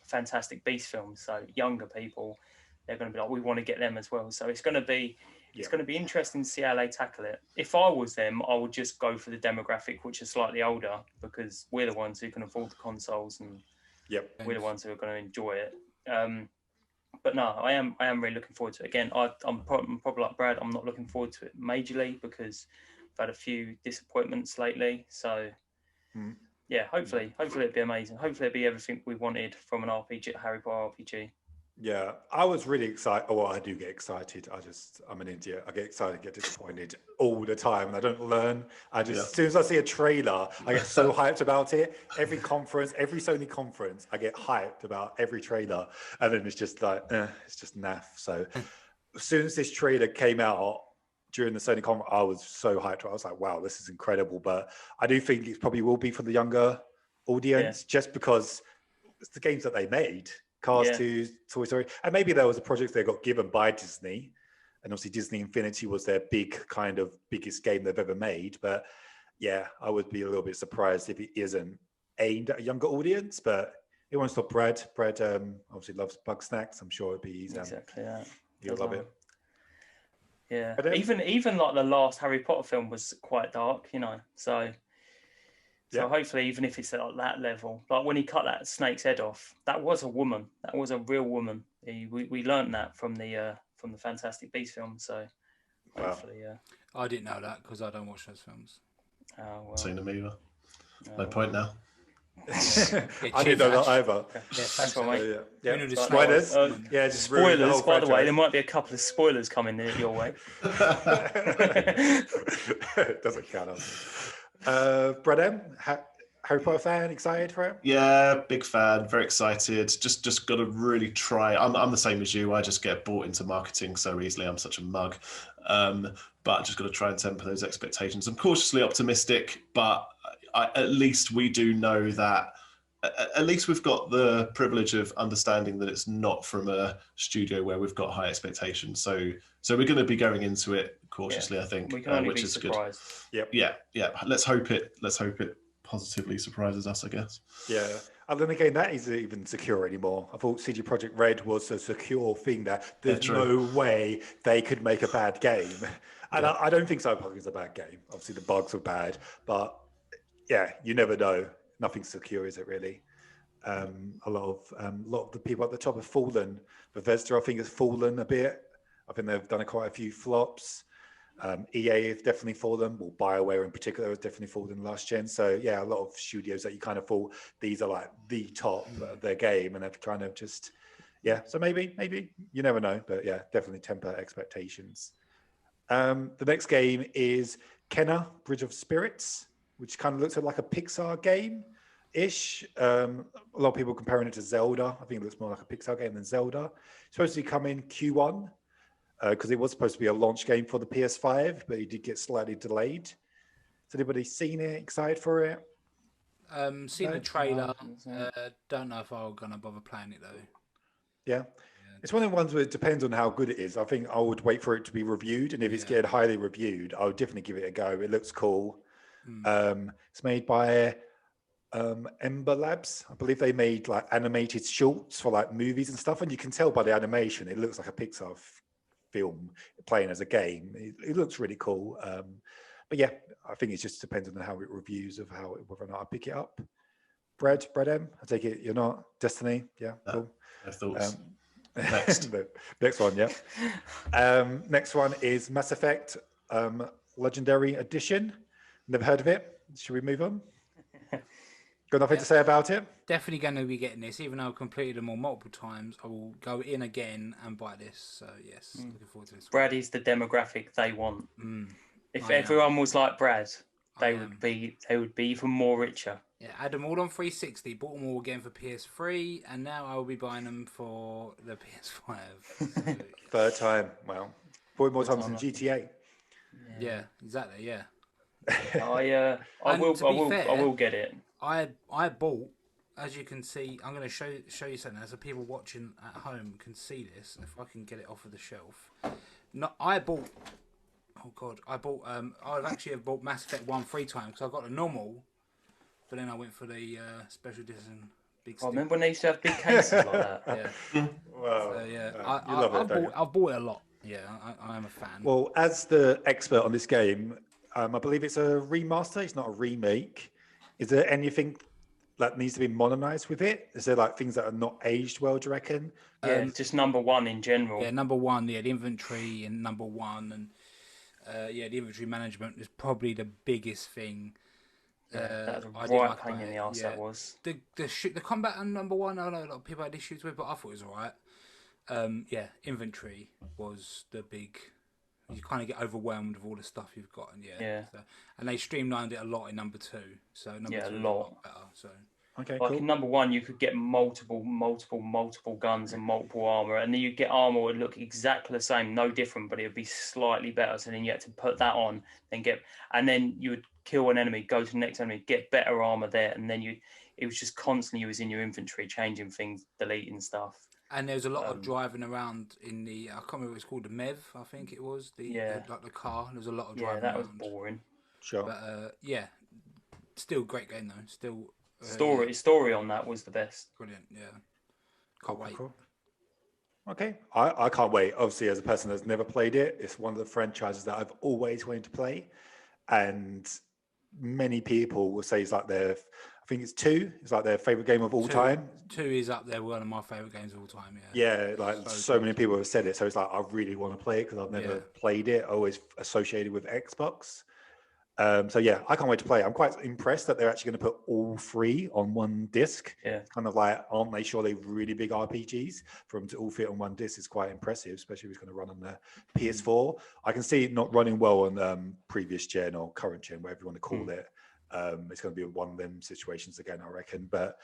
Fantastic Beasts films. So younger people, they're going to be like, we want to get them as well. So it's going to be interesting to see how they tackle it. If I was them, I would just go for the demographic, which is slightly older, because we're the ones who can afford the consoles, and we're the ones who are going to enjoy it. But no, I am really looking forward to it. Again, I'm probably like Brad. I'm not looking forward to it majorly because I've had a few disappointments lately. So hopefully it'll be amazing. Hopefully it'll be everything we wanted from an RPG, Harry Potter RPG. Yeah, I was really excited. Oh, well, I do get excited. I'm an idiot. I get excited, get disappointed all the time, and I don't learn. As soon as I see a trailer, I get so hyped about it. Every Sony conference, I get hyped about every trailer, and then it's just like, it's just naff. So as soon as this trailer came out during the Sony conference, I was so hyped. I was like, wow, this is incredible. But I do think it probably will be for the younger audience, just because it's the games that they made. Cars 2, Toy Story, and maybe there was a project they got given by Disney, and obviously Disney Infinity was their biggest game they've ever made. But yeah, I would be a little bit surprised if it isn't aimed at a younger audience. But it won't stop Brad. Brad obviously loves bug snacks. I'm sure it'd be easy. Exactly that. You'll love it. Yeah, but even like the last Harry Potter film was quite dark, So So hopefully, even if it's at that level, like when he cut that snake's head off, that was a woman. That was a real woman. We learned that from the Fantastic Beasts film. So hopefully, I didn't know that because I don't watch those films. Oh well. Seen them either. No point now. I didn't know that either. Yeah, that's right, mate. Yeah. Spoilers. Just spoilers. By the way, franchise. there might be a couple of spoilers coming your way. Doesn't count. Brad M, Harry Potter fan, excited for it? Yeah, big fan, very excited. Just got to really try. I'm the same as you. I just get bought into marketing so easily. I'm such a mug. But just got to try and temper those expectations. I'm cautiously optimistic, but at least we do know that. At least we've got the privilege of understanding that it's not from a studio where we've got high expectations. So we're going to be going into it cautiously, I think, we can only which be is surprised. good. Yeah. Let's hope it positively surprises us, I guess. Yeah. And then again, that isn't even secure anymore. I thought CG Projekt Red was a secure thing that there's no way they could make a bad game. And I don't think Cyberpunk is a bad game. Obviously, the bugs are bad, but yeah, you never know. Nothing's secure, is it really? A lot of the people at the top have fallen. Bethesda, I think, has fallen a bit. I think they've done quite a few flops. EA have definitely fallen. Well, BioWare in particular has definitely fallen last gen. So yeah, a lot of studios that you kind of thought these are like the top of their game, and they're kind of just So maybe you never know, but yeah, definitely temper expectations. The next game is Kenna Bridge of Spirits, which kind of looks like a Pixar game-ish. A lot of people comparing it to Zelda. I think it looks more like a Pixar game than Zelda. It's supposed to come in Q1 because it was supposed to be a launch game for the PS5, but it did get slightly delayed. Has anybody seen it? Excited for it? Seen the trailer. Don't know if I'm going to bother playing it, though. Yeah. It's one of the ones where it depends on how good it is. I think I would wait for it to be reviewed, and if it's getting highly reviewed, I would definitely give it a go. It looks cool. It's made by Ember Labs. I believe they made like animated shorts for like movies and stuff, and you can tell by the animation it looks like a Pixar film playing as a game. It looks really cool. But yeah, I think it just depends on how it reviews of whether or not I pick it up. Brad M, I take it you're not Destiny. Yeah, cool. No thoughts. Next. Next one, next one is Mass Effect Legendary Edition. Never heard of it. Should we move on? Got nothing to say about it? Definitely going to be getting this, even though I've completed them all multiple times. I will go in again and buy this. So yes, looking forward to this. Brad is the demographic they want. If everyone was like Brad, they would be even more richer. Yeah, I had them all on 360, bought them all again for PS3, and now I will be buying them for the PS5. So, Third time. Wow. 4 more times than GTA. Yeah, exactly. Yeah. I will get it. I bought, as you can see, I'm going to show you something so people watching at home can see this. If I can get it off of the shelf. I bought. I've actually bought Mass Effect 1 3 times because I got the normal, but then I went for the special edition. I remember when they used to have big cases like that. Yeah. Wow. So, yeah, I've bought it a lot. Yeah, I am a fan. Well, as the expert on this game, I believe it's a remaster. It's not a remake. Is there anything that needs to be modernized with it? Is there like things that are not aged well, do you reckon? Yeah, just number one in general. Yeah, number one. Yeah, the inventory in number one, and the inventory management is probably the biggest thing. That was a right pain in the arse. That was the combat on number one. I know a lot of people had issues with, but I thought it was alright. Inventory was the big. You kind of get overwhelmed with all the stuff you've got, and and they streamlined it a lot in number 2. So number 2 is a lot better. So like in number 1, you could get multiple guns and multiple armor, and then you get armor would look exactly the same, no different, but it would be slightly better. So then you had to put that on, and then you would kill an enemy, go to the next enemy, get better armor there, and then it was just constantly you was in your inventory, changing things, deleting stuff. And there's a lot of driving around in the, I can't remember what it's called, the MEV, I think it was, like the car. There's a lot of driving around. Yeah, that was boring. Sure. But still great game though. Still story on that was the best. Brilliant, yeah. Can't wait. Cool. Okay, I can't wait. Obviously, as a person that's never played it, it's one of the franchises that I've always wanted to play, and many people will say it's like their, I think it's 2. It's like their favorite game of all time. 2 is up there, one of my favorite games of all time. Yeah, like so many people have said it. So it's like I really want to play it because I've never played it. Always associated with Xbox. So yeah, I can't wait to play. I'm quite impressed that they're actually going to put all 3 on one disc. Yeah. Kind of like, aren't they surely really big RPGs? For them to all fit on one disc is quite impressive, especially if it's going to run on the PS4. I can see it not running well on previous gen or current gen, whatever you want to call it. It's going to be one of them situations again, I reckon. But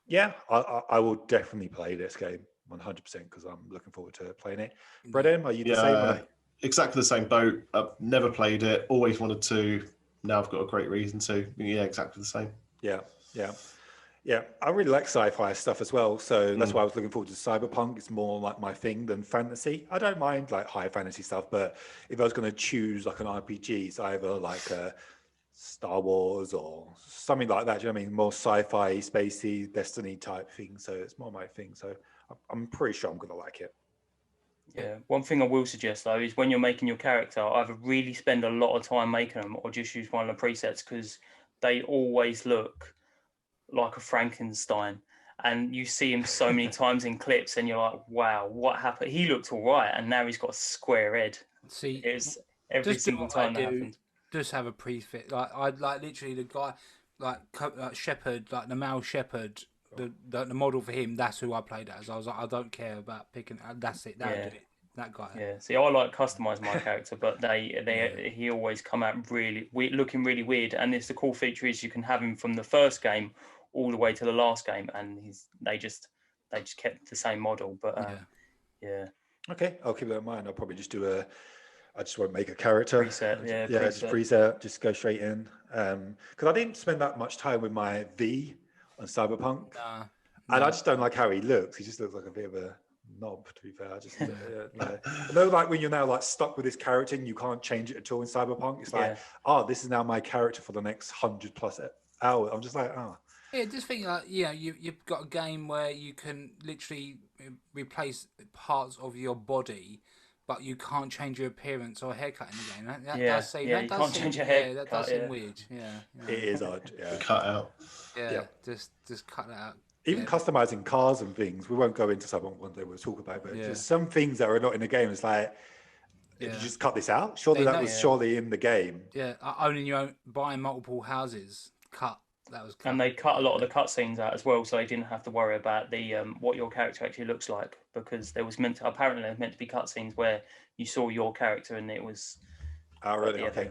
yeah, I will definitely play this game 100% because I'm looking forward to playing it. Bredem, are you the same? Exactly the same boat. I've never played it, always wanted to. Now I've got a great reason to. Yeah, exactly the same. Yeah. I really like sci-fi stuff as well, so that's why I was looking forward to Cyberpunk. It's more like my thing than fantasy. I don't mind like high fantasy stuff, but if I was going to choose like an RPG, it's either like a Star Wars or something like that. Do you know what I mean? More sci-fi, spacey, Destiny type thing. So it's more my thing. So I'm pretty sure I'm going to like it. Yeah. One thing I will suggest though is when you're making your character, either really spend a lot of time making them or just use one of the presets because they always look like a Frankenstein. And you see him so many times in clips and you're like, wow, what happened? He looked all right and now he's got a square head. See, it's every single time that happens. Just have a prefit. Like I like literally the guy, like Shepherd, like the male Shepherd. The model for him, that's who I played as. I was like, I don't care about picking. That's it. That'll do it. That guy. Yeah. See, I like customize my character, but he always come out really looking really weird. And it's the cool feature is you can have him from the first game all the way to the last game, and they just kept the same model. But yeah. Okay, I'll keep that in mind. I'll probably just do I just won't make a character. Preset, just preset. Just go straight in. Because I didn't spend that much time with my V on Cyberpunk, and I just don't like how he looks. He just looks like a bit of a knob, to be fair. I just no, like when you're now like stuck with this character and you can't change it at all in Cyberpunk. It's like, this is now my character for the next 100+ hours. I'm just like, Yeah, just think like you've got a game where you can literally replace parts of your body, but you can't change your appearance or haircut in the game. That does seem, you can't change your hair. That does seem weird. Yeah, it is odd. Yeah, cut out. Yeah, just cut that out. Even customizing cars and things. We won't go into Cyberpunk one day. We'll talk about, but just some things that are not in the game. It's like, did you just cut this out? Surely that was surely in the game. Yeah, owning your own, buying multiple houses, cut. That was cut. And they cut a lot of the cutscenes out as well, so they didn't have to worry about the what your character actually looks like, because there was meant to be cutscenes where you saw your character and it was. Oh really? Okay.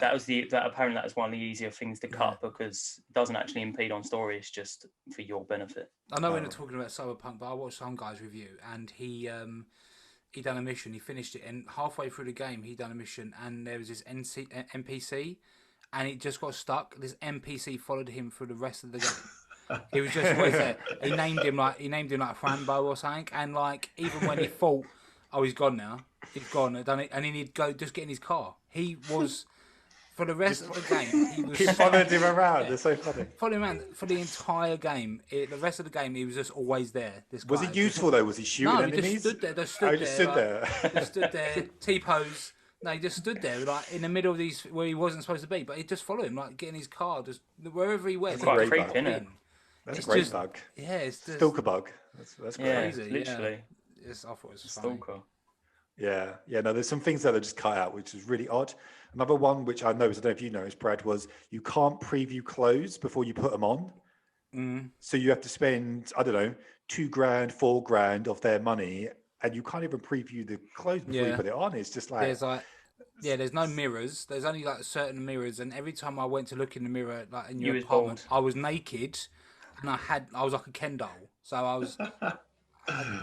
That was apparently that was one of the easier things to cut because it doesn't actually impede on story. It's just for your benefit. I know we're not talking about Cyberpunk, but I watched some guy's review and he done a mission. He finished it, and halfway through the game, he done a mission, and there was this NPC. And it just got stuck. This NPC followed him through the rest of the game. He was just always there. He named him like Frambo or something. And like even when he thought, oh, he's gone now. He's gone. And then he'd go just get in his car. He was for the rest of the game. He followed him around. They're so funny. Followed him around for the entire game. The rest of the game, he was just always there. This guy. Was he useful though? Was he shooting enemies? He just stood there. Just stood there. T-pose. No, he just stood there, like in the middle of these where he wasn't supposed to be, but he just followed him, like getting his car, just wherever he went. That's quite a creep, isn't it? That's a great bug. Yeah, it's just stalker bug. That's crazy. Yeah, literally. I thought it was stalker. Yeah. No, there's some things that are just cut out, which is really odd. Another one, which I noticed, I don't know if you noticed, Brad, was you can't preview clothes before you put them on. So you have to spend, I don't know, $2,000, $4,000 of their money. And you can't even preview the clothes before you put it on. It's just like there's no mirrors. There's only like certain mirrors, and every time I went to look in the mirror, like in your apartment, I was naked, and I was like a Ken doll. So I was,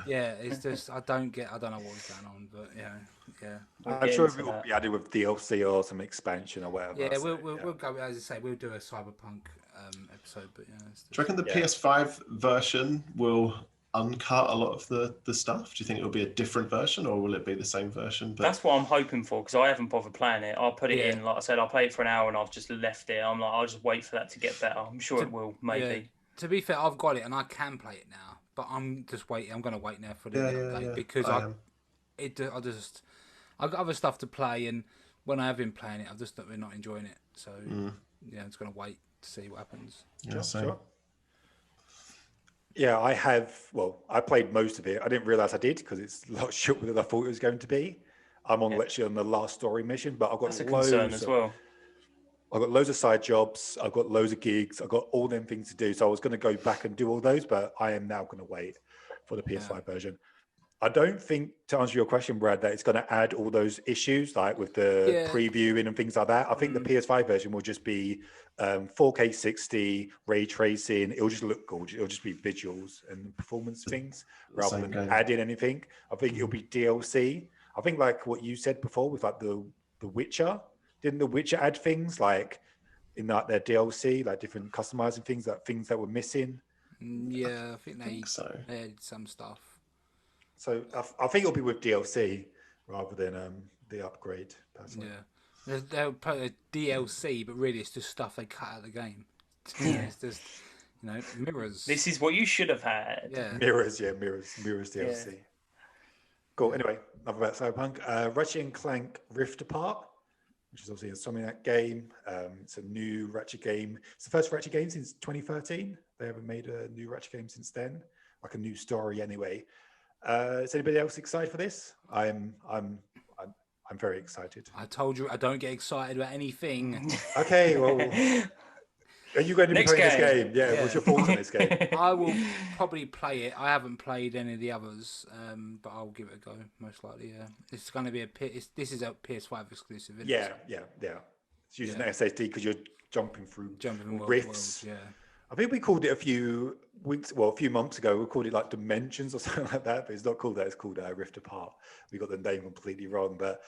it's just I don't know what was going on, but yeah. I'm sure it will be added with DLC or some expansion or whatever. Yeah, we'll go, as I say, we'll do a Cyberpunk episode, but yeah. Do you reckon the PS5 version will uncut a lot of the stuff? Do you think it'll be a different version or will it be the same version? That's what I'm hoping for, because I haven't bothered playing it. I'll put it in, like I said, I'll play it for an hour and I've just left it. I'm like, I'll just wait for that to get better. I'm sure it will, maybe. Yeah. To be fair, I've got it and I can play it now, but I'm just waiting. I'm going to wait now for the update because I've got other stuff to play, and when I have been playing it, I've just been not enjoying it. So yeah, I'm just gonna wait to see what happens. Yeah, same. Yeah, I have. Well, I played most of it. I didn't realize I did because it's a lot shorter than I thought it was going to be. I'm on literally on the last story mission, but I've got That's a concern as well. I've got loads of side jobs. I've got loads of gigs. I've got all them things to do. So I was going to go back and do all those, but I am now going to wait for the PS5 version. I don't think, to answer your question, Brad, that it's going to add all those issues like with the previewing and things like that. I think the PS5 version will just be 4K 60, ray tracing. It'll just look gorgeous. It'll just be visuals and performance things rather than adding anything. I think it'll be DLC. I think like what you said before with like the Witcher. Didn't the Witcher add things like in like their DLC, like different customizing things, like things that were missing? Yeah, I think they so. added some stuff. So I think it'll be with DLC rather than the upgrade. Personally. Yeah, they'll put a DLC, but really it's just stuff they cut out of the game. It's just mirrors. This is what you should have had. Yeah, mirrors DLC. Yeah. Cool. Anyway, enough about Cyberpunk. Ratchet and Clank Rift Apart, which is obviously a Insomniac game. It's a new Ratchet game. It's the first Ratchet game since 2013. They haven't made a new Ratchet game since then, like a new story anyway. Is anybody else excited for this? I'm very excited. I told you I don't get excited about anything. Okay, well, are you going to be playing this game? Yeah. What's your thoughts on this game? I will probably play it. I haven't played any of the others, but I'll give it a go. Most likely, yeah. It's going to be this is a PS5 exclusive. Isn't it? Yeah. It's using an SSD because you're jumping through rifts. Yeah. I think we called it a few months ago. We called it like Dimensions or something like that, but it's not called that. It's called Rift Apart. We got the name completely wrong, but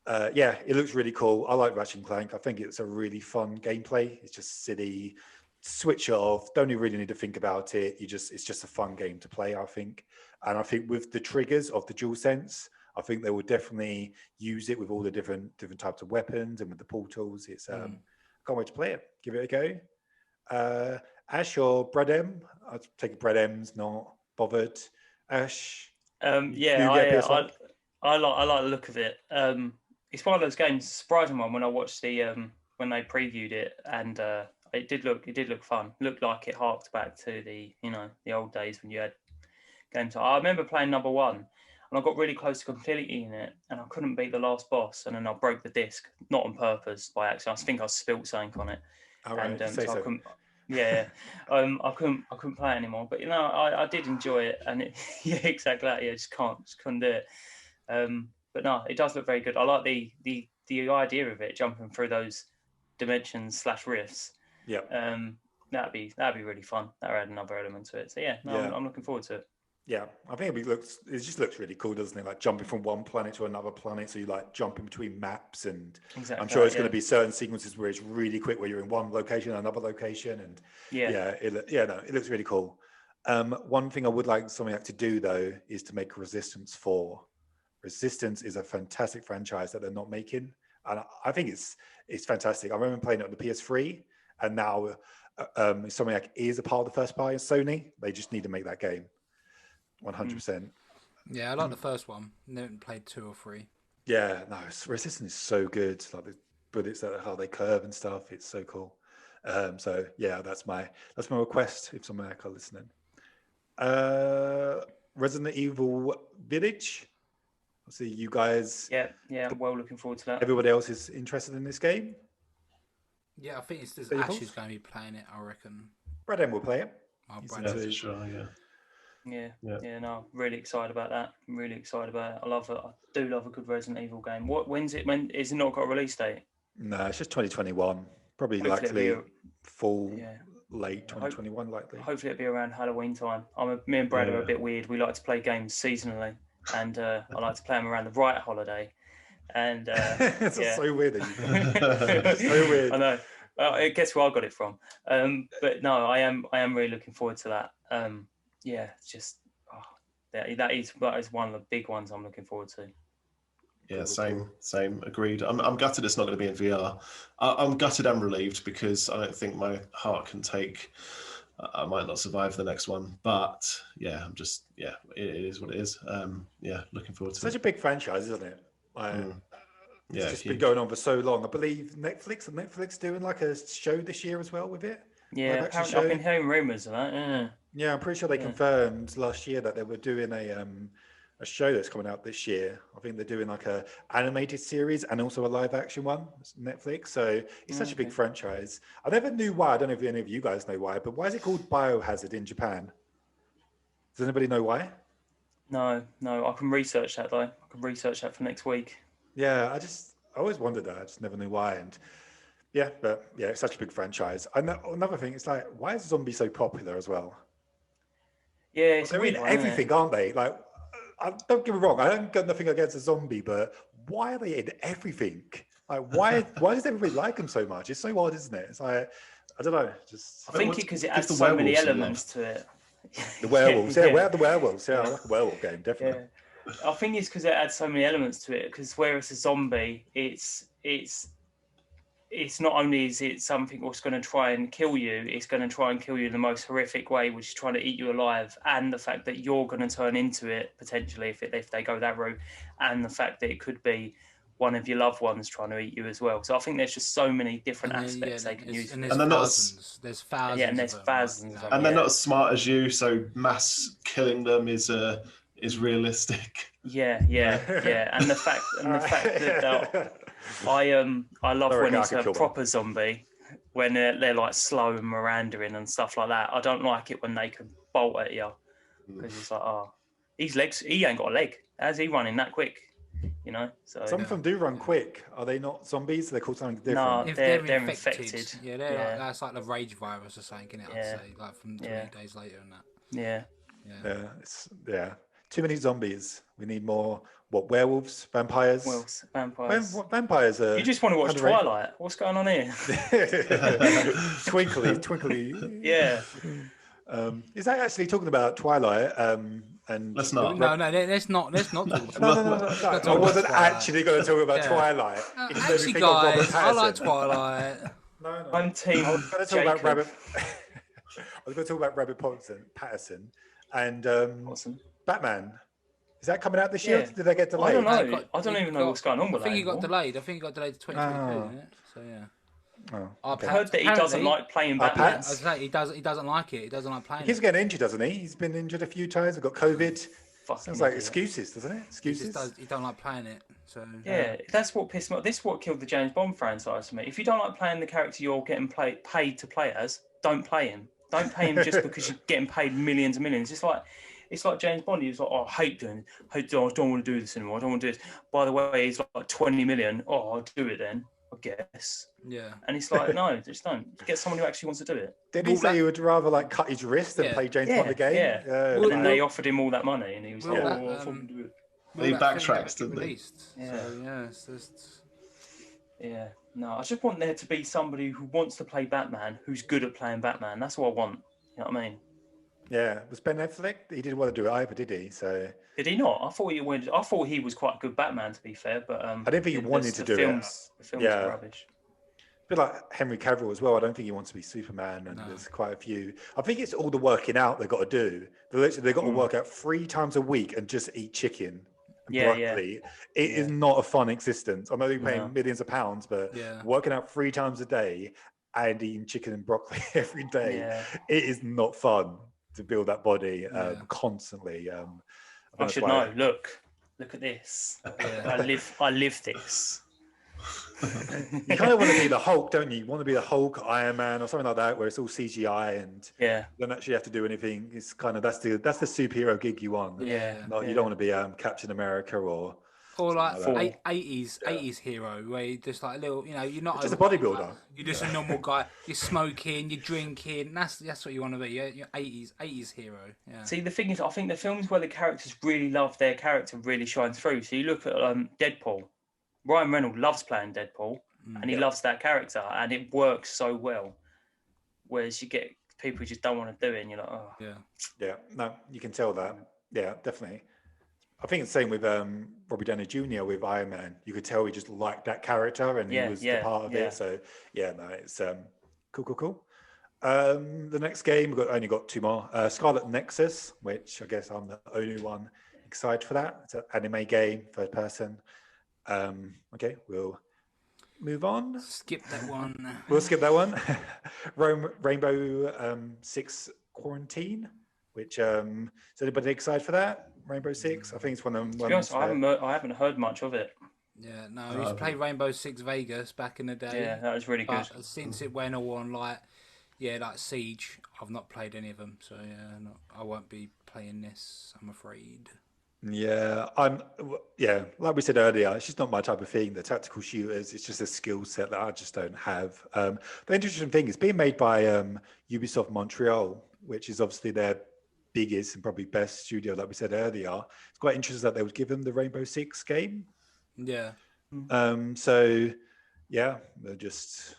it looks really cool. I like Ratchet and Clank. I think it's a really fun gameplay. It's just silly. Switch it off. Don't even really need to think about it. It's just a fun game to play, I think. And I think with the triggers of the DualSense, I think they will definitely use it with all the different types of weapons and with the portals. It's can't wait to play it. Give it a go. Ash or Brad M? I'll take Brad M's, not bothered. Ash? I like the look of it. It's one of those games, surprising one, when I watched when they previewed it, and it did look fun. Looked like it harked back to the old days when you had games. I remember playing number 1, and I got really close to completing it, and I couldn't beat the last boss, and then I broke the disc, not on purpose, by accident. I think I spilt something on it. All right, and so I couldn't. I couldn't play it anymore. But I did enjoy it, and exactly that. Yeah, just couldn't do it. But no, it does look very good. I like the idea of it jumping through those dimensions / rifts. Yeah. That'd be really fun. That would add another element to it. So I'm looking forward to it. Yeah, I think it just looks really cool, doesn't it? Like jumping from one planet to another planet, so you like jumping between maps, and I'm sure it's going to be certain sequences where it's really quick, where you're in one location and another location, and it looks really cool. One thing I would like Insomniac to do though is to make Resistance 4. Resistance is a fantastic franchise that they're not making, and I think it's fantastic. I remember playing it on the PS3, and now Insomniac is a part of the first party of Sony. They just need to make that game. 100%. Yeah, I like the first one. Never played 2 or 3. Yeah, no, Resistance is so good. Like the bullets, how they curve and stuff. It's so cool. So yeah, that's my request if someone are listening. Resident Evil Village. See you guys. Yeah, well looking forward to that. Everybody else is interested in this game. Yeah, I think it's just Ash is going to be playing it. I reckon. Brad M will play it. Sure, yeah. Yeah, no, really excited about that. I'm really excited about it. I do love a good Resident Evil game. When is it not got a release date? No, it's just 2021. Probably likely late 2021 likely. Hopefully it'll be around Halloween time. Me and Brad are a bit weird. We like to play games seasonally, and I like to play them around the right holiday. And it's so weird that you so weird. I know. Guess where I got it from. But no, I am really looking forward to that. It's just that is one of the big ones I'm looking forward to. Yeah, same. Agreed. I'm gutted it's not going to be in VR. I'm gutted and relieved because I don't think my heart can take. I might not survive the next one, but it is what it is. Looking forward to it. Such a big franchise, isn't it? It's just been going on for so long. I believe Netflix doing like a show this year as well with it. Yeah, apparently I've been hearing rumours of that. Yeah, I'm pretty sure they confirmed last year that they were doing a show that's coming out this year. I think they're doing like a animated series and also a live action one. It's Netflix, so it's such a big franchise. I never knew why. I don't know if any of you guys know why, but why is it called Biohazard in Japan? Does anybody know why? No, I can research that though. I can research that for next week. Yeah, I always wondered that. I just never knew why. And yeah, but yeah, it's such a big franchise. And another thing, it's like, why is zombie so popular as well? Yeah, it's they're weird in one, everything, aren't they? Like, don't get me wrong, I don't got nothing against a zombie, but why are they in everything? Like, why does everybody like them so much? It's so odd, isn't it? It's like, I don't know. Just I think because it has so many elements to it. The werewolves, yeah, where are the werewolves? Yeah, I like a werewolf game, definitely. Yeah. I think it's because it adds so many elements to it. Because whereas a zombie, it's not only is it something that's going to try and kill you, it's going to try and kill you in the most horrific way, which is trying to eat you alive, and the fact that you're going to turn into it potentially if they go that route, and the fact that it could be one of your loved ones trying to eat you as well. So I think there's just so many different aspects they can use. And there's thousands. There's thousands. Yeah, and there's thousands. And they're not as smart as you, so mass killing them is realistic. Yeah. And the fact that I love when it's a proper zombie, when they're like slow and Mirandering and stuff like that. I don't like it when they can bolt at you, because it's like, his legs, he ain't got a leg. How's he running that quick? You know, so some of them do run quick. Are they not zombies? They're called something different. No, if they're infected. Yeah, like, that's like the rage virus or something, isn't it? I'd say, like from 20 days later and that. Yeah. Too many zombies. We need more. What, werewolves, vampires? Vampires. Vampires are. You just want to watch Twilight? What's going on here? Twinkly. Yeah. Is that actually talking about Twilight? And let's not. No, let's not talk about no. I wasn't actually going to talk about Twilight. Actually, guys, I like Twilight. No. I'm team. I was going to talk about Rabbit. I was going to talk about Rabbit Patterson and Batman. Is that coming out this year? Did they get delayed? I don't know. I don't even know what's going on with that. I think he got delayed. I think he got delayed to 2022, isn't it? So yeah. I've heard that he doesn't like playing Batman. I was saying he doesn't like it. He doesn't like playing. He's getting injured, doesn't he? He's been injured a few times. He's got COVID. Sounds like excuses, doesn't it? Excuses. He don't like playing it. So yeah, that's what pissed me off. This is what killed the James Bond franchise for me. If you don't like playing the character you're getting paid to play as, don't play him. Don't pay him just because you're getting paid millions and millions. It's like James Bond. He was like, I hate doing it. I don't want to do this anymore. I don't want to do this. By the way, he's like 20 million. Oh, I'll do it then, I guess. Yeah. And it's like, no, just don't. Get someone who actually wants to do it. Did he say he would rather like cut his wrist than play James Bond again? Yeah. And then they offered him all that money, and he was like, I fucking do it. He backtracks, didn't he? Yeah. So, yeah, it's just... Yeah. No, I just want there to be somebody who wants to play Batman, who's good at playing Batman. That's what I want. You know what I mean? Yeah. Was Ben Affleck? He didn't want to do it either, did he? So did he not? I thought he was quite a good Batman, to be fair. But I didn't think he wanted to do it. The films are rubbish. A bit like Henry Cavill as well. I don't think he wants to be Superman, and there's quite a few. I think it's all the working out they've got to do. They've got to work out 3 times a week and just eat chicken. Broccoli. It is not a fun existence. I know you're paying millions of pounds, but working out 3 times a day and eating chicken and broccoli every day, it is not fun to build that body constantly. I should know. Look at this. I live this. You kind of want to be the Hulk, don't you? You want to be the Hulk, Iron Man, or something like that, where it's all CGI and you don't actually have to do anything. It's kind of that's the superhero gig you want. You don't want to be Captain America or like 80s hero, where you're just like a little, you're not just a bodybuilder. You're just a normal guy. You're smoking, you're drinking. That's what you want to be. You're 80s hero. Yeah. See, the thing is, I think the films where the characters really love their character really shines through. So you look at Deadpool. Ryan Reynolds loves playing Deadpool, and he loves that character, and it works so well. Whereas you get people who just don't want to do it, and you're like, oh. Yeah, no, you can tell that. Yeah, definitely. I think it's the same with Robert Downey Jr. with Iron Man. You could tell he just liked that character, and he was the part of it. So, it's cool. The next game, we've only got 2 more. Scarlet Nexus, which I guess I'm the only one excited for that. It's an anime game, third person. Okay, we'll move on. Skip that one. We'll skip that one. Rainbow Six Quarantine, which is anybody excited for that? Rainbow Six? I think it's one of them. To be honest, I haven't heard much of it. Yeah, no, I used to play Rainbow Six Vegas back in the day. Yeah, that was really good. But since it went all on like Siege, I've not played any of them. So yeah, I won't be playing this, I'm afraid. Yeah, like we said earlier, it's just not my type of thing. The tactical shooters, it's just a skill set that I just don't have. The interesting thing is being made by Ubisoft Montreal, which is obviously their biggest and probably best studio, like we said earlier. It's quite interesting that they would give them the Rainbow Six game. Yeah. So yeah, they're just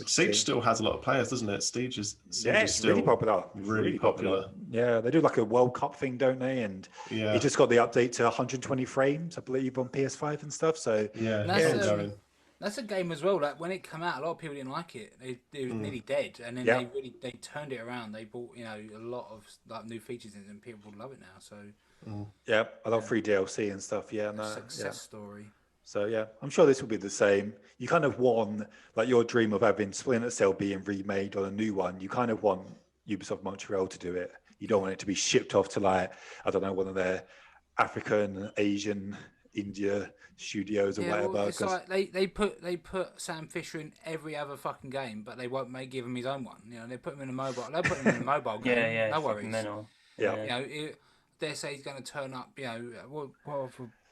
Siege still has a lot of players, doesn't it? Siege is still really popular. Really popular. Yeah, they do like a World Cup thing, don't they? And it just got the update to 120 frames, I believe, on PS5 and stuff. So that's a game as well. Like when it came out, a lot of people didn't like it. They were nearly dead, and then they turned it around. They brought a lot of like new features in it, and people love it now. So a lot of free DLC and stuff. Success story. So yeah, I'm sure this will be the same. You kind of want, like your dream of having Splinter Cell being remade on a new one. You kind of want Ubisoft Montreal to do it. You don't want it to be shipped off to like, I don't know, one of their African, Asian, India studios or whatever. Well, it's like they put Sam Fisher in every other fucking game, but they won't give him his own one. They put him in a mobile. They put him in a mobile game. No worries. They say he's going to turn up.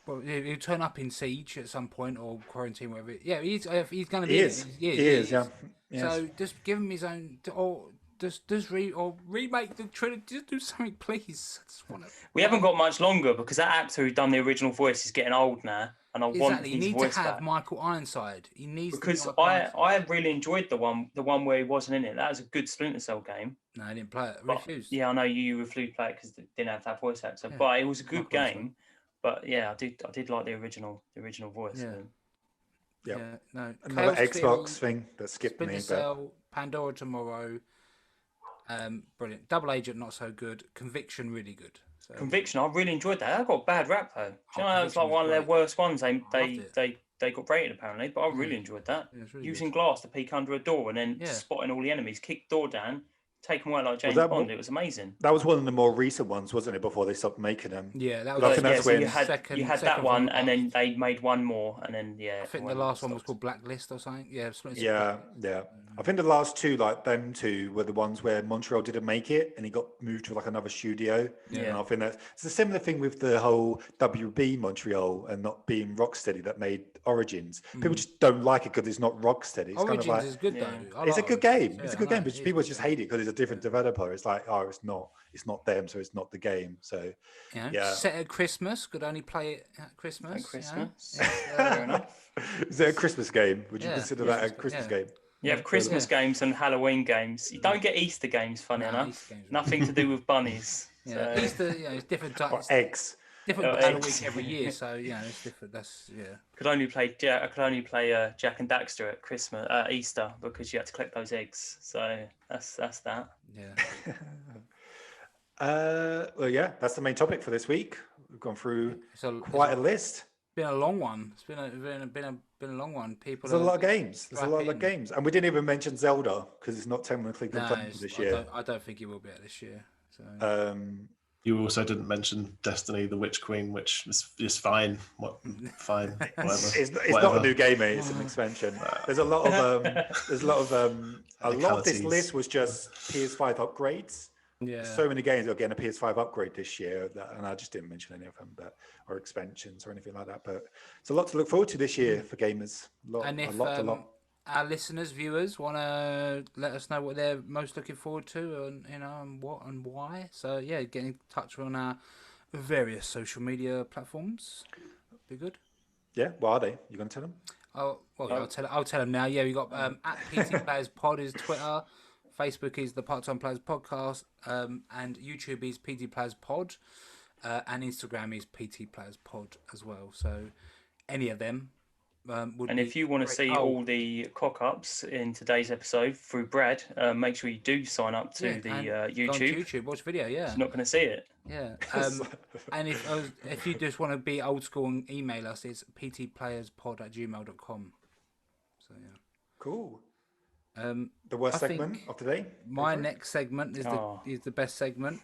He'll turn up in Siege at some point or Quarantine, whatever. Yeah, he's going to be. He is. So just give him his own, or just remake the trilogy. Just do something, please. I just want to. We haven't got much longer because that actor who done the original voice is getting old now, and I want his voice back. You need to have Michael Ironside. He needs because I really enjoyed the one where he wasn't in it. That was a good Splinter Cell game. No, I didn't play it. I refused. Yeah, I know you refused to play it because it didn't have that voice actor, but it was a good game. But yeah, I did like the original voice. Yeah. No. Another Xbox thing that skipped Splinter me. Cell, Pandora Tomorrow. Brilliant. Double Agent not so good. Conviction really good. So, Conviction, I really enjoyed that. That got a bad rap though. Do you know, it was like one of their worst ones. They got rated apparently, but I really enjoyed that. Yeah, really using glass to peek under a door and then spotting all the enemies, kick the door down. Take them away like James Bond. It was amazing. That was one of the more recent ones, wasn't it? Before they stopped making them. Yeah, that was. That's when you had that one, and then they made one more, and then I think the last one was called Blacklist or something. Yeah. I think the last two, like them two, were the ones where Montreal didn't make it, and he got moved to like another studio. Yeah. And I think it's a similar thing with the whole WB Montreal and not being Rocksteady that made Origins. People just don't like it because it's not Rocksteady. It's Origins kind of like, is good though. It's a good game. It's a good game, but people just hate it because it's a different developer. It's like, it's not them, so it's not the game. So set at Christmas, could only play it at Christmas. Fair enough. Is it a Christmas game? Would you consider that a Christmas game? You have Christmas games and Halloween games. You don't get Easter games, funny enough. Nothing to do with bunnies. So. Easter, it's different types. Eggs. Different Halloween every year, so it's different. Could only play Jack and Daxter at Christmas, Easter, because you had to collect those eggs. So that's that. Yeah. That's the main topic for this week. We've gone through quite a list. Been a long one. It's been a long one. There's a lot of games. There's a lot of games, and we didn't even mention Zelda because it's not technically confirmed this year. I don't think it will be out this year. So. You also didn't mention Destiny: The Witch Queen, which is fine. Fine, whatever. It's not a new game, mate. It's an expansion. There's a lot of a lot of this list was just PS5 upgrades. Yeah. So many games are getting a PS5 upgrade this year, and I just didn't mention any of them, or expansions or anything like that. But it's a lot to look forward to this year for gamers. A lot. Our listeners, viewers, want to let us know what they're most looking forward to, and what and why. So get in touch on our various social media platforms. Be good. Yeah, what are they? You gonna tell them? I'll tell them now. Yeah, we got at PTPlayerspod is Twitter. Facebook is the Part-Time Players Podcast, and YouTube is PTPlayerspod, and Instagram is PTPlayerspod as well. So any of them, would And be if you want to great. see all the cock-ups in today's episode through Brad, make sure you do sign up to the and go on YouTube. YouTube, watch video, yeah. You're not going to see it. Yeah. And if you just want to be old school and email us, it's ptplayerspod@gmail.com. So yeah. Cool. The worst segment of today. My next segment is the best segment.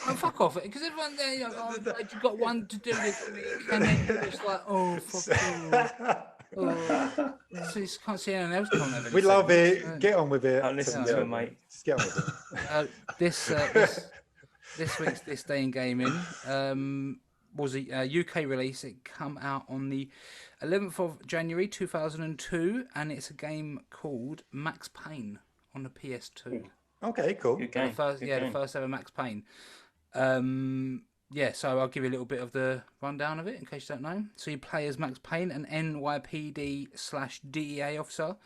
Oh, fuck off! Because everyone there, you've got one to do with me, and then you're just like, oh, fuck you. So you can't see anyone else can't have any We love segments. it. Get on with it. Listen to him, mate. Just get on with it. This week's This Day in Gaming was a UK release. It come out on the 11th of January 2002, and it's a game called Max Payne on the PS2. Okay, cool. Good game. The first ever Max Payne. So I'll give you a little bit of the rundown of it in case you don't know. So you play as Max Payne, an NYPD/DEA officer.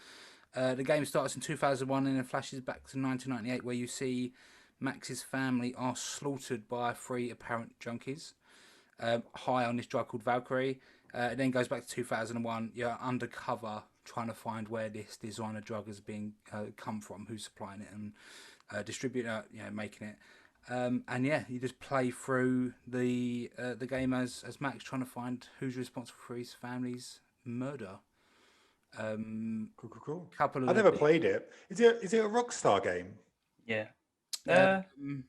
The game starts in 2001 and then flashes back to 1998, where you see Max's family are slaughtered by 3 apparent junkies high on this drug called Valkyrie. It then goes back to 2001. You're undercover trying to find where this designer drug has been come from, who's supplying it and distributor, making it. You just play through the game as Max, trying to find who's responsible for his family's murder. Cool. I never played it. Is it a Rockstar game? Yeah. I don't know.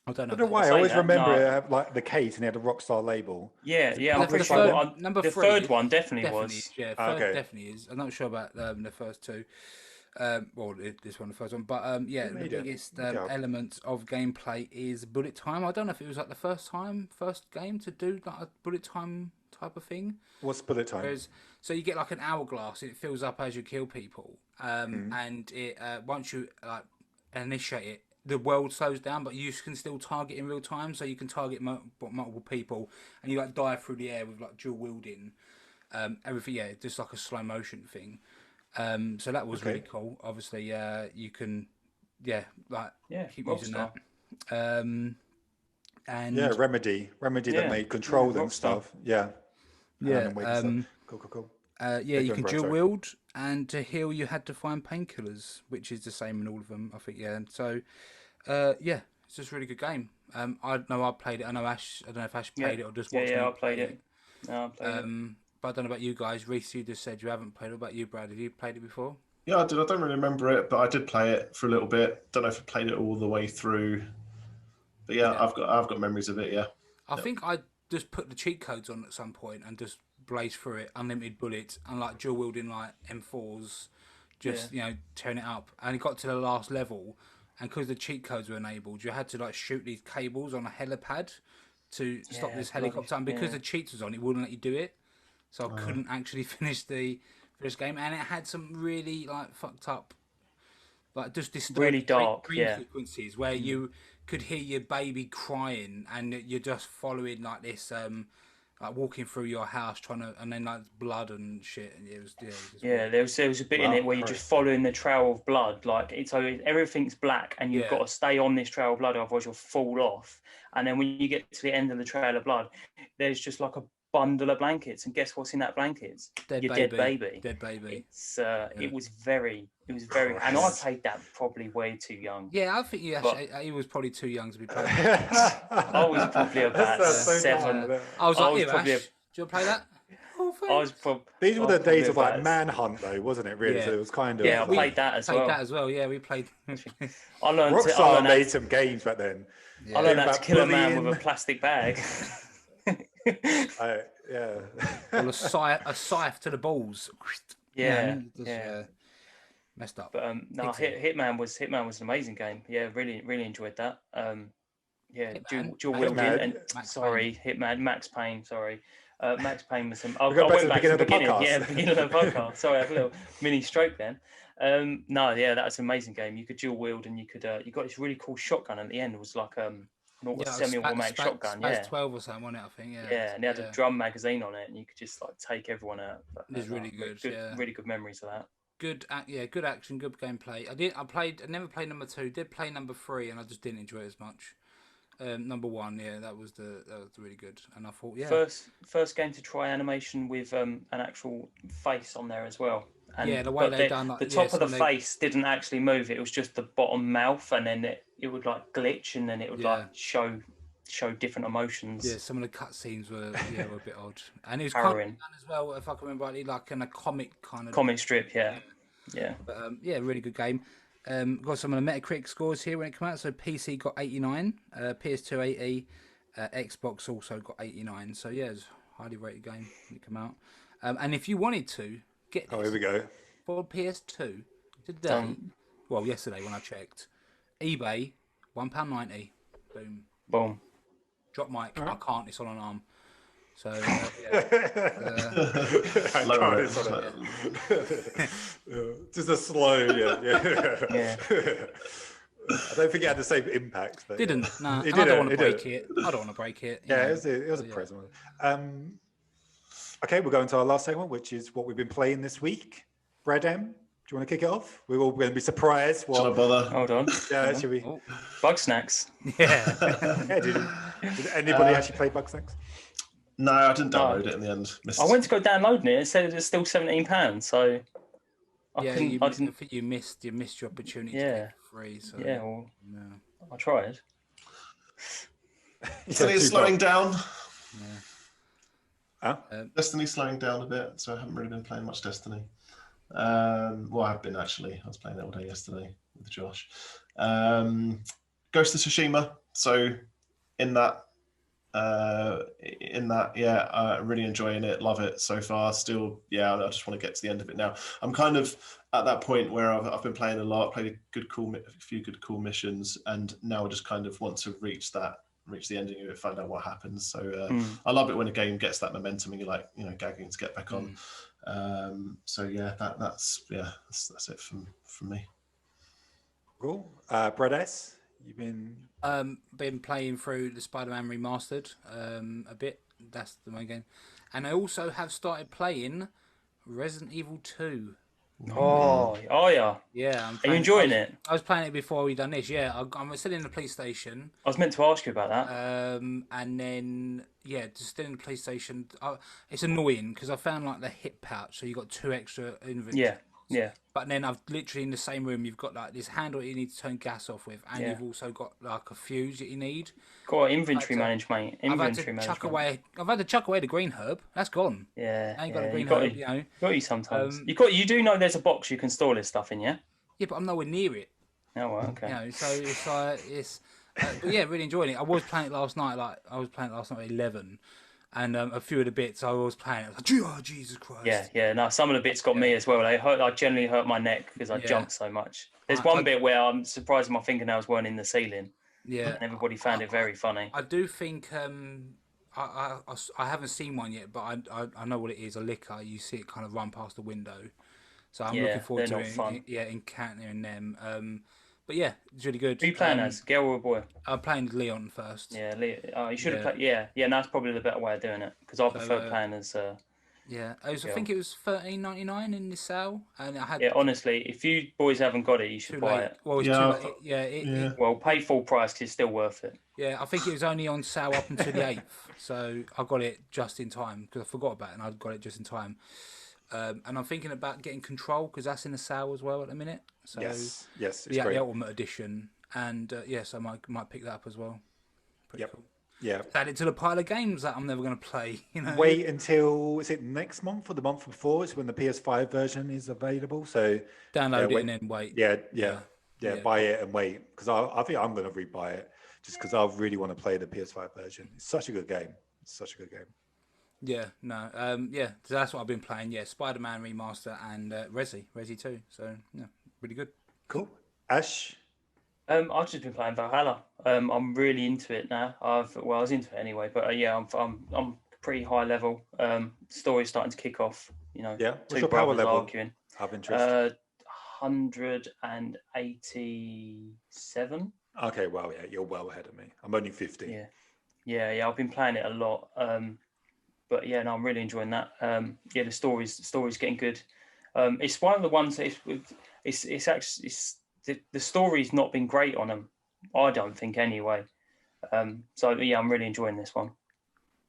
I don't know why. I always remember it had, like the case and it had a Rockstar label. Yeah. Number the 3, third one definitely was. Yeah, third definitely is. I'm not sure about the first 2. This one, the first one, but the biggest element of gameplay is bullet time. I don't know if it was like the first game to do like a bullet time type of thing. What's bullet time? So you get like an hourglass, and it fills up as you kill people, and it once you initiate it, the world slows down, but you can still target in real time. So you can target multiple people, and you dive through the air with dual wielding, everything. Just like a slow motion thing. So that was really cool. Obviously, you can, keep using that. Remedy that made Control and stuff. Yeah. Cool. You can dual wield, and to heal, you had to find painkillers, which is the same in all of them, I think. Yeah. So, it's just a really good game. I know I played it. I know Ash. I don't know if Ash played it or just watched it. I played it. No, I played it. But I don't know about you guys. Reese, you just said you haven't played it. What about you, Brad? Have you played it before? Yeah, I did. I don't really remember it, but I did play it for a little bit. Don't know if I played it all the way through. But I've got memories of it. Yeah. I think I just put the cheat codes on at some point and just blazed through it, unlimited bullets, and dual wielding M4s, just tearing it up. And it got to the last level, and because the cheat codes were enabled, you had to shoot these cables on a helipad to stop this helicopter. And because the cheats was on, it wouldn't let you do it. So I couldn't actually finish the game, and it had some really fucked up, just disturbing, really dark dream sequences where you could hear your baby crying, and you're just following this, walking through your house trying to, and then blood and shit, and it was there was a bit in it where you're just following the trail of blood, so everything's black, and you've got to stay on this trail of blood, otherwise you'll fall off. And then when you get to the end of the trail of blood, there's just a bundle of blankets, and guess what's in that blankets? Dead baby. It's it was very and I played that probably way too young. I think he was probably too young to be playing. I was probably about 7. I was like, Ash, do you want to play that? These were the days of Manhunt, though, wasn't it? Really, so it was kind of. I played that as well. Yeah, we played. I learned. Rockstar made some games back then. I learned how to kill a man with a plastic bag. Well, a scythe to the balls. Messed up. But Hitman was an amazing game. Yeah, really enjoyed that. Dual wielding and Hitman, Max Payne. Sorry, Max Payne was some. I went back to the beginning. Yeah, the beginning of the podcast. Sorry, I had a little mini stroke then. That's an amazing game. You could dual wield, and you got this really cool shotgun at the end. It was semi-automatic shotgun. Space 12 or something, wasn't it? I think. Yeah. And it had a drum magazine on it, and you could just take everyone out. It was really good. Really good memories of that. Good action, good gameplay. I never played number 2. Did play number 3, and I just didn't enjoy it as much. Number one, yeah, that was really good, and I thought, yeah, first game to try animation with an actual face on there as well. And yeah, the way they done the top of the face didn't actually move; it was just the bottom mouth, and then it would like glitch, and then it would like show different emotions. Yeah, some of the cutscenes were a bit odd, and it was harrowing. Kind of done as well, if I can remember rightly, like in a comic strip, yeah. But really good game. Got some of the Metacritic scores here when it came out. So PC got 89, PS2 80, Xbox also got 89. So yeah, it's a highly rated game when it came out. And if you wanted to get this here we go. for PS2 today, well, yesterday when I checked, eBay £1.90. Boom. Drop mic. I can't. It's on an arm. So just a slow, yeah. I don't think it had the same impact. But, didn't. No, I don't want to break it. I don't want to break it. Yeah, it was a present one. Okay, we're going to our last segment, which is what we've been playing this week. Brad M, do you want to kick it off? We're all going to be surprised. Shall I bother? Hold on. Yeah, should we? Bug Snacks. Yeah. Did anybody actually play Bug Snacks? No, I didn't download it in the end. I went to go downloading it. It said it was still £17, so I think you missed your opportunity to get it for free. So I tried. Destiny's slowing down. Huh? Destiny's slowing down a bit, so I haven't really been playing much Destiny. Well, I've been actually. I was playing it all day yesterday with Josh. Ghost of Tsushima. So in that, really enjoying it. Love it so far. Still, I just want to get to the end of it now. I'm kind of at that point where I've been playing a lot, played a few good cool missions, and now I just kind of want to reach the ending of it, find out what happens. So I love it when a game gets that momentum and you're like, gagging to get back on. That's it from me. Cool. Brad S, you've been playing through the Spider-Man Remastered a bit. That's the main game, and I also have started playing Resident Evil 2. Oh yeah. Yeah. Are you enjoying it? I was playing it before we done this. Yeah, I'm still in the PlayStation. I was meant to ask you about that. And then just still in the PlayStation. It's annoying because I found like the hip pouch, so you got 2 extra inventory. Yeah. But then I've literally in the same room, you've got like this handle you need to turn gas off with, and you've also got like a fuse that you need. Got inventory management. I've had to chuck away the green herb. That's gone. Yeah. I ain't got a green herb. Got you sometimes. You do know there's a box you can store this stuff in, yeah? Yeah, but I'm nowhere near it. Oh, well, okay. So it's like but yeah, really enjoying it. I was playing it last night. At 11. And a few of the bits I was playing, I was like, oh, Jesus Christ. Yeah. No, some of the bits got me as well. I generally hurt my neck because I jumped so much. There's one bit where I'm surprised my fingernails weren't in the ceiling. Yeah. And everybody found it very funny. I do think I haven't seen one yet, but I know what it is. A licker. You see it kind of run past the window. So I'm looking forward to encountering them. But yeah, it's really good. Who are you playing as, girl or boy? I'm playing Leon first. Yeah, Leon. You should have played. Yeah. That's probably the better way of doing it because I prefer playing as. I think it was $13.99 in the sale, and I had. Yeah, honestly, if you boys haven't got it, you should buy it. Well, it's too late. Well, pay full price because it's still worth it. Yeah, I think it was only on sale up until the 8th, so I got it just in time because I forgot about it, and I got it just in time. And I'm thinking about getting Control because that's in the sale as well at the minute. So yes, it's the great. Ultimate Edition, and so I might pick that up as well. Pretty cool. Yeah. Add it to the pile of games that I'm never going to play. Wait until is it next month or the month before? It's when the PS5 version is available. So download it and then wait. Yeah. Buy it and wait because I think I'm going to rebuy it just because I really want to play the PS5 version. It's such a good game. Yeah, no, so that's what I've been playing. Yeah, Spider-Man Remaster and Resi 2. So yeah, really good. Cool. Ash. I've just been playing Valhalla. I'm really into it now. I was into it anyway, but I'm pretty high level. Story's starting to kick off. What's your power level? Arguing. Have interest. 187. Okay, well, yeah, you're well ahead of me. I'm only 50. Yeah. I've been playing it a lot. But yeah, no, I'm really enjoying that. The story's getting good. It's one of the ones that it's actually the story's not been great on them. I don't think anyway. So yeah, I'm really enjoying this one.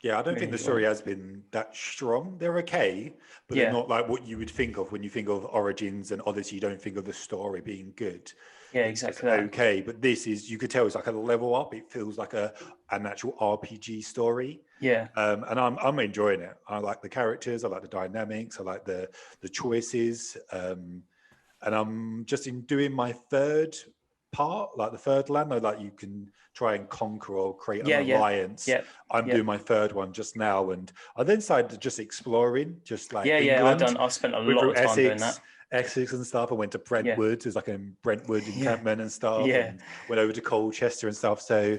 Yeah, I don't Really think the enjoying story it. has been that strong. They're okay, but they're Yeah, not like what you would think of when you think of Origins and Odyssey. You don't think of the story being good. yeah, It's just exactly that. okay, but this is, you could tell it's like a level up. It feels like an actual RPG story. Yeah, And I'm enjoying it. I like the characters, I like the dynamics, I like the choices. And I'm just in doing my third part, like the third land, like you can try and conquer or create an yeah, yeah, alliance. yeah, I'm yeah, doing my third one just now, and I then started just exploring, just like yeah, yeah. England. I spent a Went lot through of time doing that. Essex and stuff. I went to Yeah, Brentwood. There's like a Brentwood yeah, encampment and stuff, yeah, and went over to Colchester and stuff. So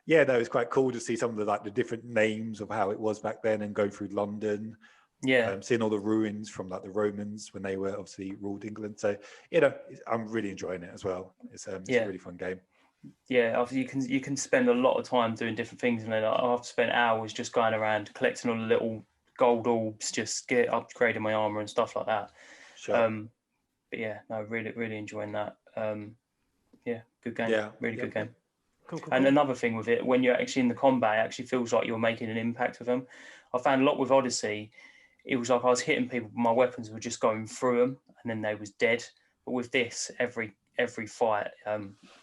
yeah, no, it's quite cool to see some of the like the different names of how it was back then, and go through London, yeah, seeing all the ruins from like the Romans when they were obviously ruled England. So you know, I'm really enjoying it as well. It's a yeah, really fun game. yeah. You can spend a lot of time doing different things, and then I've spent hours just going around collecting all the little gold orbs, just get upgrading my armor and stuff like that. Sure. But yeah, no, really, really enjoying that. Yeah, good game, Yeah. really good game. Cool. Cool. And Cool. another thing with it, when you're actually in the combat, it actually feels like you're making an impact with them. I found a lot with Odyssey, it was like I was hitting people, my weapons were just going through them, and then they was dead. But with this, every fight,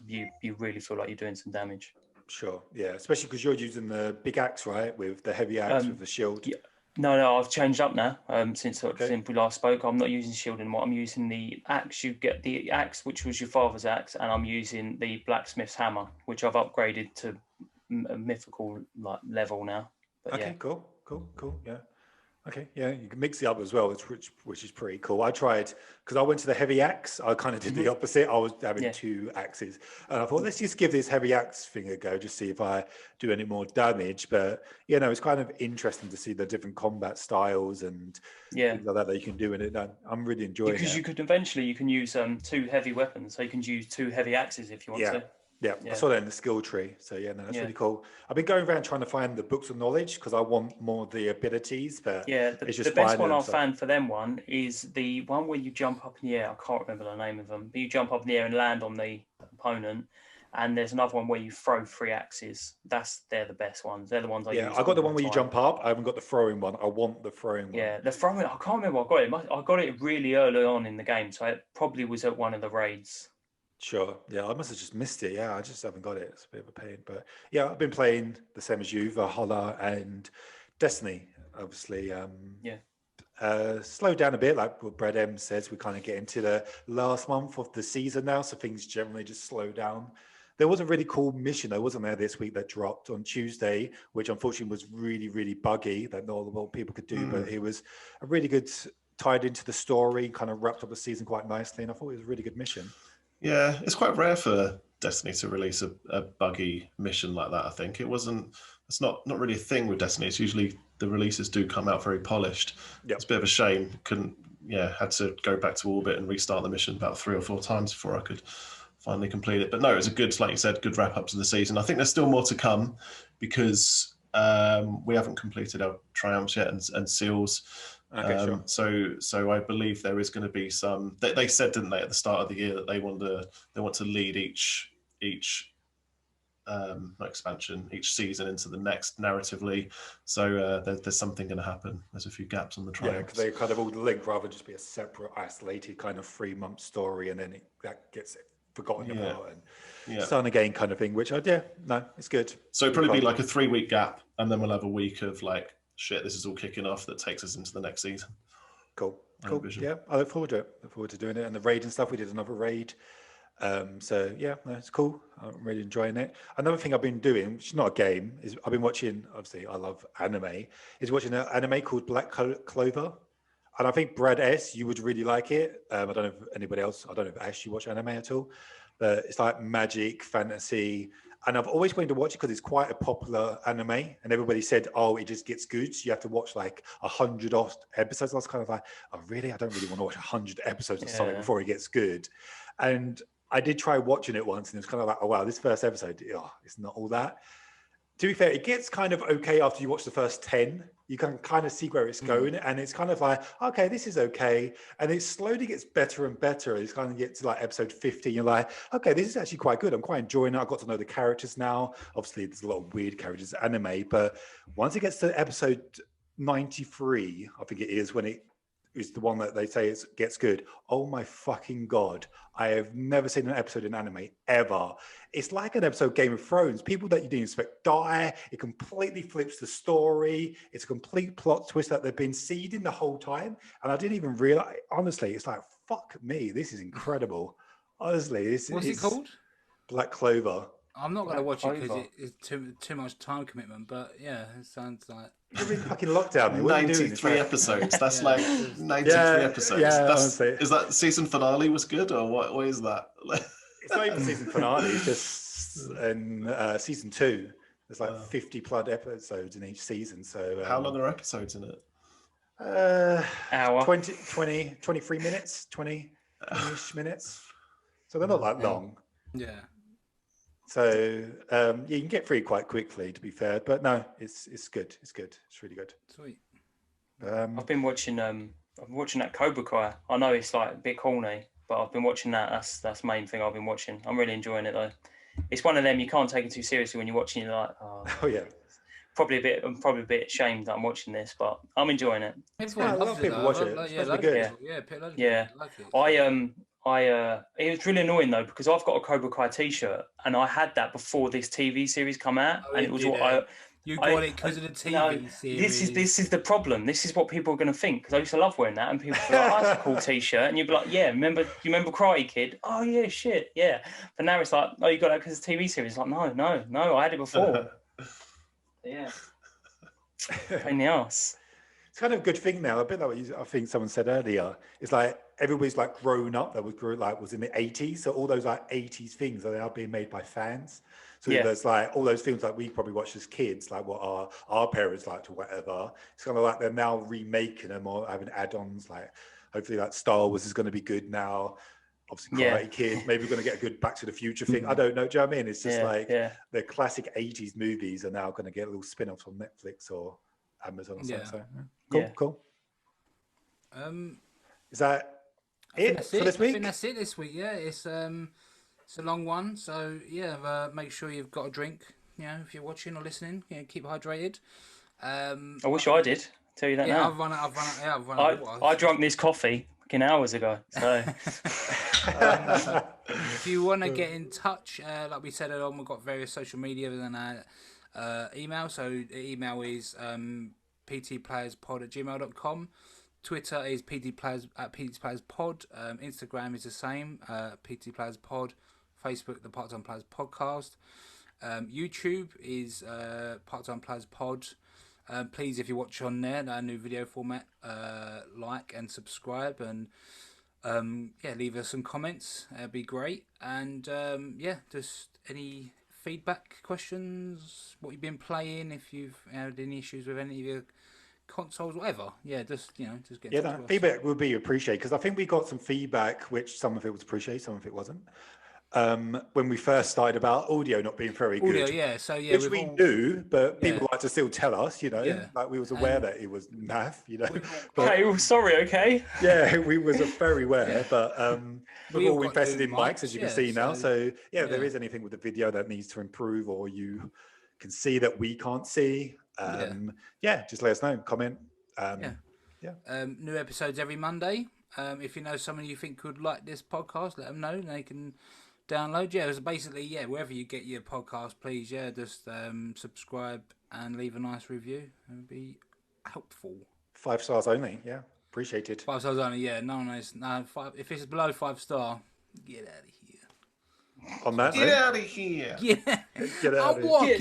you really feel like you're doing some damage. Sure. Yeah. Especially because you're using the big axe, right? With the heavy axe with the shield. Yeah, no, I've changed up now. Since Okay. we last spoke, I'm not using shield anymore. I'm using the axe. You get the axe, which was your father's axe, and I'm using the blacksmith's hammer, which I've upgraded to a mythical like level now. But Okay. yeah, Cool. Yeah. Okay, yeah, you can mix it up as well, which is pretty cool. I tried, because I went to the heavy axe. I kind of did the opposite. I was having Yeah. two axes, and I thought, let's just give this heavy axe thing a go, just see if I do any more damage. But you know, it's kind of interesting to see the different combat styles and yeah. things like that you can do in it. I'm really enjoying Because it. you could eventually you can use two heavy weapons, so you can use two heavy axes if you want Yeah. to. Yeah, I Yeah. saw that in the skill tree. So yeah, no, that's Yeah. really cool. I've been going around trying to find the books of knowledge because I want more of the abilities, but Yeah, it's the just best finding one them. I've found for them one is the one where you jump up in the air. I can't remember the name of them, but you jump up in the air and land on the opponent. And there's another one where you throw three axes. They're the best ones. They're the ones I use. Yeah, I got the one where you jump up. I haven't got the throwing one. I want the throwing one. Yeah, the throwing. I can't remember. I got it. I got it really early on in the game, so it probably was at one of the raids. Sure. Yeah, I must have just missed it. Yeah, I just haven't got it. It's a bit of a pain. But yeah, I've been playing the same as you, Valhalla and Destiny, obviously. Slowed down a bit, like what Brad M says. We kind of get into the last month of the season now, so things generally just slow down. There was a really cool mission, though, wasn't there, this week that dropped on Tuesday, which unfortunately was really, really buggy, that not a lot of people could do, but it was a really good, tied into the story, kind of wrapped up the season quite nicely, and I thought it was a really good mission. Yeah, it's quite rare for Destiny to release a buggy mission like that. I think it's not really a thing with Destiny. It's usually the releases do come out very polished. Yep. It's a bit of a shame. Had to go back to orbit and restart the mission about 3 or 4 times before I could finally complete it. But no, it was a good, like you said, good wrap up to the season. I think there's still more to come because we haven't completed our triumphs yet and seals. Okay, sure. So I believe there is going to be some. They said, didn't they, at the start of the year that they want to lead each not expansion, each season into the next narratively. So there's something going to happen. There's a few gaps on the trial. Yeah, because they kind of all link rather than just be a separate, isolated kind of 3-month story, and then that gets forgotten about and start again kind of thing. Which it's good. So it'll probably be like a 3-week gap, and then we'll have a week of like, shit, this is all kicking off. That takes us into the next season. Cool. Yeah, I look forward to it. Look forward to doing it. And the raid and stuff. We did another raid. So yeah, no, it's cool. I'm really enjoying it. Another thing I've been doing, which is not a game, is I've been watching. Obviously, I love anime. Is watching an anime called Black Clover, and I think Brad S, you would really like it. I don't know if anybody else. I don't know if Ash, you watch anime at all, but it's like magic, fantasy. And I've always wanted to watch it because it's quite a popular anime, and everybody said, "Oh, it just gets good. So you have to watch like 100 episodes." I was kind of like, "Oh, really? I don't really want to watch 100 episodes of something before it gets good." And I did try watching it once, and it was kind of like, "Oh wow, this first episode, it's not all that." To be fair, it gets kind of okay after you watch the first 10. You can kind of see where it's going, and it's kind of like, okay, this is okay. And it slowly gets better and better. It's kind of get to like episode 50. You're like, okay, this is actually quite good. I'm quite enjoying it. I've got to know the characters now. Obviously, there's a lot of weird characters in anime, but once it gets to episode 93, I think it is, when it is the one that they say it gets good. Oh my fucking God. I have never seen an episode in anime ever. It's like an episode of Game of Thrones. People that you didn't expect die. It completely flips the story. It's a complete plot twist that they've been seeding the whole time. And I didn't even realize, honestly, it's like, fuck me. This is incredible. Honestly, What's it called? Black Clover. I'm not going to watch it because it's too much time commitment, but yeah, it sounds like... You're in fucking lockdown. 93 episodes. That's like 93 episodes. Yeah, is that season finale was good, or what is that? It's not even season finale. It's just in season 2. There's like 50 plus episodes in each season. So how long are episodes in it? Hour. 20, 23 minutes, 20-ish minutes. So they're not that long. Yeah. So you can get through quite quickly, to be fair. But no, it's good. It's good. It's really good. Sweet. I've been watching that Cobra Kai. I know it's like a bit corny, but I've been watching that. That's the main thing I've been watching. I'm really enjoying it though. It's one of them you can't take it too seriously when you're watching. You're like, oh yeah. I'm probably a bit ashamed that I'm watching this, but I'm enjoying it. A lot of people watch it. It's supposed to be good. It was really annoying though, because I've got a Cobra Kai t-shirt and I had that before this TV series come out, and it was what you got it because of the TV series. This is the problem. This is what people are going to think, because I used to love wearing that, and people were like, oh, that's a cool t-shirt, and you'd be like, yeah, you remember Karate Kid? Oh yeah, shit, yeah. But now it's like, oh, you got that because of the TV series. It's like, no, I had it before. Yeah. Pain in the ass. It's kind of a good thing now. A bit like what I think someone said earlier. It's like everybody's like grown up. That was in the 80s. So all those like 80s things are now being made by fans. So there's like all those films like we probably watched as kids, like what our parents liked or whatever. It's kind of like they're now remaking them or having add-ons. Like hopefully like Star Wars is going to be good now. Obviously Karate Kid. Maybe we're going to get a good Back to the Future thing. I don't know. Do you know what I mean? It's just the classic 80s movies are now going to get little spin-offs on Netflix or Amazon or something. So cool. Is that it for this week? I think that's it this week. Yeah, it's a long one, so make sure you've got a drink. You know, if you're watching or listening, keep hydrated. I wish I did. Tell you that now. I've run out of water. I drank this coffee hours ago. So if you want to get in touch, like we said earlier on, we've got various social media and our email. So the email is ptplayerspod@gmail.com. Twitter is ptplayerspod. Instagram is the same, ptplayerspod. Facebook, the Part-Time Players Podcast. YouTube is Part-Time Players Pod. Please, if you watch on there, our new video format, like and subscribe, and leave us some comments. That'd be great. And just any feedback, questions, what you've been playing, if you've had any issues with any of your consoles, whatever. Just get in touch with us. Feedback would be appreciated, because I think we got some feedback, which some of it was appreciated, some of it wasn't. When we first started about audio not being very good. Which we knew, but people like to still tell us, like we was aware that it was naff, But, sorry, okay. Yeah, we was very aware, but we've all invested in mics, as you can see now. So if there is anything with the video that needs to improve, or you can see that we can't see, just let us know, comment. New episodes every Monday. If you know someone you think could like this podcast, let them know, and they can download. It was basically wherever you get your podcast, please just subscribe and leave a nice review. It would be helpful. 5 stars only. Appreciated. 5 stars only. No, 5. If it's below 5-star, get out of here. On that, get out of here. Get out of here.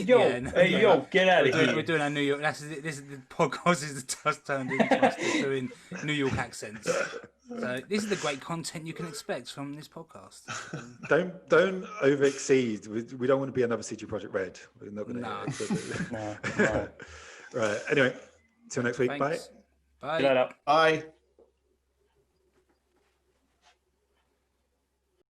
Get out of here. We're doing our New York. This is the podcast is just turned into us doing New York accents. So this is the great content you can expect from this podcast. Don't over exceed. We don't want to be another CG Project Red. We're not going to. No. Right. Anyway, till next week. Thanks. Bye. Bye. Bye.